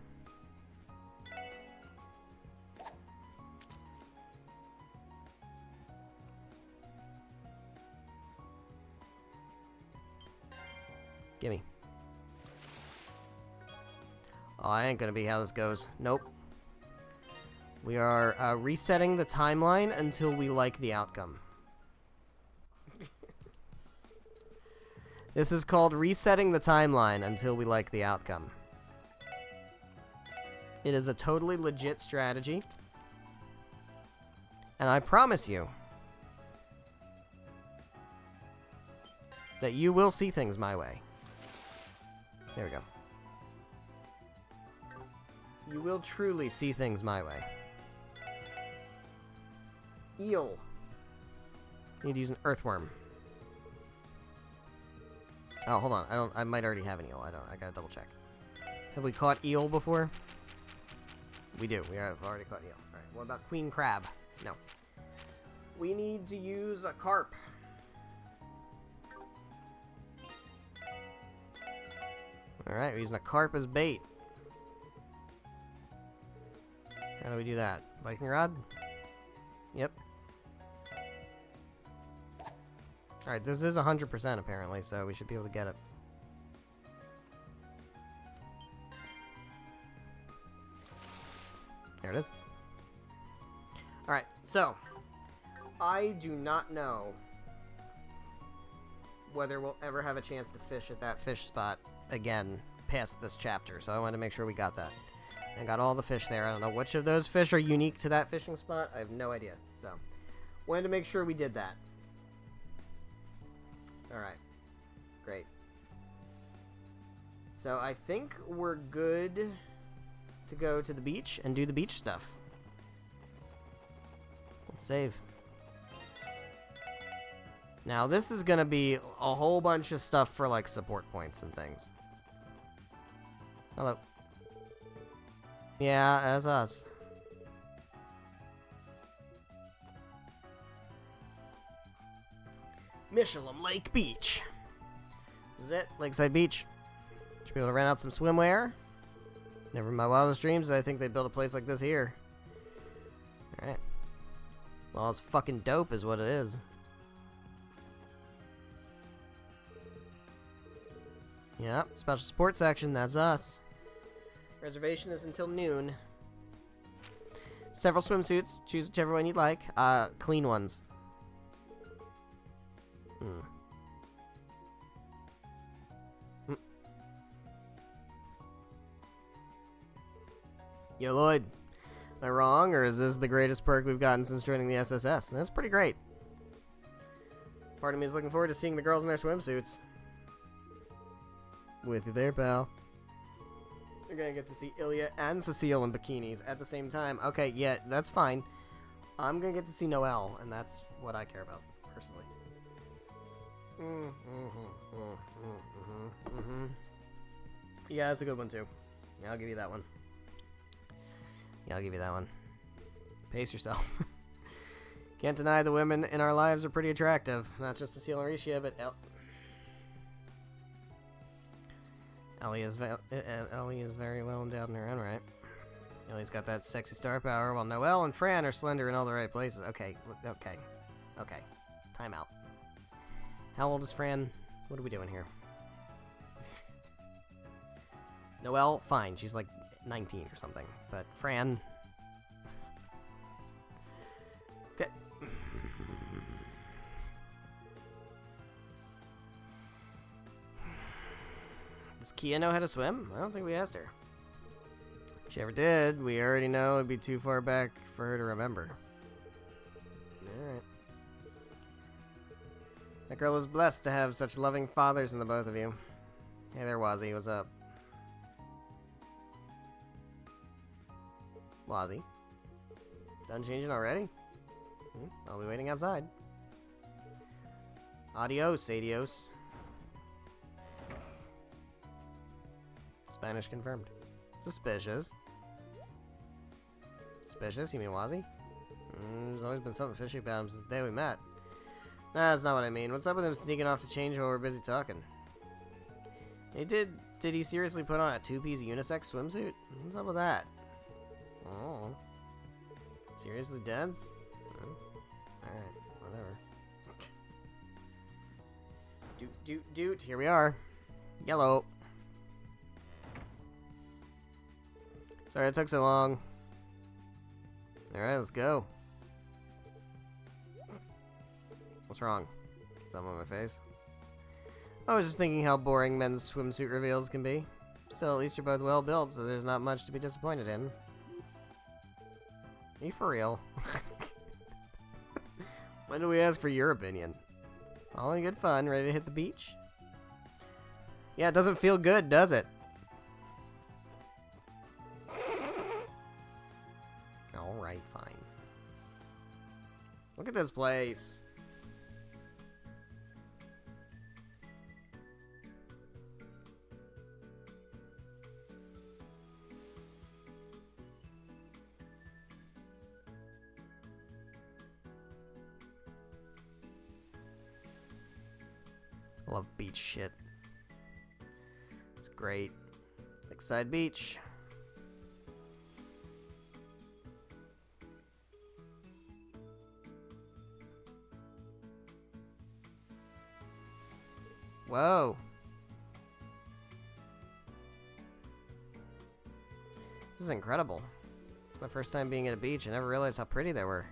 Gimme. Oh, I ain't gonna be how this goes. Nope. We are resetting the timeline until we like the outcome. This is called resetting the timeline until we like the outcome. It is a totally legit strategy. And I promise you that you will see things my way. There we go. You will truly see things my way. Eel. Need to use an earthworm. Oh, hold on. I might already have an eel. I gotta double check. Have we caught eel before? We do. We have already caught eel. Alright, what about queen crab? No. We need to use a carp. Alright, we're using a carp as bait. How do we do that? Viking rod? Yep. Alright, this is 100% apparently, so we should be able to get it. There it is. Alright, so I do not know whether we'll ever have a chance to fish at that fish spot again past this chapter, so I wanted to make sure we got that. I got all the fish there. I don't know which of those fish are unique to that fishing spot. I have no idea. So, wanted to make sure we did that. Alright. Great. So, I think we're good to go to the beach and do the beach stuff. Let's save. Now, this is going to be a whole bunch of stuff for, like, support points and things. Hello. Yeah, that's us. Michelin Lake Beach. This is it. Lakeside Beach. Should be able to rent out some swimwear. Never in my wildest dreams did I think they'd build a place like this here. Alright. Well, it's fucking dope is what it is. Yep, special sports section, that's us. Reservation is until noon. Several swimsuits. Choose whichever one you'd like. Clean ones. Yo, Lloyd. Am I wrong, or is this the greatest perk we've gotten since joining the SSS? That's pretty great. Part of me is looking forward to seeing the girls in their swimsuits. With you there, pal. You're gonna get to see Ilya and Cecile in bikinis at the same time. Okay, yeah, that's fine. I'm gonna get to see Noelle, and that's what I care about, personally. Yeah, that's a good one, too. Yeah, I'll give you that one. Yeah, I'll give you that one. Pace yourself. Can't deny the women in our lives are pretty attractive. Not just Cecile and Risha, but Ellie is very well endowed in her own right. Ellie's got that sexy star power, while Noelle and Fran are slender in all the right places. Okay. Time out. How old is Fran? What are we doing here? Noelle, fine. She's like 19 or something. But Fran... Does Kia know how to swim? I don't think we asked her. If she ever did, we already know it'd be too far back for her to remember. Alright. That girl is blessed to have such loving fathers in the both of you. Hey there, Wazzy. What's up? Wazzy? Done changing already? I'll be waiting outside. Adios, adios. Spanish confirmed. Suspicious. Suspicious? You mean Wazzy? There's always been something fishy about him since the day we met. Nah, that's not what I mean. What's up with him sneaking off to change while we're busy talking? Did he seriously put on a two-piece unisex swimsuit? What's up with that? Oh. Seriously, Dads? Alright, whatever. Doot. Here we are. Yellow. Sorry it took so long. Alright, let's go. What's wrong? Something on my face? I was just thinking how boring men's swimsuit reveals can be. Still, at least you're both well built, so there's not much to be disappointed in. Are you for real? When do we ask for your opinion? All in good fun, ready to hit the beach? Yeah, it doesn't feel good, does it? Alright, fine. Look at this place. I love beach shit. It's great. Lakeside Beach. Whoa. This is incredible. It's my first time being at a beach. I never realized how pretty they were.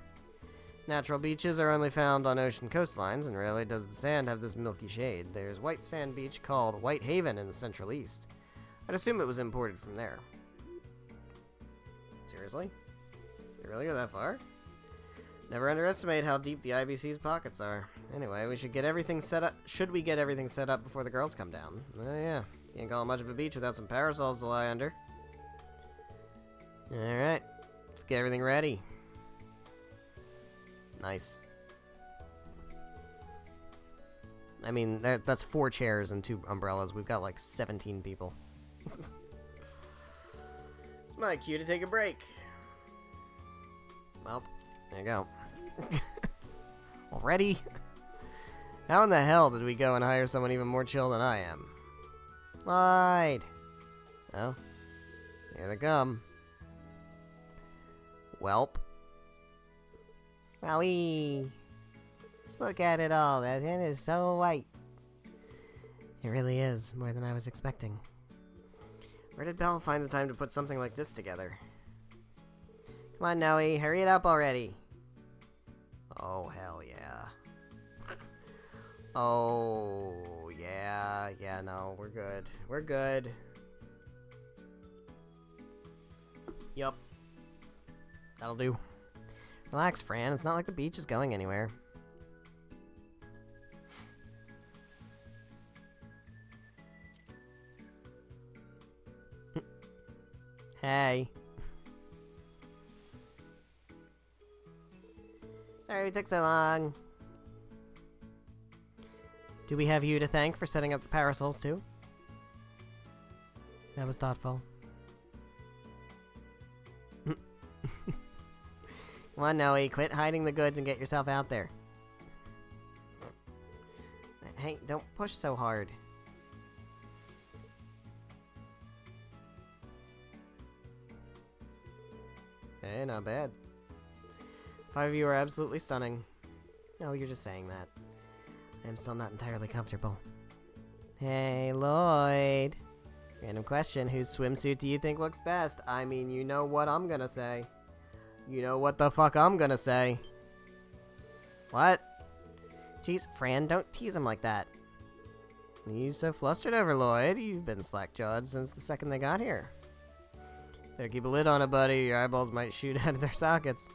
Natural beaches are only found on ocean coastlines, and rarely does the sand have this milky shade. There's white sand beach called White Haven in the Central East. I'd assume it was imported from there. Seriously? They really go that far? Never underestimate how deep the IBC's pockets are. Anyway, we should get everything set up. Should we get everything set up before the girls come down? Oh yeah, can't call it much of a beach without some parasols to lie under. Alright, let's get everything ready. Nice. I mean, that's 4 chairs and 2 umbrellas. We've got like 17 people. It's my cue to take a break. Well, there you go. Already? How in the hell did we go and hire someone even more chill than I am? Lied. Oh, here they come. Welp. Wowie! Just look at it all. That hen is so white. It really is, more than I was expecting. Where did Belle find the time to put something like this together? Come on, Noe, hurry it up already. Oh, hell yeah. Oh, yeah. Yeah, no, we're good. We're good. Yup. That'll do. Relax, Fran. It's not like the beach is going anywhere. Hey. Sorry we took so long. Do we have you to thank for setting up the parasols, too? That was thoughtful. Come on, Noe, quit hiding the goods and get yourself out there. Hey, don't push so hard. Hey, not bad. 5 of you are absolutely stunning. No, you're just saying that. I'm still not entirely comfortable. Hey, Lloyd. Random question, whose swimsuit do you think looks best? I mean, you know what I'm gonna say. You know what the fuck I'm gonna say. What? Jeez, Fran, don't tease him like that. Are you so flustered over Lloyd? You've been slack-jawed since the second they got here. Better keep a lid on it, buddy. Your eyeballs might shoot out of their sockets.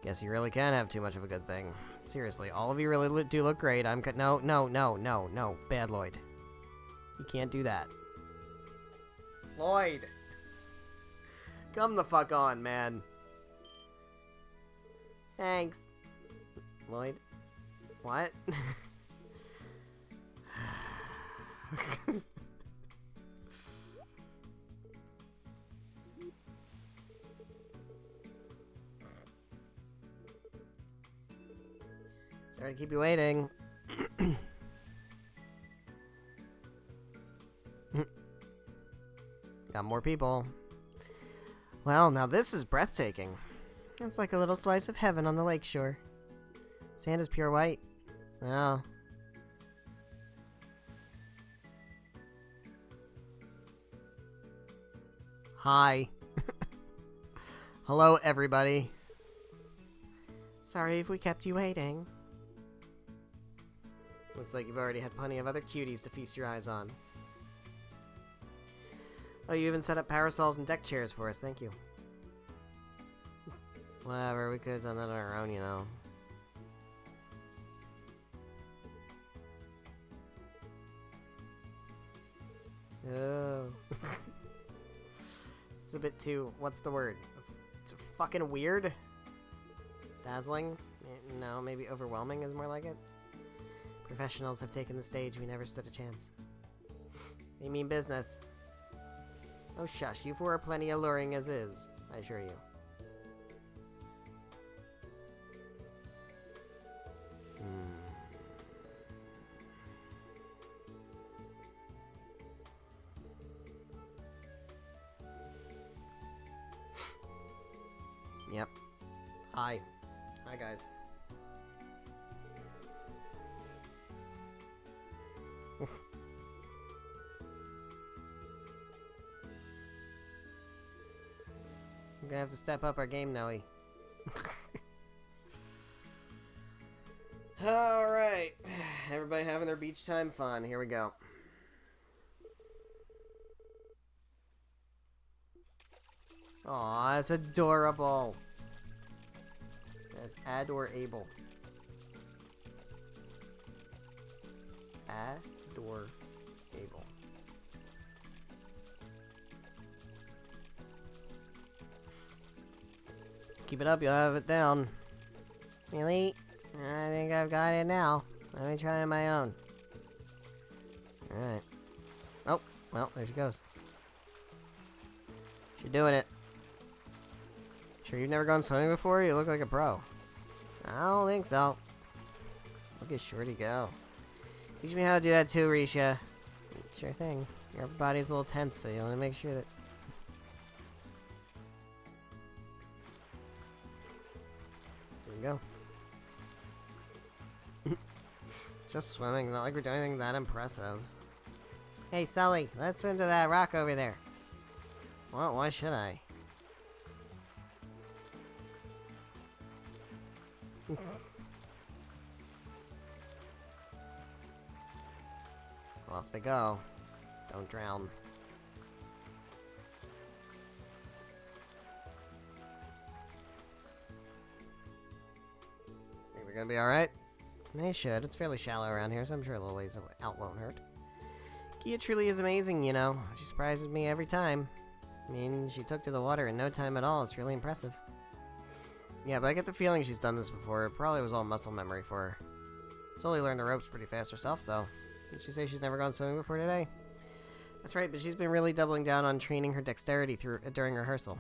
Guess you really can have too much of a good thing. Seriously, all of you really do look great. No. Bad Lloyd. You can't do that. Lloyd! Come the fuck on, man. Thanks. Lloyd? What? Sorry to keep you waiting. Got more people. Well, now this is breathtaking. It's like a little slice of heaven on the lakeshore. Sand is pure white. Well. Hi. Hello, everybody. Sorry if we kept you waiting. Looks like you've already had plenty of other cuties to feast your eyes on. Oh, you even set up parasols and deck chairs for us, thank you. Whatever, we could have done that on our own, you know. Oh. This is a bit too, what's the word? It's fucking weird? Dazzling? No, maybe overwhelming is more like it. Professionals have taken the stage, we never stood a chance. They mean business. Oh shush, you four are plenty alluring as is, I assure you. Yep. Hi. Hi, guys. We're gonna have to step up our game, Noe. Alright. Everybody having their beach time fun. Here we go. Aw, that's adorable. That's adorable. Adorable. Keep it up, you'll have it down. Really? I think I've got it now. Let me try on my own. Alright. Oh, well, there she goes. You're doing it. Sure you've never gone swimming before? You look like a pro. I don't think so. Look at Shorty go. Teach me how to do that too, Risha. Sure thing. Your body's a little tense, so you want to make sure that... There you go. Just swimming, not like we're doing anything that impressive. Hey, Sully, let's swim to that rock over there. Well, why should I? Off they go. Don't drown. Think they're gonna be alright? They should. It's fairly shallow around here, so I'm sure a little ways out won't hurt. Kia truly is amazing, you know. She surprises me every time. I mean, she took to the water in no time at all. It's really impressive. Yeah, but I get the feeling she's done this before. It probably was all muscle memory for her. Sully learned the ropes pretty fast herself, though. Did she say she's never gone swimming before today? That's right, but she's been really doubling down on training her dexterity during rehearsal.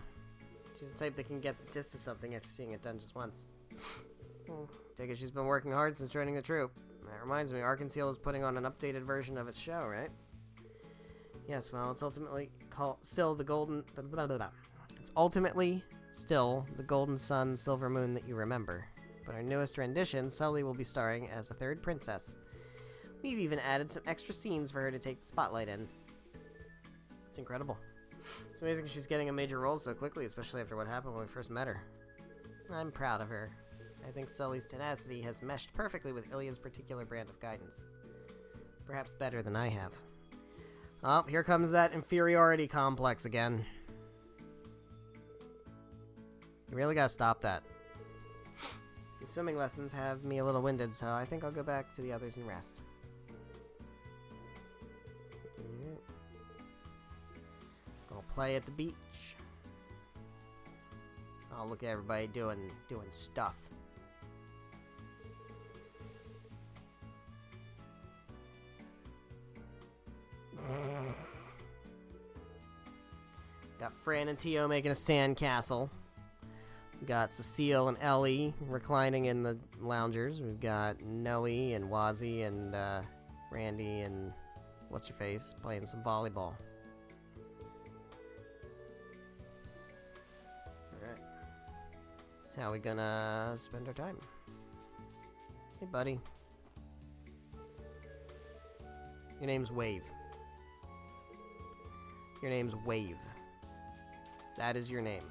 She's the type that can get the gist of something after seeing it done just once. Take it she's been working hard since joining the troop. That reminds me, Arkansas is putting on an updated version of its show, right? Yes, well, it's ultimately still the golden... It's ultimately still the Golden Sun, Silver Moon that you remember. But our newest rendition, Sully will be starring as a third princess. We've even added some extra scenes for her to take the spotlight in. It's incredible. It's amazing she's getting a major role so quickly, especially after what happened when we first met her. I'm proud of her. I think Sully's tenacity has meshed perfectly with Ilya's particular brand of guidance. Perhaps better than I have. Oh, here comes that inferiority complex again. You really gotta stop that. The swimming lessons have me a little winded, so I think I'll go back to the others and rest. Gonna play at the beach. Oh, look at everybody doing stuff. Got Fran and Tio making a sandcastle. We got Cecile and Ellie reclining in the loungers. We've got Noe and Wazzy and Randy and what's-her-face playing some volleyball. Alright. How are we gonna spend our time? Hey, buddy. Your name's Wave. Your name's Wave. That is your name.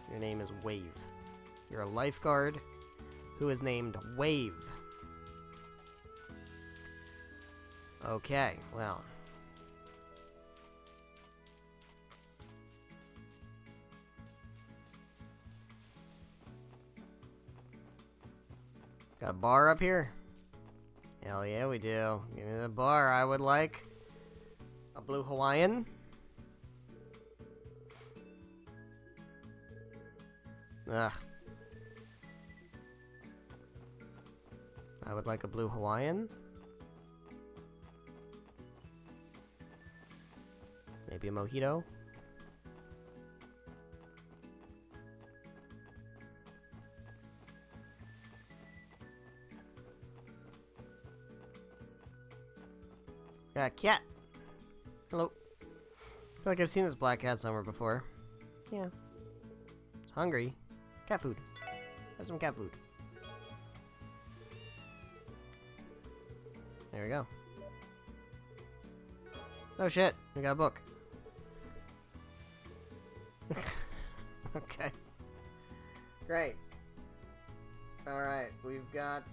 Your name is Wave. You're a lifeguard who is named Wave. Okay, well. Got a bar up here? Hell yeah, we do. Give me the bar. I would like a blue Hawaiian. Ugh. I would like a blue Hawaiian. Maybe a mojito. Cat. Hello. I feel like I've seen this black cat somewhere before. Yeah. Hungry. Cat food. Have some cat food. There we go. Oh shit, we got a book. Okay. Great. Alright, we've got,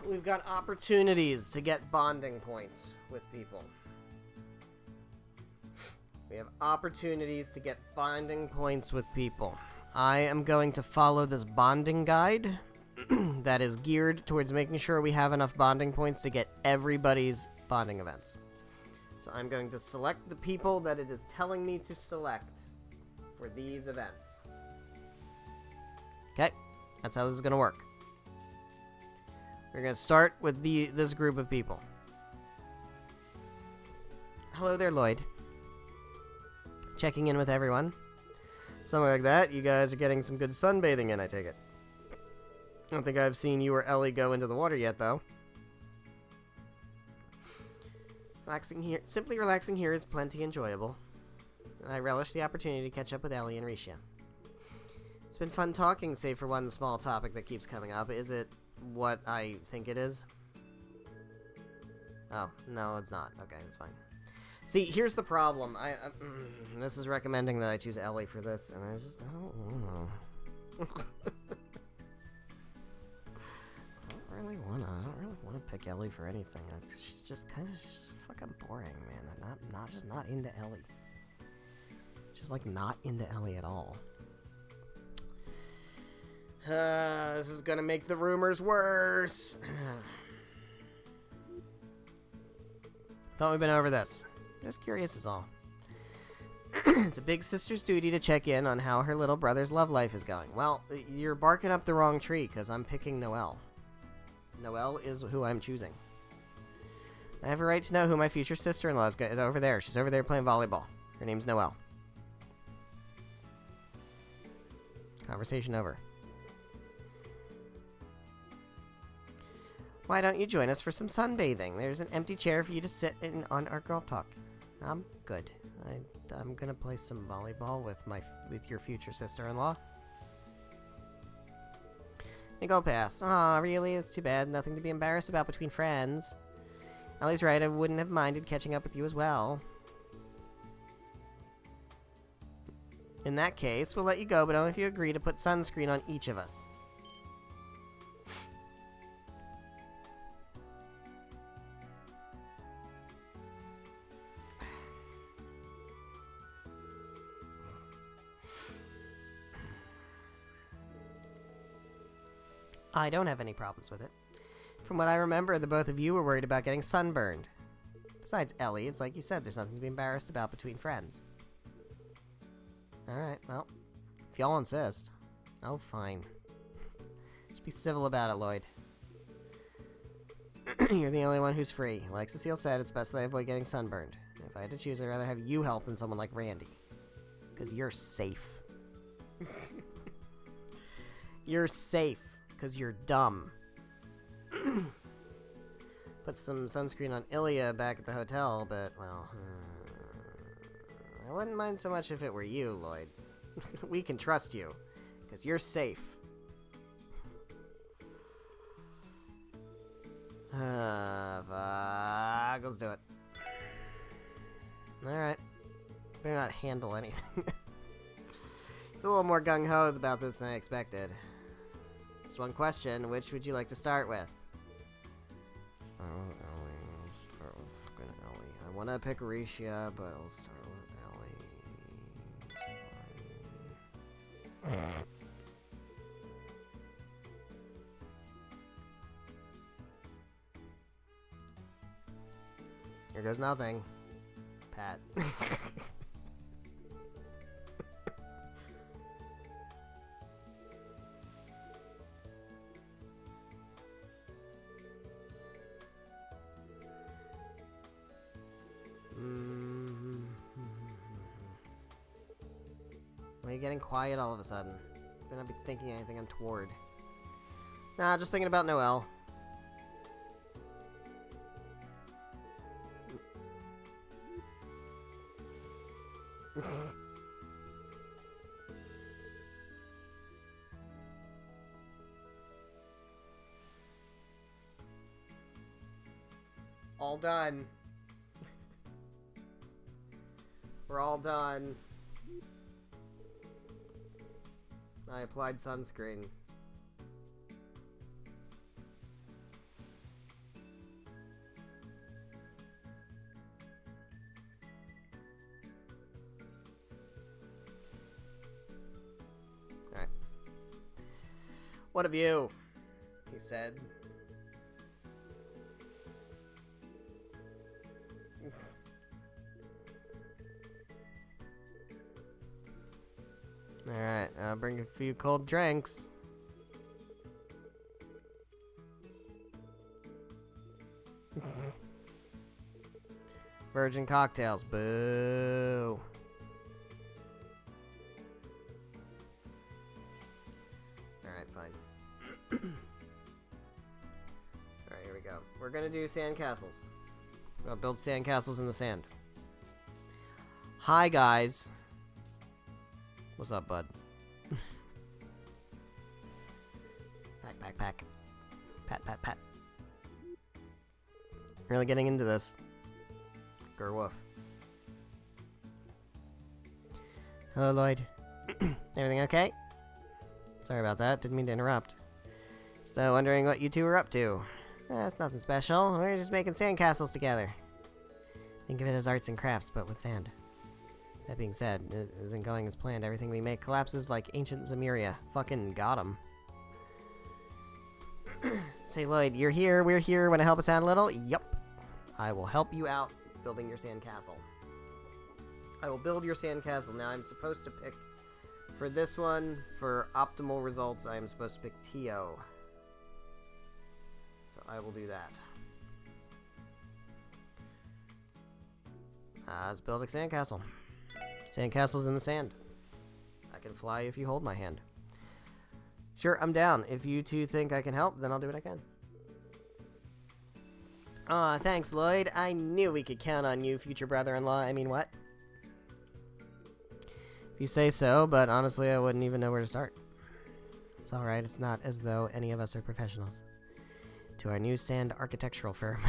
we've got opportunities to get bonding points with people. We have opportunities to get bonding points with people. I am going to follow this bonding guide that is geared towards making sure we have enough bonding points to get everybody's bonding events. So I'm going to select the people that it is telling me to select for these events. Okay, that's how this is going to work. We're going to start with this group of people. Hello there, Lloyd. Checking in with everyone. Something like that. You guys are getting some good sunbathing in, I take it. I don't think I've seen you or Ellie go into the water yet, though. Simply relaxing here is plenty enjoyable. I relish the opportunity to catch up with Ellie and Risha. It's been fun talking, save for one small topic that keeps coming up. Is it what I think it is? Oh, no, it's not. Okay, that's fine. See, here's the problem. This is recommending that I choose Ellie for this, and I just don't know. I don't really want to pick Ellie for anything. She's just kind of fucking boring, man. I'm just not into Ellie. Just like not into Ellie at all. This is gonna make the rumors worse. Thought we'd been over this. Just curious is all. It's a big sister's duty to check in on how her little brother's love life is going. Well, you're barking up the wrong tree, because I'm picking Noelle. Noelle is who I'm choosing. I have a right to know who my future sister-in-law is over there. She's over there playing volleyball. Her name's Noelle. Conversation over. Why don't you join us for some sunbathing? There's an empty chair for you to sit in on our girl talk. I'm good. I'm gonna play some volleyball with your future sister-in-law. I think I'll pass. Aw, really? It's too bad. Nothing to be embarrassed about between friends. Ellie's right. I wouldn't have minded catching up with you as well. In that case, we'll let you go, but only if you agree to put sunscreen on each of us. I don't have any problems with it. From what I remember, the both of you were worried about getting sunburned. Besides Ellie, it's like you said, there's nothing to be embarrassed about between friends. Alright, well, if y'all insist. Oh, fine. Just be civil about it, Lloyd. You're the only one who's free. Like Cecile said, it's best that I avoid getting sunburned. If I had to choose, I'd rather have you help than someone like Randy. Because you're safe. You're safe. Because you're dumb. Put some sunscreen on Ilya back at the hotel, but, well... I wouldn't mind so much if it were you, Lloyd. We can trust you. Because you're safe. Fuck. Let's do it. Alright. Better not handle anything. It's a little more gung-ho about this than I expected. Just one question, which would you like to start with? Oh, Ellie. I'll start with fucking Ellie. I want to pick Risha, but I'll start with Ellie. Here goes nothing. Pat. Why are you getting quiet all of a sudden? Better not be thinking anything untoward. Nah, just thinking about Noelle. All done. We're all done. I applied sunscreen. Alright. What of you? He said. Alright, I'll bring a few cold drinks. Virgin cocktails, boo. Alright, fine. Alright, here we go. We're gonna do sandcastles. We're gonna build sandcastles in the sand. Hi, guys. What's up, bud? Pack. Pat. Really getting into this. Gerwoof. Hello, Lloyd. Everything okay? Sorry about that. Didn't mean to interrupt. Still wondering what you two were up to. It's nothing special. We're just making sandcastles together. Think of it as arts and crafts, but with sand. That being said, it isn't going as planned. Everything we make collapses like ancient Zemuria. Fucking got 'em. Say, Lloyd, you're here, we're here. Want to help us out a little? Yup. I will help you out building your sandcastle. I will build your sandcastle. Now, I'm supposed to pick... For this one, for optimal results, I am supposed to pick Tio. So I will do that. Let's build a sandcastle. Sandcastle's in the sand. I can fly if you hold my hand. Sure, I'm down. If you two think I can help, then I'll do what I can. Aw, thanks, Lloyd. I knew we could count on you, future brother-in-law. I mean, what? If you say so, but honestly, I wouldn't even know where to start. It's alright. It's not as though any of us are professionals. To our new sand architectural firm.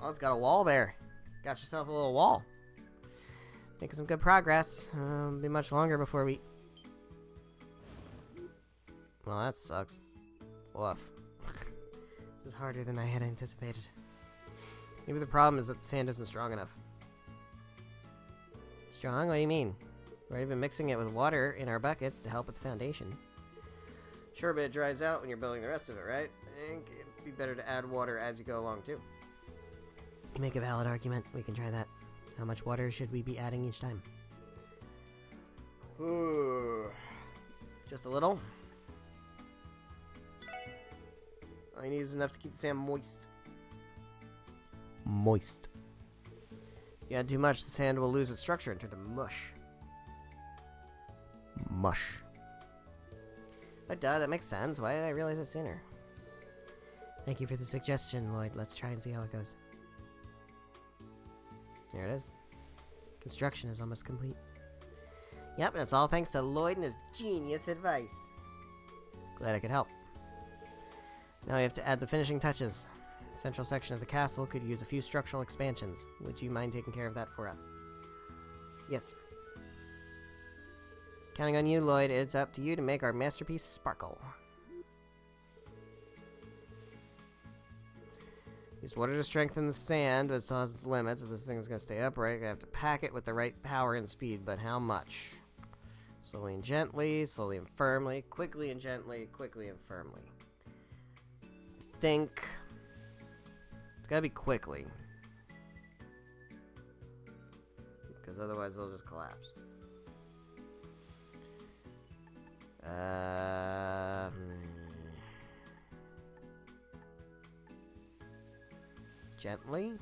Oh, it's got a wall there. Got yourself a little wall. Making some good progress. Be much longer before we... Well, that sucks. Woof. This is harder than I had anticipated. Maybe the problem is that the sand isn't strong enough. Strong? What do you mean? We've already been mixing it with water in our buckets to help with the foundation. Sure, but it dries out when you're building the rest of it, right? I think it'd be better to add water as you go along, too. You make a valid argument. We can try that. How much water should we be adding each time? Ooh. Just a little. All you need is enough to keep the sand moist. Moist. If you add too much, the sand will lose its structure and turn to mush. Mush. But duh, that makes sense. Why did I realize it sooner? Thank you for the suggestion, Lloyd. Let's try and see how it goes. There it is. Construction is almost complete. Yep, and it's all thanks to Lloyd and his genius advice. Glad I could help. Now we have to add the finishing touches. The central section of the castle could use a few structural expansions. Would you mind taking care of that for us? Yes. Counting on you, Lloyd. It's up to you to make our masterpiece sparkle. Use water to strengthen the sand, but it still has its limits. If this thing's going to stay upright, I have to pack it with the right power and speed. But how much? Slowly and gently, slowly and firmly, quickly and gently, quickly and firmly. I think it's got to be quickly. Because otherwise it'll just collapse. Gently.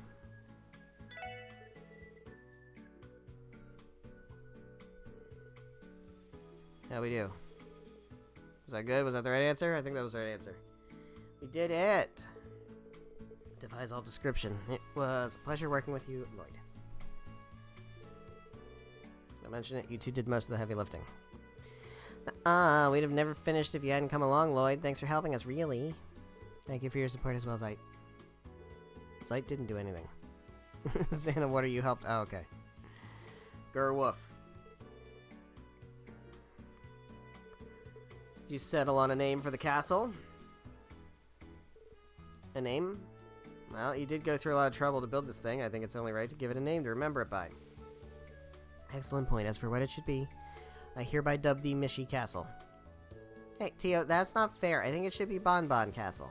How we do? Was that good? Was that the right answer? I think that was the right answer. We did it! Defies all description. It was a pleasure working with you, Lloyd. I mentioned it, you two did most of the heavy lifting. We'd have never finished if you hadn't come along, Lloyd. Thanks for helping us, really. Thank you for your support as well, Zeit. Zeit didn't do anything. Santa, what are you helped? Oh, okay. Gerwoof. Did you settle on a name for the castle? A name? Well, you did go through a lot of trouble to build this thing. I think it's only right to give it a name to remember it by. Excellent point. As for what it should be, I hereby dub thee Mishy Castle. Hey, Tio, that's not fair. I think it should be Bon Bon Castle.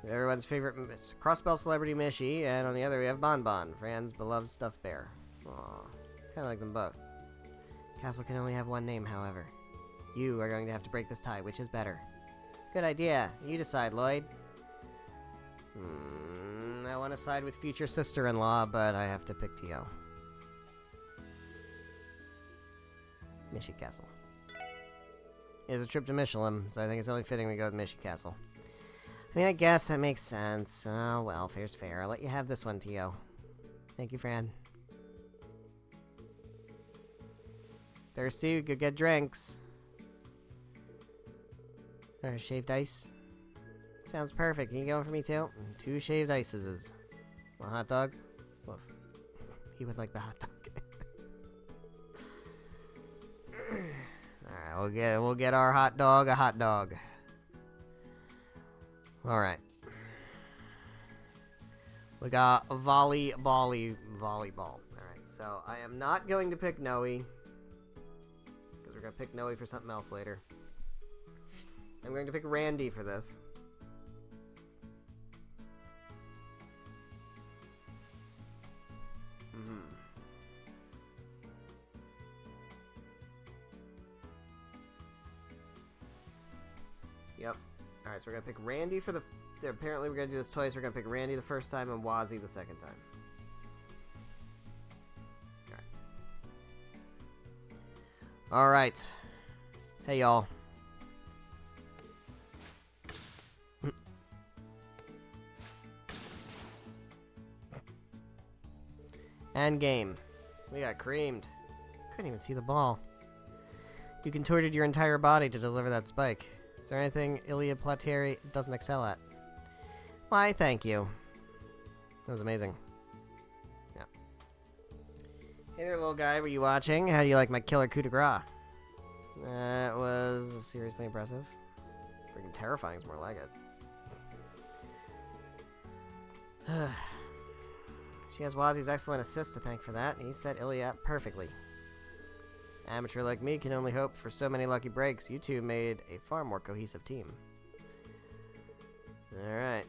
Everyone's favorite crossbell celebrity Mishy, and on the other we have Bon Bon, Fran's beloved stuffed bear. Aww, kinda like them both. Castle can only have one name, however. You are going to have to break this tie, which is better. Good idea. You decide, Lloyd. I want to side with future sister-in-law, but I have to pick Tio. Mishy Castle. It's a trip to Michelin, so I think it's only fitting we go with Mishy Castle. I mean, I guess that makes sense. Oh, well, fair's fair. I'll let you have this one, Tio. Thank you, Fran. Thirsty? Go get drinks. Or shaved ice. Sounds perfect. Can you get one for me, too? 2 shaved ices. A hot dog? Woof. He would like the hot dog. Alright, we'll get our hot dog a hot dog. Alright. We got a volleyball. Alright, so I am not going to pick Noe. Because we're going to pick Noe for something else later. I'm going to pick Randy for this. Yep. Alright, so we're gonna pick Randy for the... Apparently we're gonna do this twice. We're gonna pick Randy the first time and Wazzy the second time. Alright. Hey, y'all. And game. We got creamed. Couldn't even see the ball. You contorted your entire body to deliver that spike. Is there anything Ilya Plateri doesn't excel at? Why, thank you. That was amazing. Yeah. Hey there, little guy. Were you watching? How do you like my killer coup de grace? That was seriously impressive. Freaking terrifying is more like it. She has Wazzy's excellent assist to thank for that. He set Ilya up perfectly. Amateur like me can only hope for so many lucky breaks. You two made a far more cohesive team. Alright.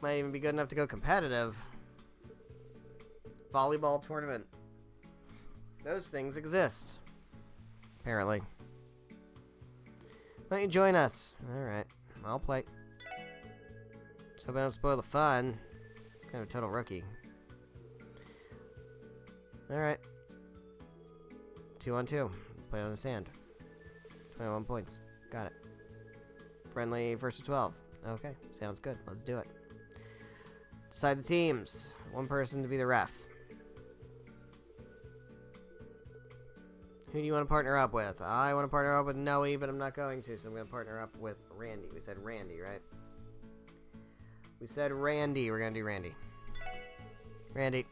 Might even be good enough to go competitive. Volleyball tournament. Those things exist. Apparently. Why don't you join us? Alright. I'll play. Just hope I don't spoil the fun. Kind of a total rookie. Alright. 2-on-2. Play on the sand. 21 points. Got it. Friendly versus 12. Okay, sounds good. Let's do it. Decide the teams. One person to be the ref. Who do you want to partner up with? I want to partner up with Noe, but I'm not going to, so I'm going to partner up with Randy. We said Randy, right? We said Randy. We're going to do Randy. Randy.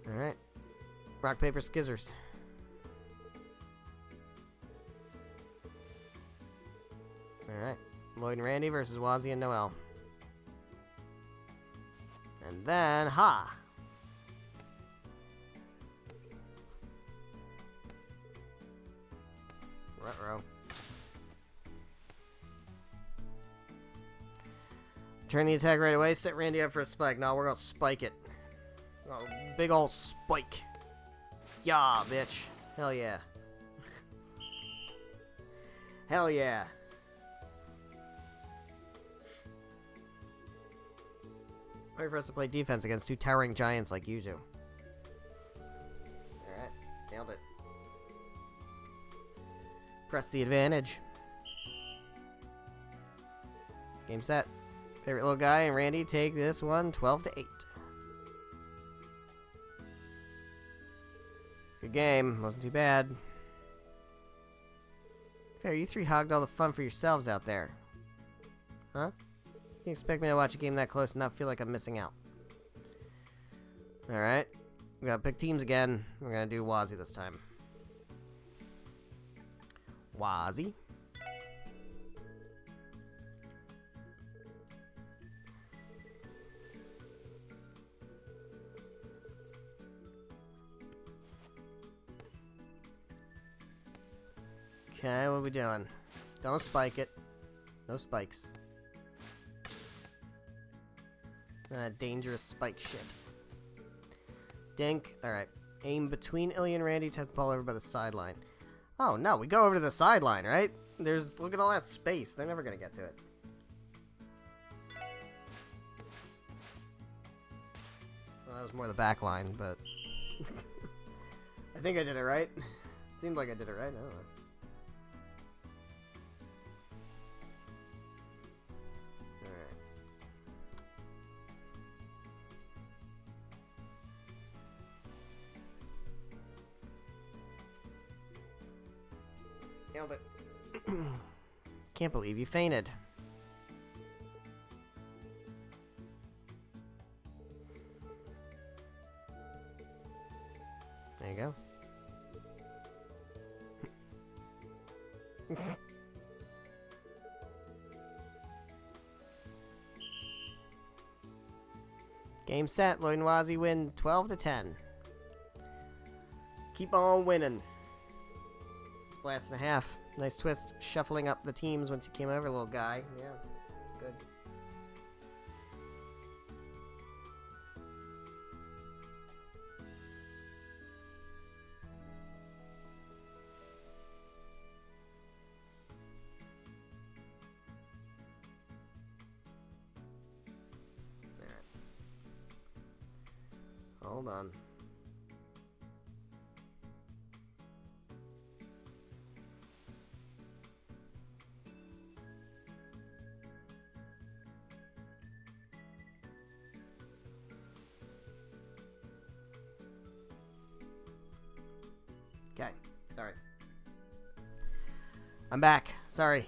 Alright. Rock, paper, scissors. Alright. Lloyd and Randy versus Wazzy and Noel. And then, ha! Ruh-roh. Turn the attack right away. Set Randy up for a spike. No, we're gonna spike it. Oh, big ol' spike. Yeah, bitch. Hell yeah. Hell yeah. Hard for us to play defense against two towering giants like you do. Alright, nailed it. Press the advantage. Game set. Favorite little guy and Randy take this one 12-8. Good game. Wasn't too bad. Fair, you three hogged all the fun for yourselves out there. Huh? You expect me to watch a game that close and not feel like I'm missing out? Alright. We gotta pick teams again. We're gonna do Wazzy this time. Wazzy. Okay, what are we doing? Don't spike it. No spikes. Dangerous spike shit. Dink. Alright. Aim between Ilya and Randy. Tap the ball over by the sideline. Oh, no. We go over to the sideline, right? There's... Look at all that space. They're never going to get to it. Well, that was more the back line, but... I think I did it right. Seemed like I did it right. I don't know. Nailed it. Can't believe you fainted. There you go. Game set. Lloyd and Wazzy win 12-10. Keep on winning. Blast and a half. Nice twist, shuffling up the teams once you came over, little guy. Yeah, good. Hold on. Okay, sorry. I'm back. Sorry.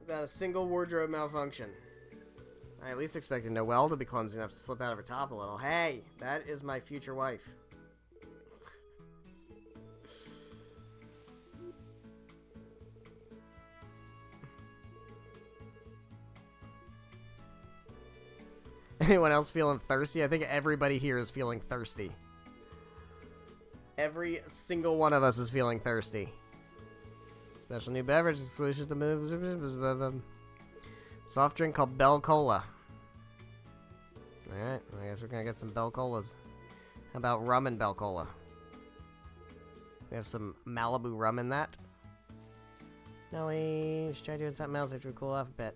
Without a single wardrobe malfunction. I at least expected Noelle to be clumsy enough to slip out of her top a little. Hey, that is my future wife. Anyone else feeling thirsty? I think everybody here is feeling thirsty. Every single one of us is feeling thirsty. Special new beverage exclusive to soft drink called Bell Cola. Alright, I guess we're gonna get some Bell Colas. How about rum and Bell Cola? We have some Malibu rum in that. No, we should try doing something else after we cool off a bit.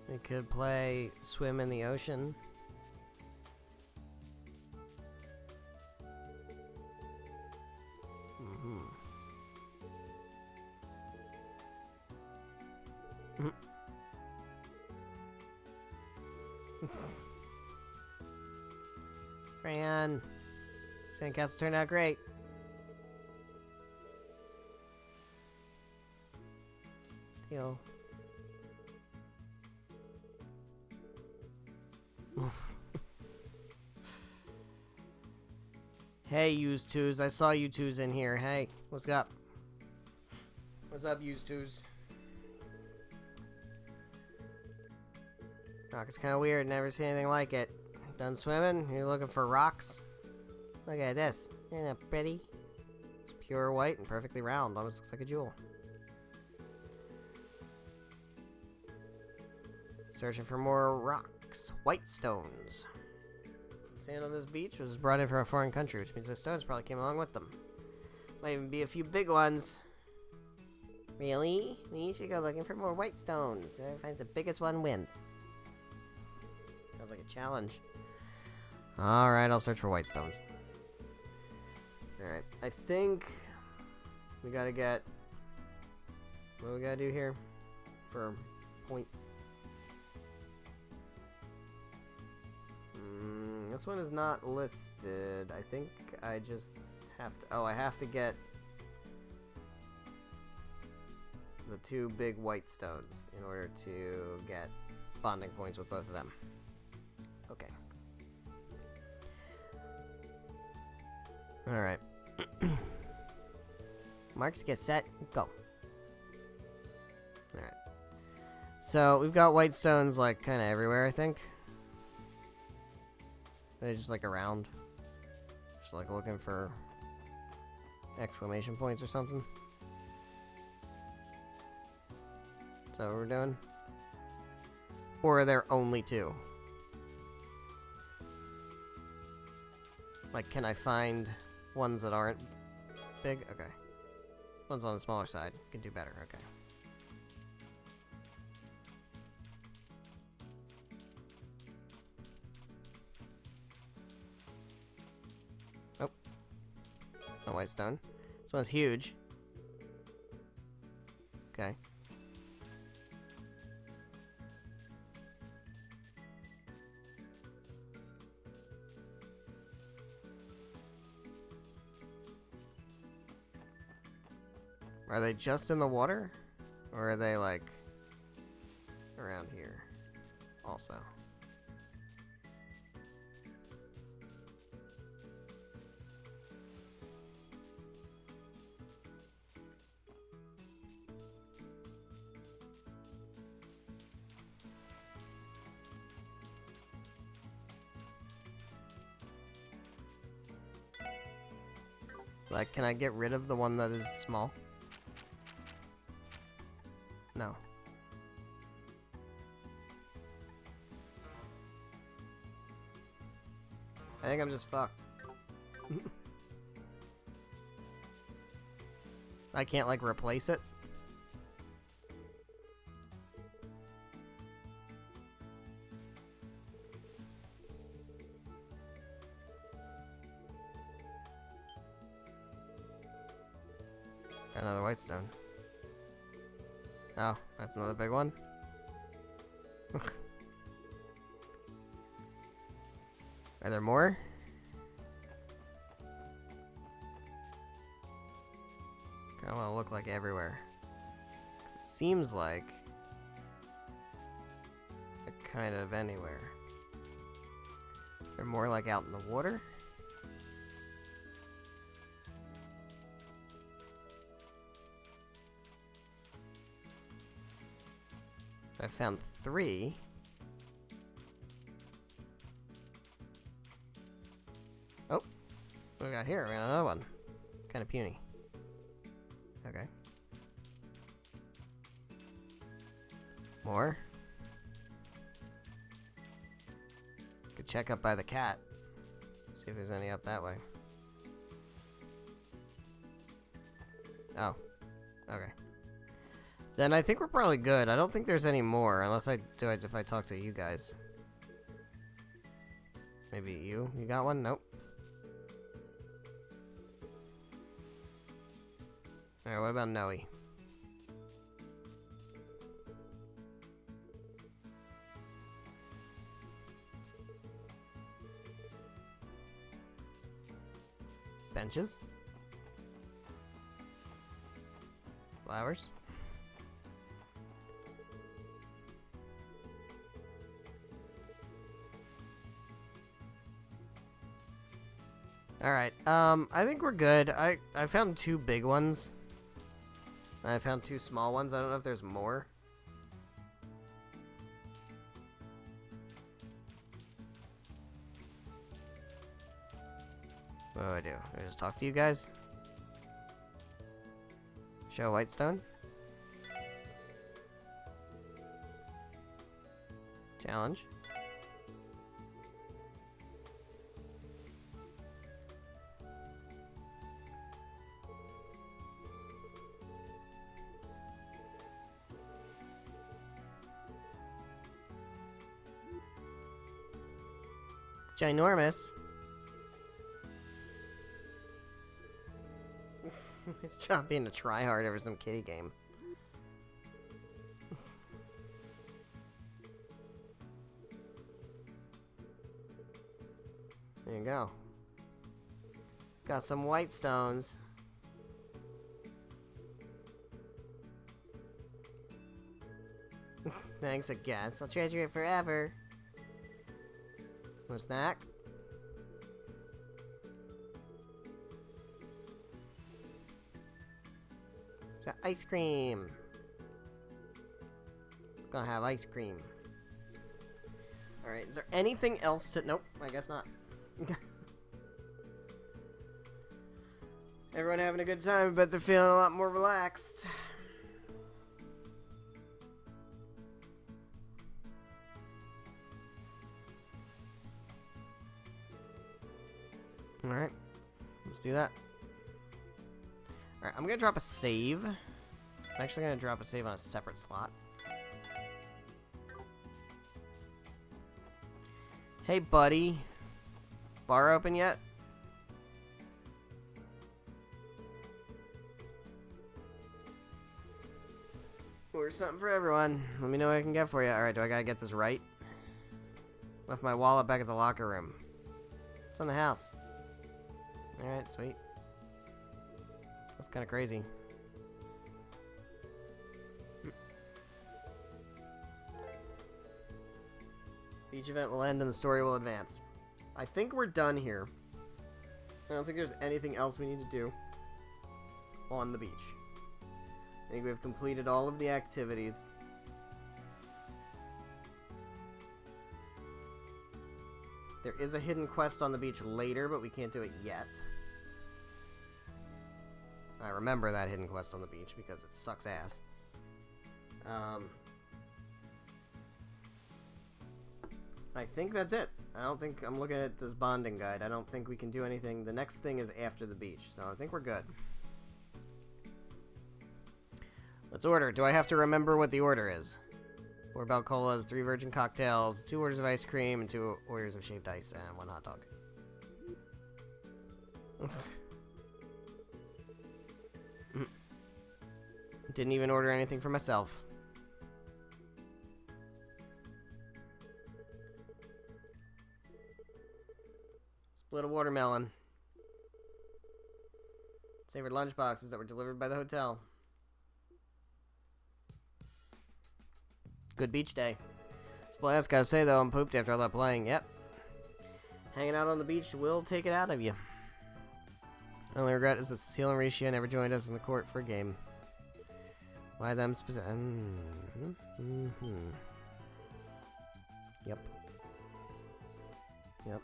We could play Swim in the Ocean. Fran, Sandcastle turned out great. Deal. Hey, used twos. I saw you twos in here. Hey, what's up? What's up, used twos? Rock is kind of weird. Never seen anything like it. Done swimming? You're looking for rocks? Look at this. Isn't that pretty? It's pure white and perfectly round. Almost looks like a jewel. Searching for more rocks. White stones. Sand on this beach was brought in from a foreign country, which means those stones probably came along with them. Might even be a few big ones. Really? We should go looking for more white stones. Whoever finds the biggest one wins. Sounds like a challenge. Alright, I'll search for white stones. Alright, I think we gotta get... What do we gotta do here? For points. This one is not listed. I think I just have to... Oh, I have to get the 2 big white stones in order to get bonding points with both of them. Okay. Alright. Marks, get set, go. Alright. So, we've got white stones, like, kind of everywhere, I think. They're just, like, around. Just, like, looking for exclamation points or something. Is that what we're doing? Or are there only 2? Like, can I find ones that aren't big? Okay. Ones on the smaller side. Can do better. Okay. Oh. A white stone. This one's huge. Okay. Are they just in the water? Or are they, like, around here also? Like, can I get rid of the one that is small? No. I think I'm just fucked. I can't, like, replace it? Another white stone. Oh, that's another big one. Are there more? Kinda wanna look like everywhere. 'Cause it seems like they're kind of anywhere. They're more like out in the water? So I found 3. Oh, what do we got here? We got another one. Kind of puny. Okay. More. Could check up by the cat. See if there's any up that way. Oh. Okay. Then I think we're probably good. I don't think there's any more, unless I do it if I talk to you guys. Maybe you? You got one? Nope. Alright, what about Noe? Benches? Flowers? Alright, I think we're good. I found 2 big ones. I found 2 small ones. I don't know if there's more. What do I do? Do I just talk to you guys? Show Whitestone? Challenge? Ginormous. His job being a tryhard over some kitty game. There you go. Got some white stones. Thanks, I guess. I'll treasure it forever. Want a snack? Got ice cream. Gonna have ice cream. Alright, is there anything else to... Nope, I guess not. Everyone having a good time, but they're feeling a lot more relaxed. Alright, let's do that. Alright, I'm gonna drop a save. I'm actually gonna drop a save on a separate slot. Hey, buddy. Bar open yet? Order something for everyone. Let me know what I can get for you. Alright, do I gotta get this right? Left my wallet back at the locker room. It's on the house. Alright, sweet. That's kind of crazy. Each event will end and the story will advance. I think we're done here. I don't think there's anything else we need to do on the beach. I think we've completed all of the activities. There is a hidden quest on the beach later, but we can't do it yet. I remember that hidden quest on the beach because it sucks ass. I think that's it. I don't think I'm looking at this bonding guide. I don't think we can do anything. The next thing is after the beach, so I think we're good. Let's order. Do I have to remember what the order is? 4 Balcolas, 3 virgin cocktails, 2 orders of ice cream, and 2 orders of shaved ice, and 1 hot dog. Didn't even order anything for myself. Split a watermelon. Savored lunchboxes that were delivered by the hotel. Good beach day. Splash, gotta say though, I'm pooped after all that playing. Yep. Hanging out on the beach will take it out of you. Only regret is that Cecile and Risha never joined us in the court for a game. Why them specific? Yep. Yep.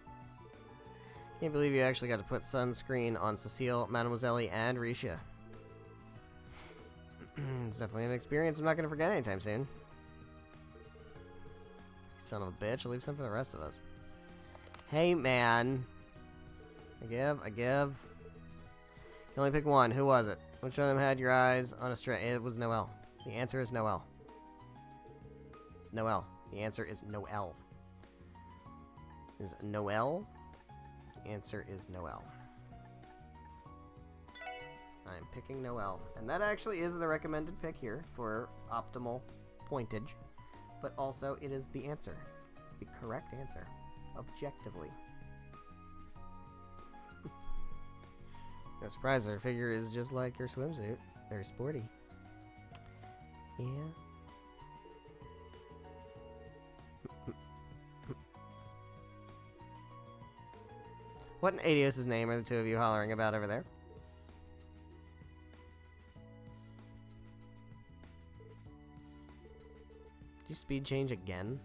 Can't believe you actually got to put sunscreen on Cecile, Mademoiselle, and Risha. It's definitely an experience I'm not going to forget anytime soon. Son of a bitch, I'll leave some for the rest of us. Hey, man. I give. You only pick one. Who was it? Which one of them had your eyes on a string? It was Noelle. The answer is Noelle. It's Noelle. The answer is Noelle. Is Noelle? The answer is Noelle. I'm picking Noelle. And that actually is the recommended pick here for optimal pointage. But also, it is the answer. It's the correct answer. Objectively. No surprise, her figure is just like your swimsuit. Very sporty. Yeah. What in Adios' name are the two of you hollering about over there? Did you speed change again?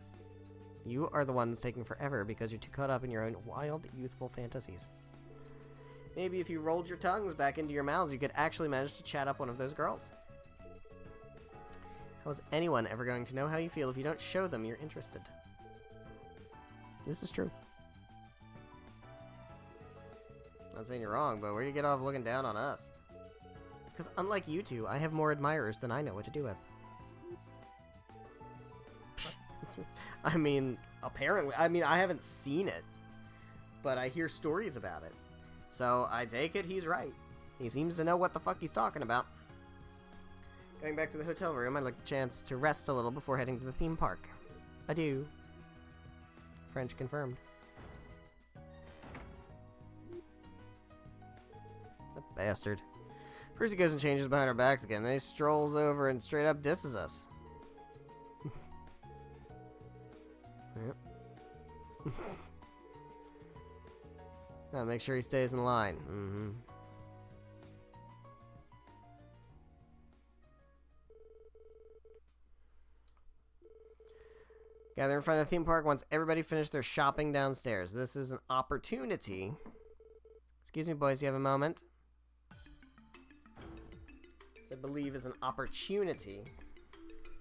You are the ones taking forever because you're too caught up in your own wild, youthful fantasies. Maybe if you rolled your tongues back into your mouths, you could actually manage to chat up one of those girls. How is anyone ever going to know how you feel if you don't show them you're interested? This is true. Not saying you're wrong, but where do you get off looking down on us? Because unlike you two, I have more admirers than I know what to do with. I mean, apparently, I haven't seen it, but I hear stories about it. So I take it he's right. He seems to know what the fuck he's talking about. Going back to the hotel room, I'd like the chance to rest a little before heading to the theme park. Adieu. French confirmed. The bastard. First he goes and changes behind our backs again, then he strolls over and straight up disses us. Yep. Gotta make sure he stays in line. Mm-hmm. Gather in front of the theme park once everybody finished their shopping downstairs. This is an opportunity. Excuse me, boys, you have a moment? This, I believe, is an opportunity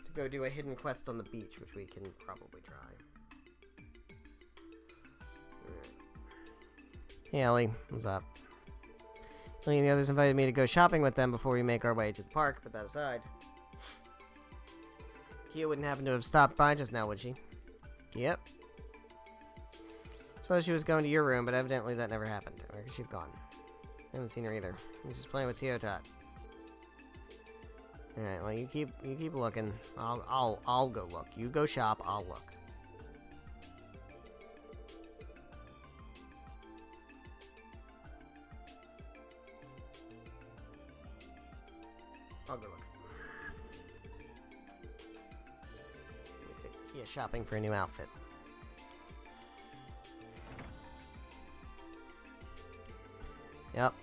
to go do a hidden quest on the beach, which we can probably try. Hey, Ellie. What's up? Ellie and the others invited me to go shopping with them before we make our way to the park, but that aside. Kia wouldn't happen to have stopped by just now, would she? Yep. So she was going to your room, but evidently that never happened. Where could she have gone? I haven't seen her either. She's playing with Teotot. Alright, well you keep looking. I'll go look. You go shop, I'll look. I'll go look. Let me take Kia shopping for a new outfit. Yep.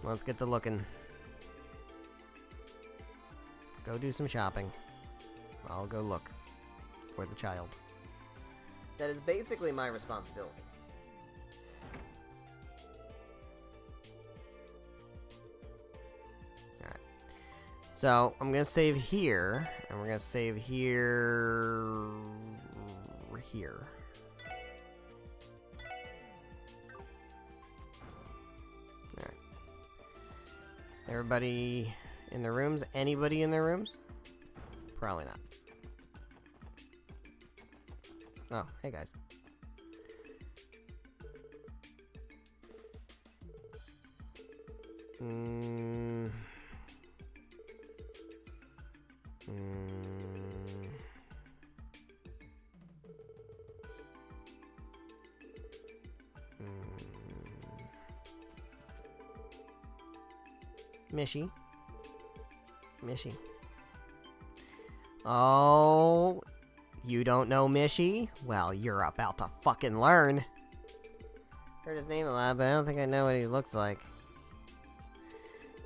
Let's get to looking. Go do some shopping. I'll go look for the child. That is basically my responsibility. Alright. So, I'm going to save here, and we're going to save here... Everybody in their rooms? Anybody in their rooms? Probably not. Oh, hey guys. Mishy. Oh, you don't know Mishy? Well, you're about to fucking learn. Heard his name a lot, but I don't think I know what he looks like.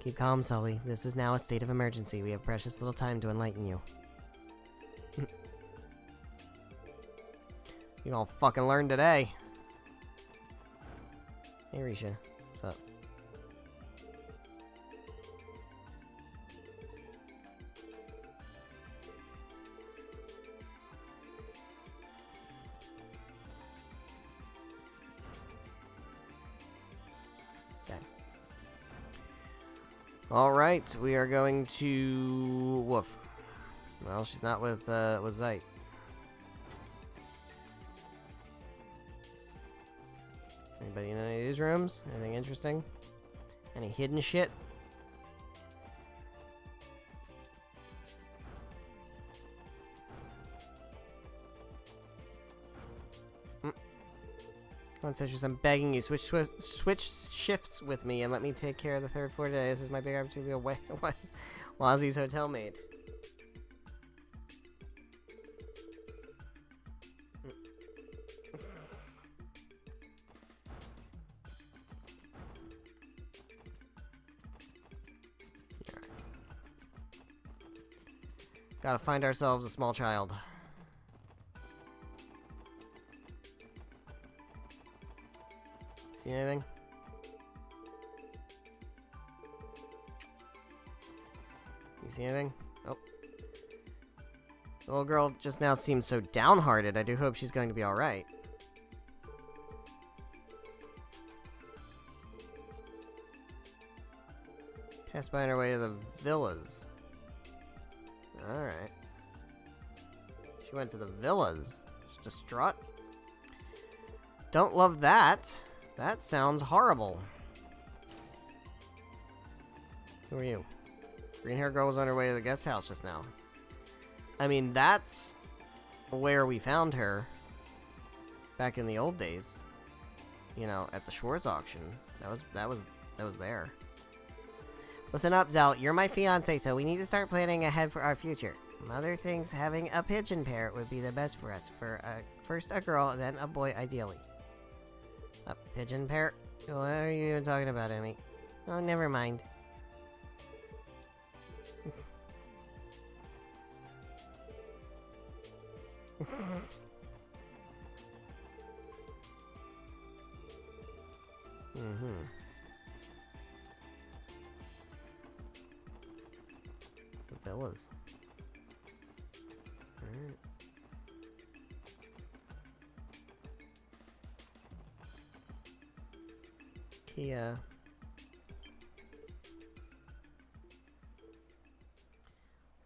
Keep calm, Sully. This is now a state of emergency. We have precious little time to enlighten you. You gonna fucking learn today. Hey, Risha. What's up? Alright, we are going to... Woof. Well, she's not with Zeit. Anybody in any of these rooms? Anything interesting? Any hidden shit? Come on, Citrus, I'm begging you. Switch shifts with me and let me take care of the third floor today. This is my big opportunity to be away. Wazzy's hotel maid. Gotta find ourselves a small child. See anything? You see anything? Oh. The little girl just now seems so downhearted. I do hope she's going to be alright. Passed by on her way to the villas. Alright. She went to the villas. She's distraught. Don't love that. That sounds horrible. Who are you? Green hair girl was on her way to the guest house just now. I mean, that's where we found her back in the old days. You know, at the Schwartz auction. That was there. Listen up, Zell. You're my fiance, so we need to start planning ahead for our future. Mother thinks having a pigeon parrot would be the best for us. First a girl, then a boy, ideally. A pigeon parrot? What are you even talking about, Emmy? Oh, never mind. The villas. Alright. Kia.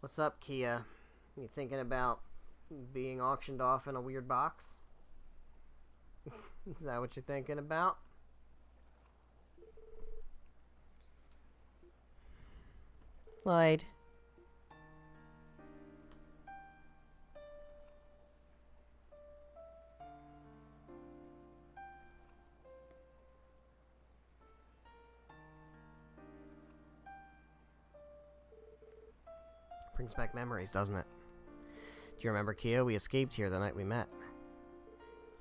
What's up, Kia? You thinking about being auctioned off in a weird box? Is that what you're thinking about? Lloyd. Brings back memories, doesn't it? Do you remember, Kia? We escaped here the night we met.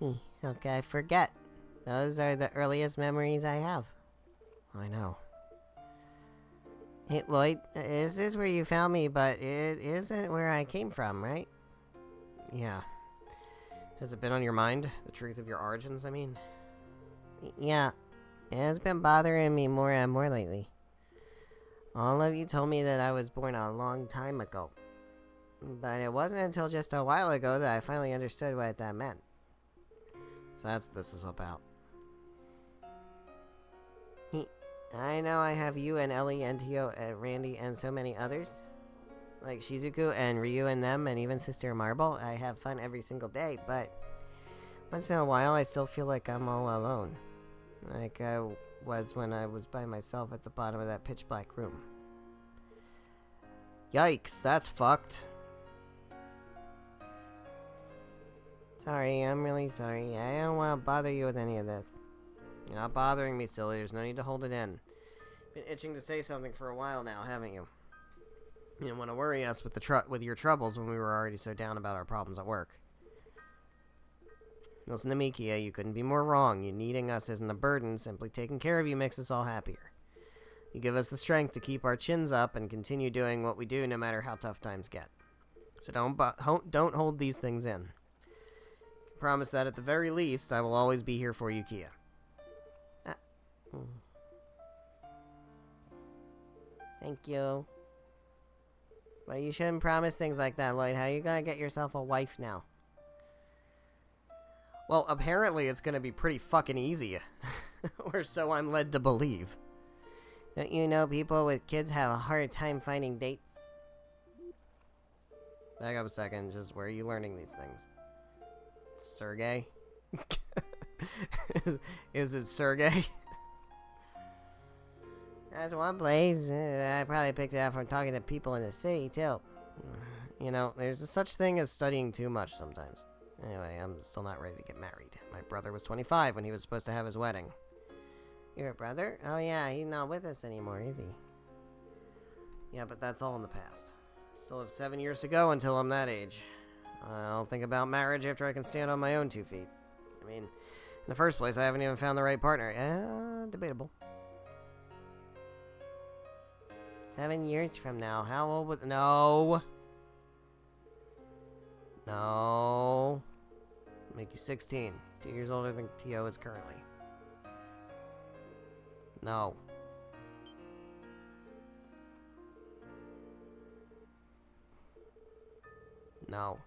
How could I forget? Those are the earliest memories I have. I know. Hey, Lloyd, this is where you found me, but it isn't where I came from, right? Yeah. Has it been on your mind? The truth of your origins, I mean? Yeah. It has been bothering me more and more lately. All of you told me that I was born a long time ago. But it wasn't until just a while ago that I finally understood what that meant. So that's what this is about. I know I have you and Ellie and Tio and Randy and so many others. Like Shizuku and Ryu and them and even Sister Marble. I have fun every single day, but once in a while I still feel like I'm all alone. Like I was when I was by myself at the bottom of that pitch black room. Yikes, that's fucked. Sorry, I'm really sorry. I don't want to bother you with any of this. You're not bothering me, silly. There's no need to hold it in. Been itching to say something for a while now, haven't you? You didn't want to worry us with with your troubles when we were already so down about our problems at work. Listen to me, Kia. You couldn't be more wrong. You needing us isn't a burden. Simply taking care of you makes us all happier. You give us the strength to keep our chins up and continue doing what we do no matter how tough times get. So don't hold these things in. I promise that at the very least, I will always be here for you, Kia. Thank you. Well, you shouldn't promise things like that, Lloyd. How you gonna get yourself a wife now? Well, apparently it's gonna be pretty fucking easy. Or so I'm led to believe. Don't you know people with kids have a hard time finding dates? Back up a second. Just where are you learning these things? Sergey? is it Sergey? That's one place. I probably picked it up from talking to people in the city, too. You know, there's a such thing as studying too much sometimes. Anyway, I'm still not ready to get married. My brother was 25 when he was supposed to have his wedding. Your brother? Oh yeah, he's not with us anymore, is he? Yeah, but that's all in the past. Still have 7 years to go until I'm that age. I'll think about marriage after I can stand on my own 2 feet. I mean, in the first place, I haven't even found the right partner. Debatable. 7 years from now, how old would... No. No. Make you 16. 2 years older than Tio is currently. No. No.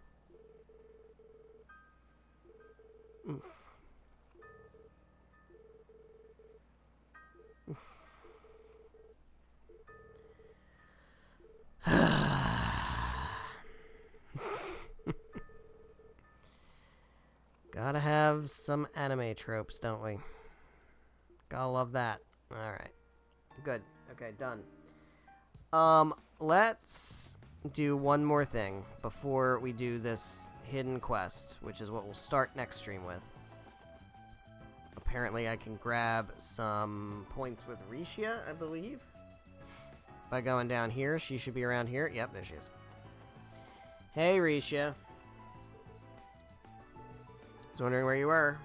Gotta have some anime tropes, don't we? Gotta love that. Alright. Good. Okay, done. Let's do one more thing before we do this hidden quest, which is what we'll start next stream with. Apparently I can grab some points with Rishia, I believe. By going down here, she should be around here. Yep, there she is. Hey, Rishia. I was wondering where you were.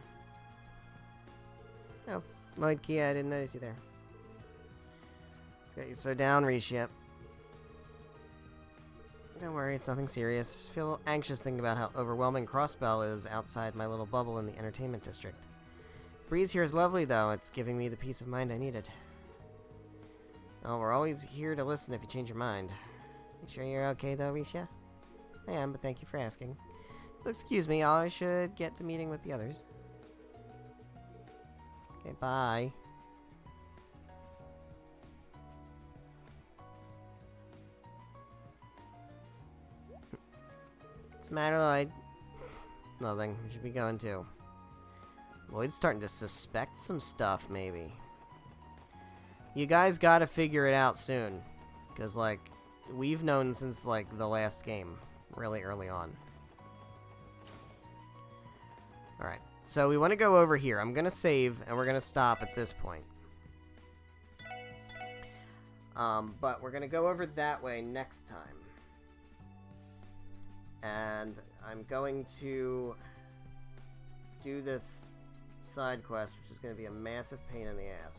Oh, Lloyd, Kia, I didn't notice you there. Let's get you so down, Rishia. Don't worry, it's nothing serious. Just feel a little anxious thinking about how overwhelming Crossbell is outside my little bubble in the entertainment district. The breeze here is lovely, though. It's giving me the peace of mind I needed. Oh, we're always here to listen if you change your mind. You sure you're okay, though, Risha? I am, but thank you for asking. So excuse me, I should get to meeting with the others. Okay, bye. What's the matter, Lloyd? Nothing. We should be going too. Lloyd's starting to suspect some stuff, maybe. You guys gotta figure it out soon. Because, like, we've known since, like, the last game. Really early on. Alright. So we want to go over here. I'm gonna save, and we're gonna stop at this point. But we're gonna go over that way next time. And I'm going to do this side quest, which is going to be a massive pain in the ass.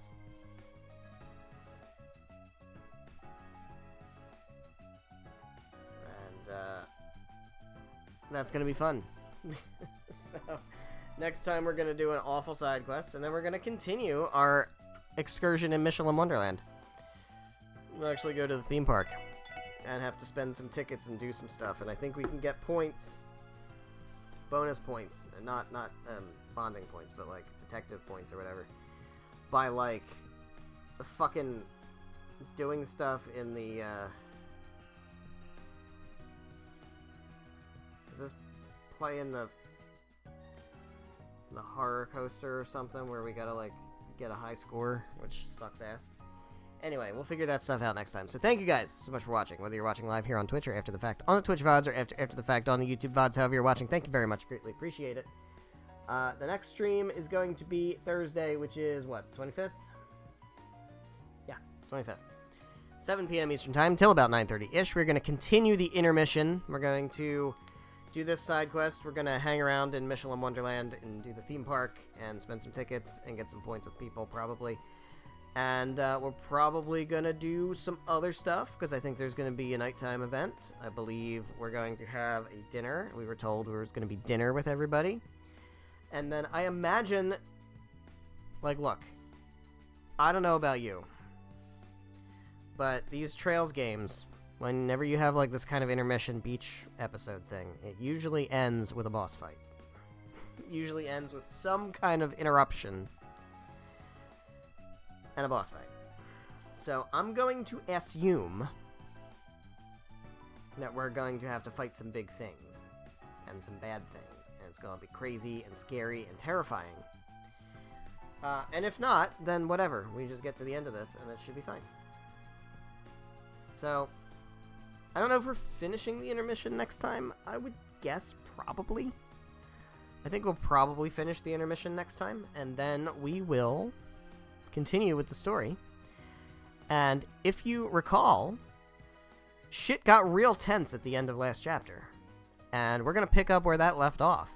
And that's going to be fun. So next time we're going to do an awful side quest, and then we're going to continue our excursion in Michelin Wonderland. We'll actually go to the theme park and have to spend some tickets and do some stuff, and I think we can get points, bonus points, and not bonding points, but like detective points or whatever, by like fucking doing stuff in the, Does this play in the horror coaster or something where we gotta, like, get a high score, which sucks ass? Anyway, we'll figure that stuff out next time. So thank you guys so much for watching, whether you're watching live here on Twitch or after the fact on the Twitch VODs or after the fact on the YouTube VODs, however you're watching. Thank you very much. Greatly appreciate it. The next stream is going to be Thursday, which is, what, 25th? Yeah, 25th. 7 p.m. Eastern Time till about 9:30-ish. We're going to continue the intermission. We're going to do this side quest. We're going to hang around in Michelin Wonderland and do the theme park and spend some tickets and get some points with people, probably. And we're probably going to do some other stuff, because I think there's going to be a nighttime event. I believe we're going to have a dinner. We were told there was going to be dinner with everybody. And then I imagine, like, look, I don't know about you, but these Trails games, whenever you have, like, this kind of intermission beach episode thing, it usually ends with a boss fight. It usually ends with some kind of interruption and a boss fight. So I'm going to assume that we're going to have to fight some big things and some bad things, and it's going to be crazy and scary and terrifying. And if not, then whatever. We just get to the end of this, and it should be fine. So, I don't know if we're finishing the intermission next time. I would guess probably. I think we'll probably finish the intermission next time, and then we will continue with the story. And if you recall, shit got real tense at the end of last chapter. And we're going to pick up where that left off.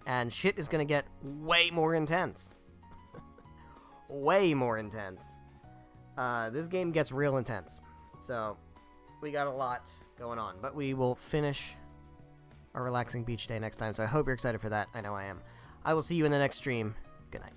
And shit is going to get way more intense. Way more intense. This game gets real intense. So, we got a lot going on. But we will finish our relaxing beach day next time. So I hope you're excited for that. I know I am. I will see you in the next stream. Good night.